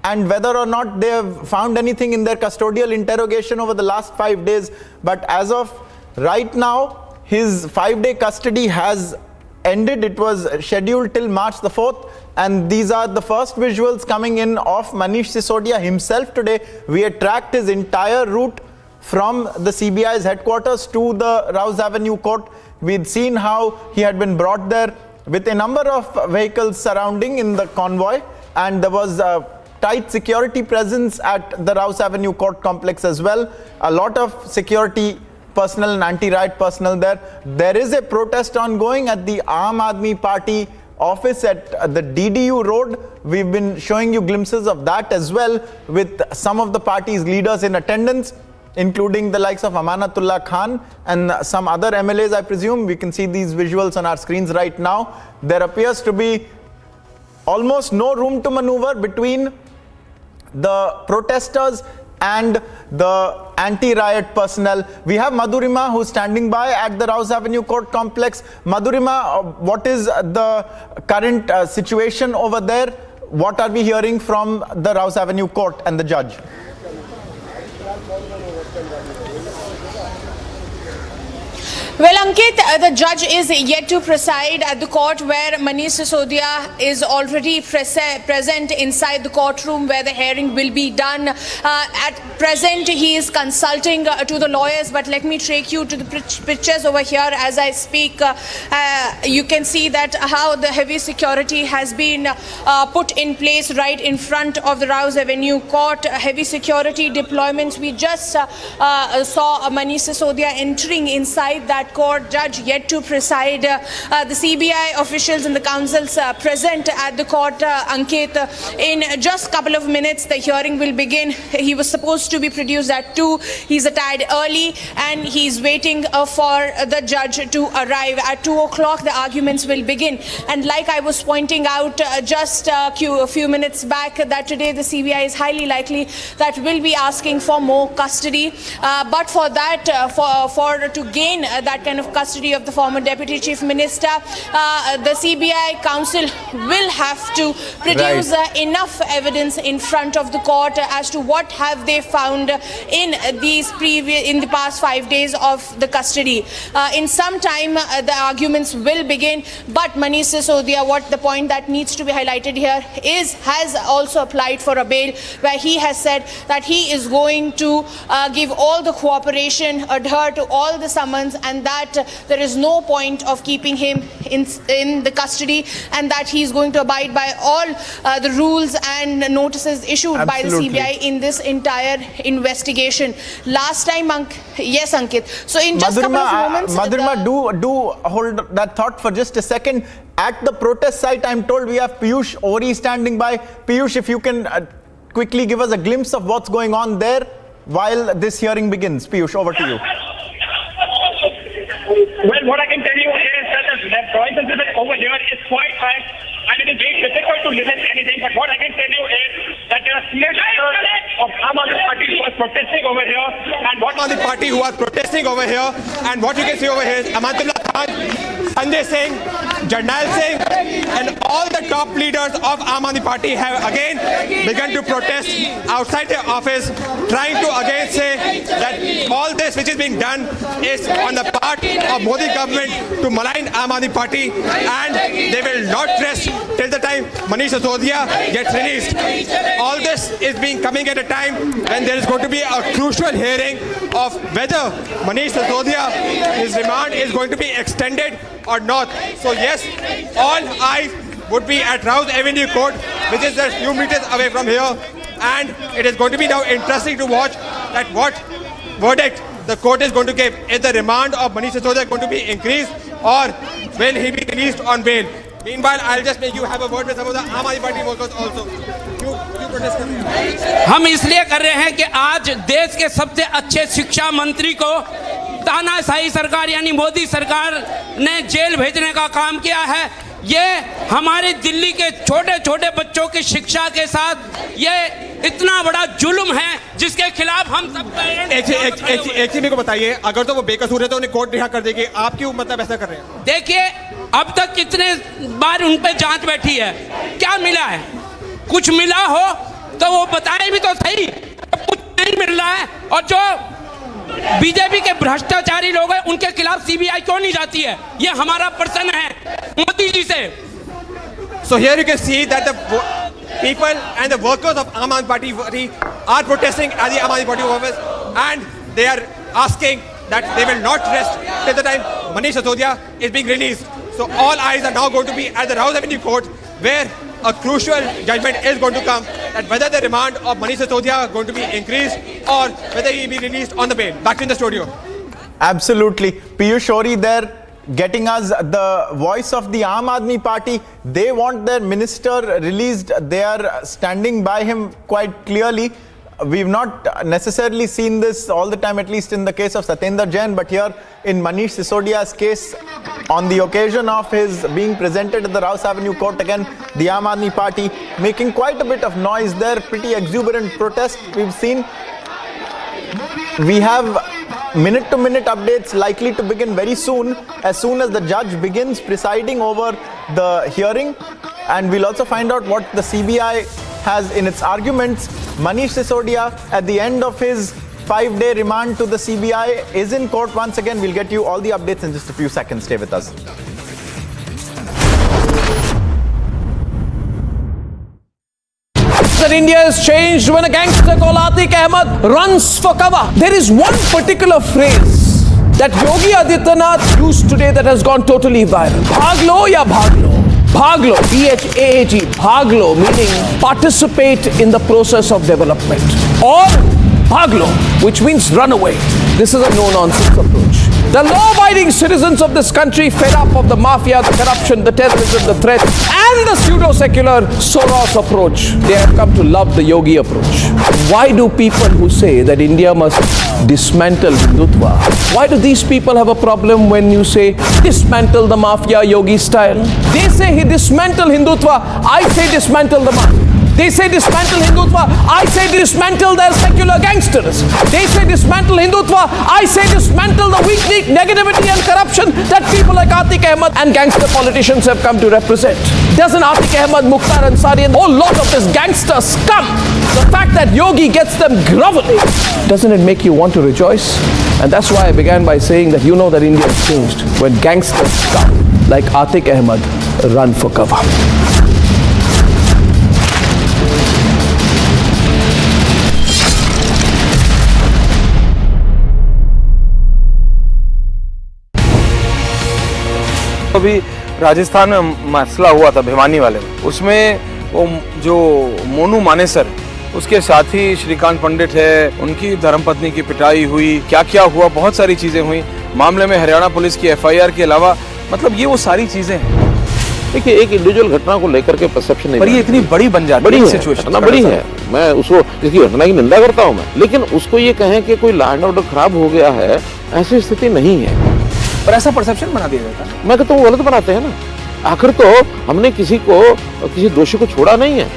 and whether or not they have found anything in their custodial interrogation over the last 5 days. But as of right now, his 5-day custody has ended. It was scheduled till March the 4th. And these are the first visuals coming in of Manish Sisodia himself today. We had tracked his entire route from the CBI's headquarters to the Rouse Avenue court. We'd seen how he had been brought there with a number of vehicles surrounding in the convoy, and there was a tight security presence at the Rouse Avenue court complex as well. A lot of security personnel and anti-riot personnel there. There is a protest ongoing at the Aam Aadmi Party office at the DDU road. We've been showing you glimpses of that as well, with some of the party's leaders in attendance, including the likes of Amanatullah Khan and some other MLAs, I presume. We can see these visuals on our screens right now. There appears to be almost no room to maneuver between the protesters and the anti-riot personnel. We have Madhurima who's standing by at the Rouse Avenue court complex. Madhurima, what is the current situation over there? What are we hearing from the Rouse Avenue court and the judge? Well, Ankit, the judge is yet to preside at the court where Manish Sisodia is already present inside the courtroom where the hearing will be done. At present, he is consulting to the lawyers, but let me take you to the pictures over here as I speak. You can see that how the heavy security has been put in place right in front of the Rouse Avenue court. Heavy security deployments. We just saw Manish Sisodia entering inside that court. Judge yet to preside. The CBI officials and the counsels present at the court. Ankit, in just a couple of minutes the hearing will begin. He was supposed to be produced at 2. He's a tad early and he's waiting for the judge to arrive. At 2 o'clock the arguments will begin, and like I was pointing out just a few minutes back, that today the CBI is highly likely that will be asking for more custody, but for that to gain that kind of custody of the former Deputy Chief Minister, the CBI counsel will have to produce enough evidence in front of the court as to what have they found in the past 5 days of the custody. In some time the arguments will begin, but Manish Sisodia, what the point that needs to be highlighted here is, has also applied for a bail where he has said that he is going to give all the cooperation, adhere to all the summons, and that there is no point of keeping him in the custody, and that he is going to abide by all the rules and notices issued by the CBI in this entire investigation. Last time, yes, Ankit. So in just a couple of moments, Madhurima, do hold that thought for just a second. At the protest site, I'm told we have Piyush Ori standing by. Piyush, if you can quickly give us a glimpse of what's going on there while this hearing begins. Piyush, over to you. Well, what I can tell you is that the noise over here is quite high, and it is very difficult to listen to anything. But what I can tell you is that there are senior members of Aam Aadmi Party who are protesting over here, and what Aam Aadmi Party who are protesting over here, and what you can see over here is Amatullah Khan, Sanjay Singh, Jarnail Singh, and all the top leaders of Aam Aadmi Party have again begun to protest outside their office, trying to again say that all this which is being done is on the part of Modi government to malign Aam Aadmi Party, and they will not rest till the time Manish Sisodia gets released. All this is being coming at a time when there is going to be a crucial hearing of whether Manish Sisodia, his remand is going to be extended or not. So yes, all eyes would be at Rouse Avenue Court, which is just few meters away from here, and it is going to be now interesting to watch that what verdict the court is going to give. Is the remand of Manish Sisodia going to be increased, or will he be released on bail? Meanwhile, I'll just make you have a word with some of the Aam Aadmi Party workers also. हम इसलिए कर रहे हैं कि आज देश के सबसे अच्छे शिक्षा मंत्री को तानाशाही सरकार यानी मोदी सरकार ने जेल भेजने का काम किया है। ये हमारे दिल्ली के छोटे छोटे बच्चों की शिक्षा के साथ ये इतना बड़ा जुल्म है जिसके खिलाफ हम सब एक चीज मेरे को बताइए, अगर तो वो बेकसूर है तो उन्हें कोर्ट रिहा कर देगी, आप क्यों मतलब ऐसा कर रहे हैं? देखिए, अब तक कितने बार उन पे जांच बैठी है, क्या मिला है? कुछ मिला हो तो वो बताएं भी तो सही। कुछ नहीं मिल रहा है, और जो बीजेपी के भ्रष्टाचारी लोग हैं उनके खिलाफ सीबीआई क्यों नहीं जाती है? ये हमारा प्रश्न है मोदी जी से। So here you can see that the people and the workers of Aam Aadmi Party are protesting at the Aam Aadmi Party office, and they are asking that they will not rest till the time Manish Sisodia is being released. So all eyes are now going to be at the Rouse Avenue Court, where a crucial judgment is going to come, that whether the remand of Manish Sisodia is going to be increased or whether he be released on the bail. Back in the studio. Absolutely. Piyush Ori there getting us the voice of the Aam Aadmi Party. They want their minister released. They are standing by him quite clearly. We've not necessarily seen this all the time, at least in the case of Satyendra Jain, but here in Manish Sisodia's case, on the occasion of his being presented at the Rouse Avenue Court, again, the Aam Aadmi Party making quite a bit of noise there, pretty exuberant protest we've seen. We have minute-to-minute updates likely to begin very soon as the judge begins presiding over the hearing, and we'll also find out what the CBI has in its arguments. Manish Sisodia, at the end of his 5-day remand to the CBI is in court once again. We'll get you all the updates in just a few seconds. Stay with us. That India has changed when a gangster called Atiq Ahmed runs for cover. There is one particular phrase that Yogi Adityanath used today that has gone totally viral. Bhaglo ya bhaglo. Bhaglo, B-H-A-G, bhaglo, meaning participate in the process of development. Or bhaglo, which means run away. This is a no-nonsense approach. The law-abiding citizens of this country, fed up of the mafia, the corruption, the terrorism, the threat, and the pseudo-secular Soros approach, they have come to love the Yogi approach. Why do people who say that India must dismantle Hindutva, why do these people have a problem when you say dismantle the mafia Yogi style? They say he dismantle Hindutva, I say dismantle the mafia. They say dismantle Hindutva, I say dismantle their secular gangsters. They say dismantle Hindutva, I say dismantle the weak negativity and corruption that people like Atiq Ahmed and gangster politicians have come to represent. Doesn't Atiq Ahmed, Mukhtar Ansari and a whole lot of this gangster scum, the fact that Yogi gets them groveling, doesn't it make you want to rejoice? And that's why I began by saying that you know that India has changed when gangster scum like Atiq Ahmed run for cover. अभी राजस्थान में मसला हुआ था भिवानी वाले में, उसमें वो जो मोनू मानेसर उसके साथी श्रीकांत पंडित है, उनकी धर्मपत्नी की पिटाई हुई, क्या क्या हुआ, बहुत सारी चीजें हुई मामले में। हरियाणा पुलिस की FIR के अलावा मतलब ये वो सारी चीजें हैं। देखिए, एक इंडिविजुअल घटना को लेकर के परसेप्शन नहीं, पर ये इतनी बड़ी बन जाती है सिचुएशन, घटना बड़ी है। मैं उसको इसकी घटना की निंदा करता हूँ मैं, लेकिन उसको ये कहें कि कोई लॉ एंड ऑर्डर खराब हो गया है, ऐसी स्थिति नहीं है। पर ऐसा परसेप्शन बना दिया जाता है। मैं कहता हूँ गलत बनाते हैं ना। आखिर तो हमने किसी दोषी को छोड़ा नहीं है।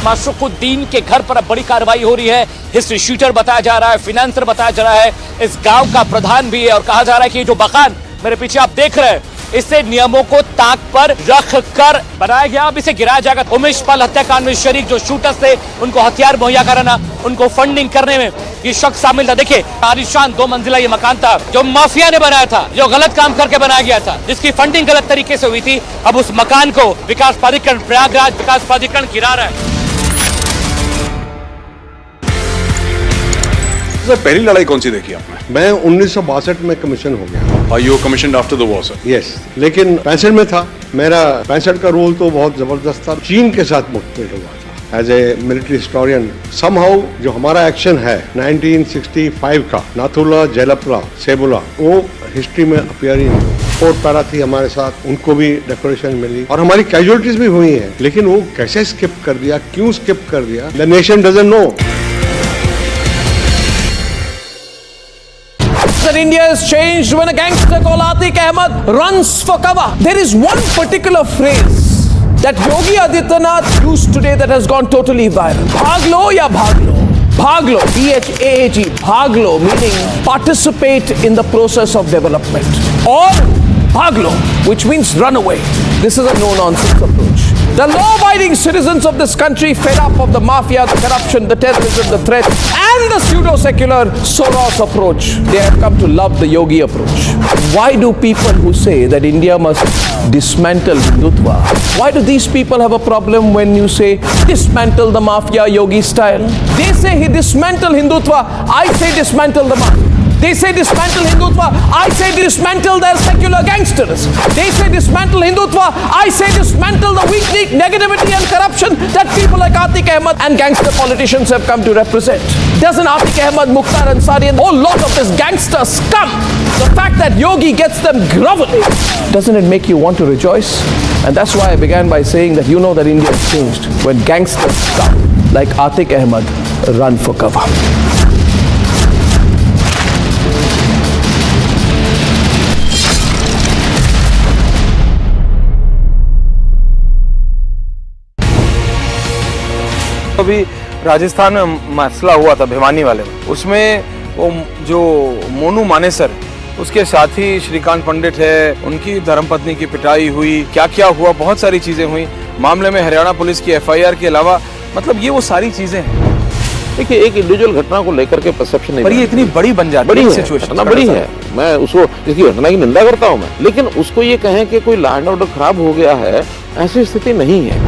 माशरुकुद्दीन के घर पर अब बड़ी कार्रवाई हो रही है। हिस्ट्री शूटर बताया जा रहा है, फिनेंसर बताया जा रहा है, इस गांव का प्रधान भी है और कहा जा रहा है कि ये जो मकान मेरे पीछे आप देख रहे हैं, इससे नियमों को ताक पर रख कर बनाया गया। अब इसे गिराया जाएगा। उमेश पाल हत्याकांड में शरीक जो शूटर्स थे, उनको हथियार मुहैया कराना, उनको फंडिंग करने में ये शख्स शामिल था। देखिए, आलीशान 2 मंजिला ये मकान था जो माफिया ने बनाया था, जो गलत काम करके बनाया गया था, जिसकी फंडिंग गलत तरीके से हुई थी। अब उस मकान को विकास प्राधिकरण, प्रयागराज विकास प्राधिकरण गिरा रहा है। पहली लड़ाई कौन सी देखी आपने? मैं 1962 में कमीशन हो गया। You commission after the war sir? Yes, लेकिन 65 में था। मेरा 65 का रोल तो बहुत जबरदस्त था। चीन के साथ मुठभेड़ हुआ था as a military historian. Somehow जो हमारा एक्शन है 1965 का, नाथुला, जेलपला, सेबुला, वो हिस्ट्री में अपीयर ही नहीं। फोर्ट पैरा थी हमारे साथ, उनको भी डेकोरेशन मिली और हमारी कैजुअलिटीज भी हुई हैं, लेकिन वो कैसे स्किप कर दिया, क्यों स्किप कर दिया, the nation doesn't know. That India has changed when a gangster called Atiq Ahmed runs for cover. There is one particular phrase that Yogi Adityanath used today that has gone totally viral. Bhaglo ya bhaglo. Bhaglo, B-H-A-G, bhaglo, meaning participate in the process of development. Or bhaglo, which means run away. This is a no-nonsense approach. The law-abiding citizens of this country, fed up of the mafia, the corruption, the terrorism, the threat, and the pseudo-secular Soros approach, they have come to love the Yogi approach. Why do people who say that India must dismantle Hindutva, why do these people have a problem when you say dismantle the mafia Yogi style? They say he dismantle Hindutva, I say dismantle the mafia. They say dismantle Hindutva, I say dismantle their secular gangsters. They say dismantle Hindutva, I say dismantle the weak negativity and corruption that people like Atiq Ahmed and gangster politicians have come to represent. Doesn't Atiq Ahmed, Mukhtar Ansari and a whole lot of this gangster scum, the fact that Yogi gets them groveling, doesn't it make you want to rejoice? And that's why I began by saying that you know that India has changed when gangster scum like Atiq Ahmed run for cover. अभी राजस्थान में मसला हुआ था भिवानी वाले में, उसमें वो जो मोनू मानेसर, उसके साथी श्रीकांत पंडित है, उनकी धर्मपत्नी की पिटाई हुई, क्या क्या हुआ, बहुत सारी चीजें हुई मामले में हरियाणा पुलिस की FIR के अलावा मतलब ये वो सारी चीजें हैं। देखिए, एक इंडिविजुअल घटना को लेकर के परसेप्शन नहीं, पर ये इतनी बड़ी बन जाती बड़ी है है, सिचुएशन, घटना बड़ी है। मैं उसको, इसकी घटना की निंदा करता हूं मैं, लेकिन उसको ये कहें कि कोई लॉ एंड ऑर्डर खराब हो गया है, ऐसी स्थिति नहीं है।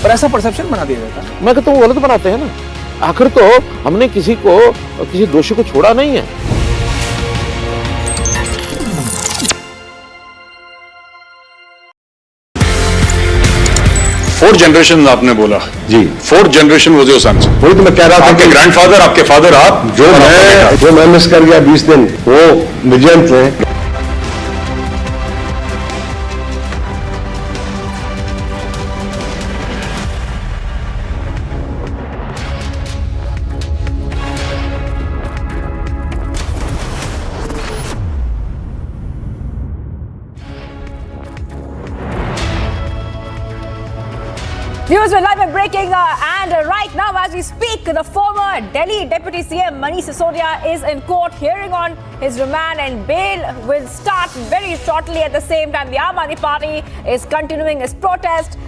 पर ऐसा परसेप्शन बना दिया जाता है। मैं कहता हूँ गलत बनाते हैं ना। आखिर तो हमने किसी दोषी को छोड़ा नहीं है। फोर्थ जनरेशन आपने बोला जी, 4th जनरेशन वो जो सन्स, वही तो मैं कह रहा था। आपके ग्रैंडफादर, आपके फादर, आप जो मैं मिस कर गया 20 दिन, वो मिलियन थे। Viewers, we're live and breaking, and right now as we speak, the former Delhi Deputy CM Manish Sisodia is in court. Hearing on his remand and bail will start very shortly. At the same time, the Aam Aadmi Party is continuing its protest.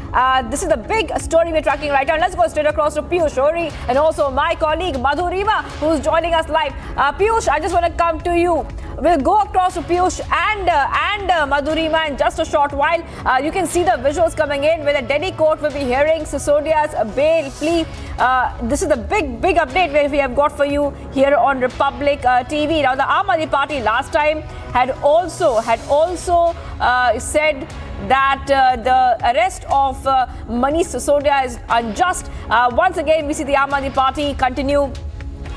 This is the big story we're tracking right now. Let's go straight across to Piyush Ori and also my colleague Madhurima, who's joining us live. Piyush, I just want to come to you. We'll go across to Piyush and Madhurima in just a short while. You can see the visuals coming in where the Delhi court will be hearing Sisodia's bail plea. This is the big update we have got for you here on Republic TV. Now, the Aam Aadmi Party last time had also said that the arrest of Manish Sisodia is unjust. Once again, we see the Aam Aadmi Party continue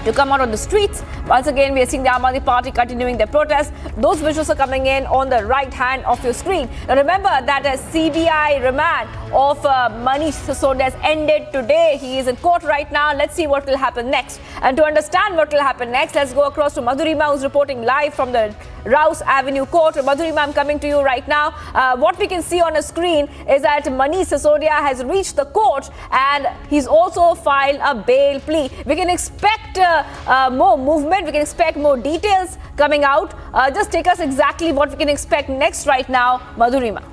to come out on the streets. Once again, we are seeing the Aam Aadmi Party continuing their protest. Those visuals are coming in on the right hand of your screen. Now remember that a CBI remand of Manish Sisodia has ended today. He is in court right now. Let's see what will happen next. And to understand what will happen next, let's go across to Madhurima, who's reporting live from the Rouse Avenue Court. Madhurima, I'm coming to you right now. What we can see on the screen is that Manish Sisodia has reached the court and he's also filed a bail plea. We can expect more movement. We can expect more details coming out. Just take us exactly what we can expect next right now, Madhurima.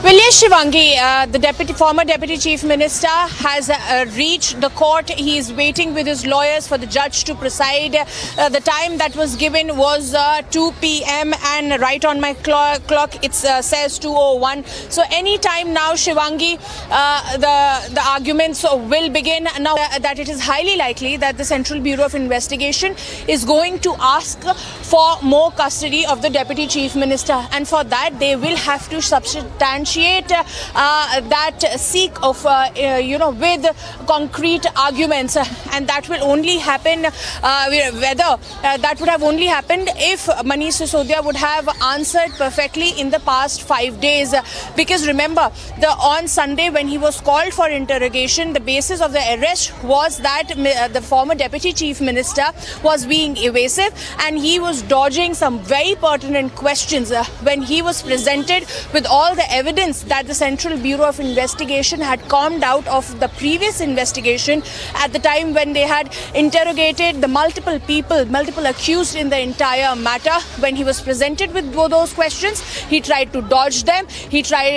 Well, yes, Shivangi, the former Deputy Chief Minister has reached the court. He is waiting with his lawyers for the judge to preside. The time that was given was 2 p.m. and right on my clock it says 2:01. So any time now, Shivangi, the arguments will begin. Now that it is highly likely that the Central Bureau of Investigation is going to ask for more custody of the Deputy Chief Minister, and for that they will have to substantiate that seek of with concrete arguments, and that will only happen that would have only happened if Manish Sisodia would have answered perfectly in the past 5 days. Because remember, on Sunday when he was called for interrogation, the basis of the arrest was that the former Deputy Chief Minister was being evasive and he was dodging some very pertinent questions when he was presented with all the evidence that the Central Bureau of Investigation had combed out of the previous investigation at the time when they had interrogated the multiple accused in the entire matter. When he was presented with those questions, he tried to dodge them. He tried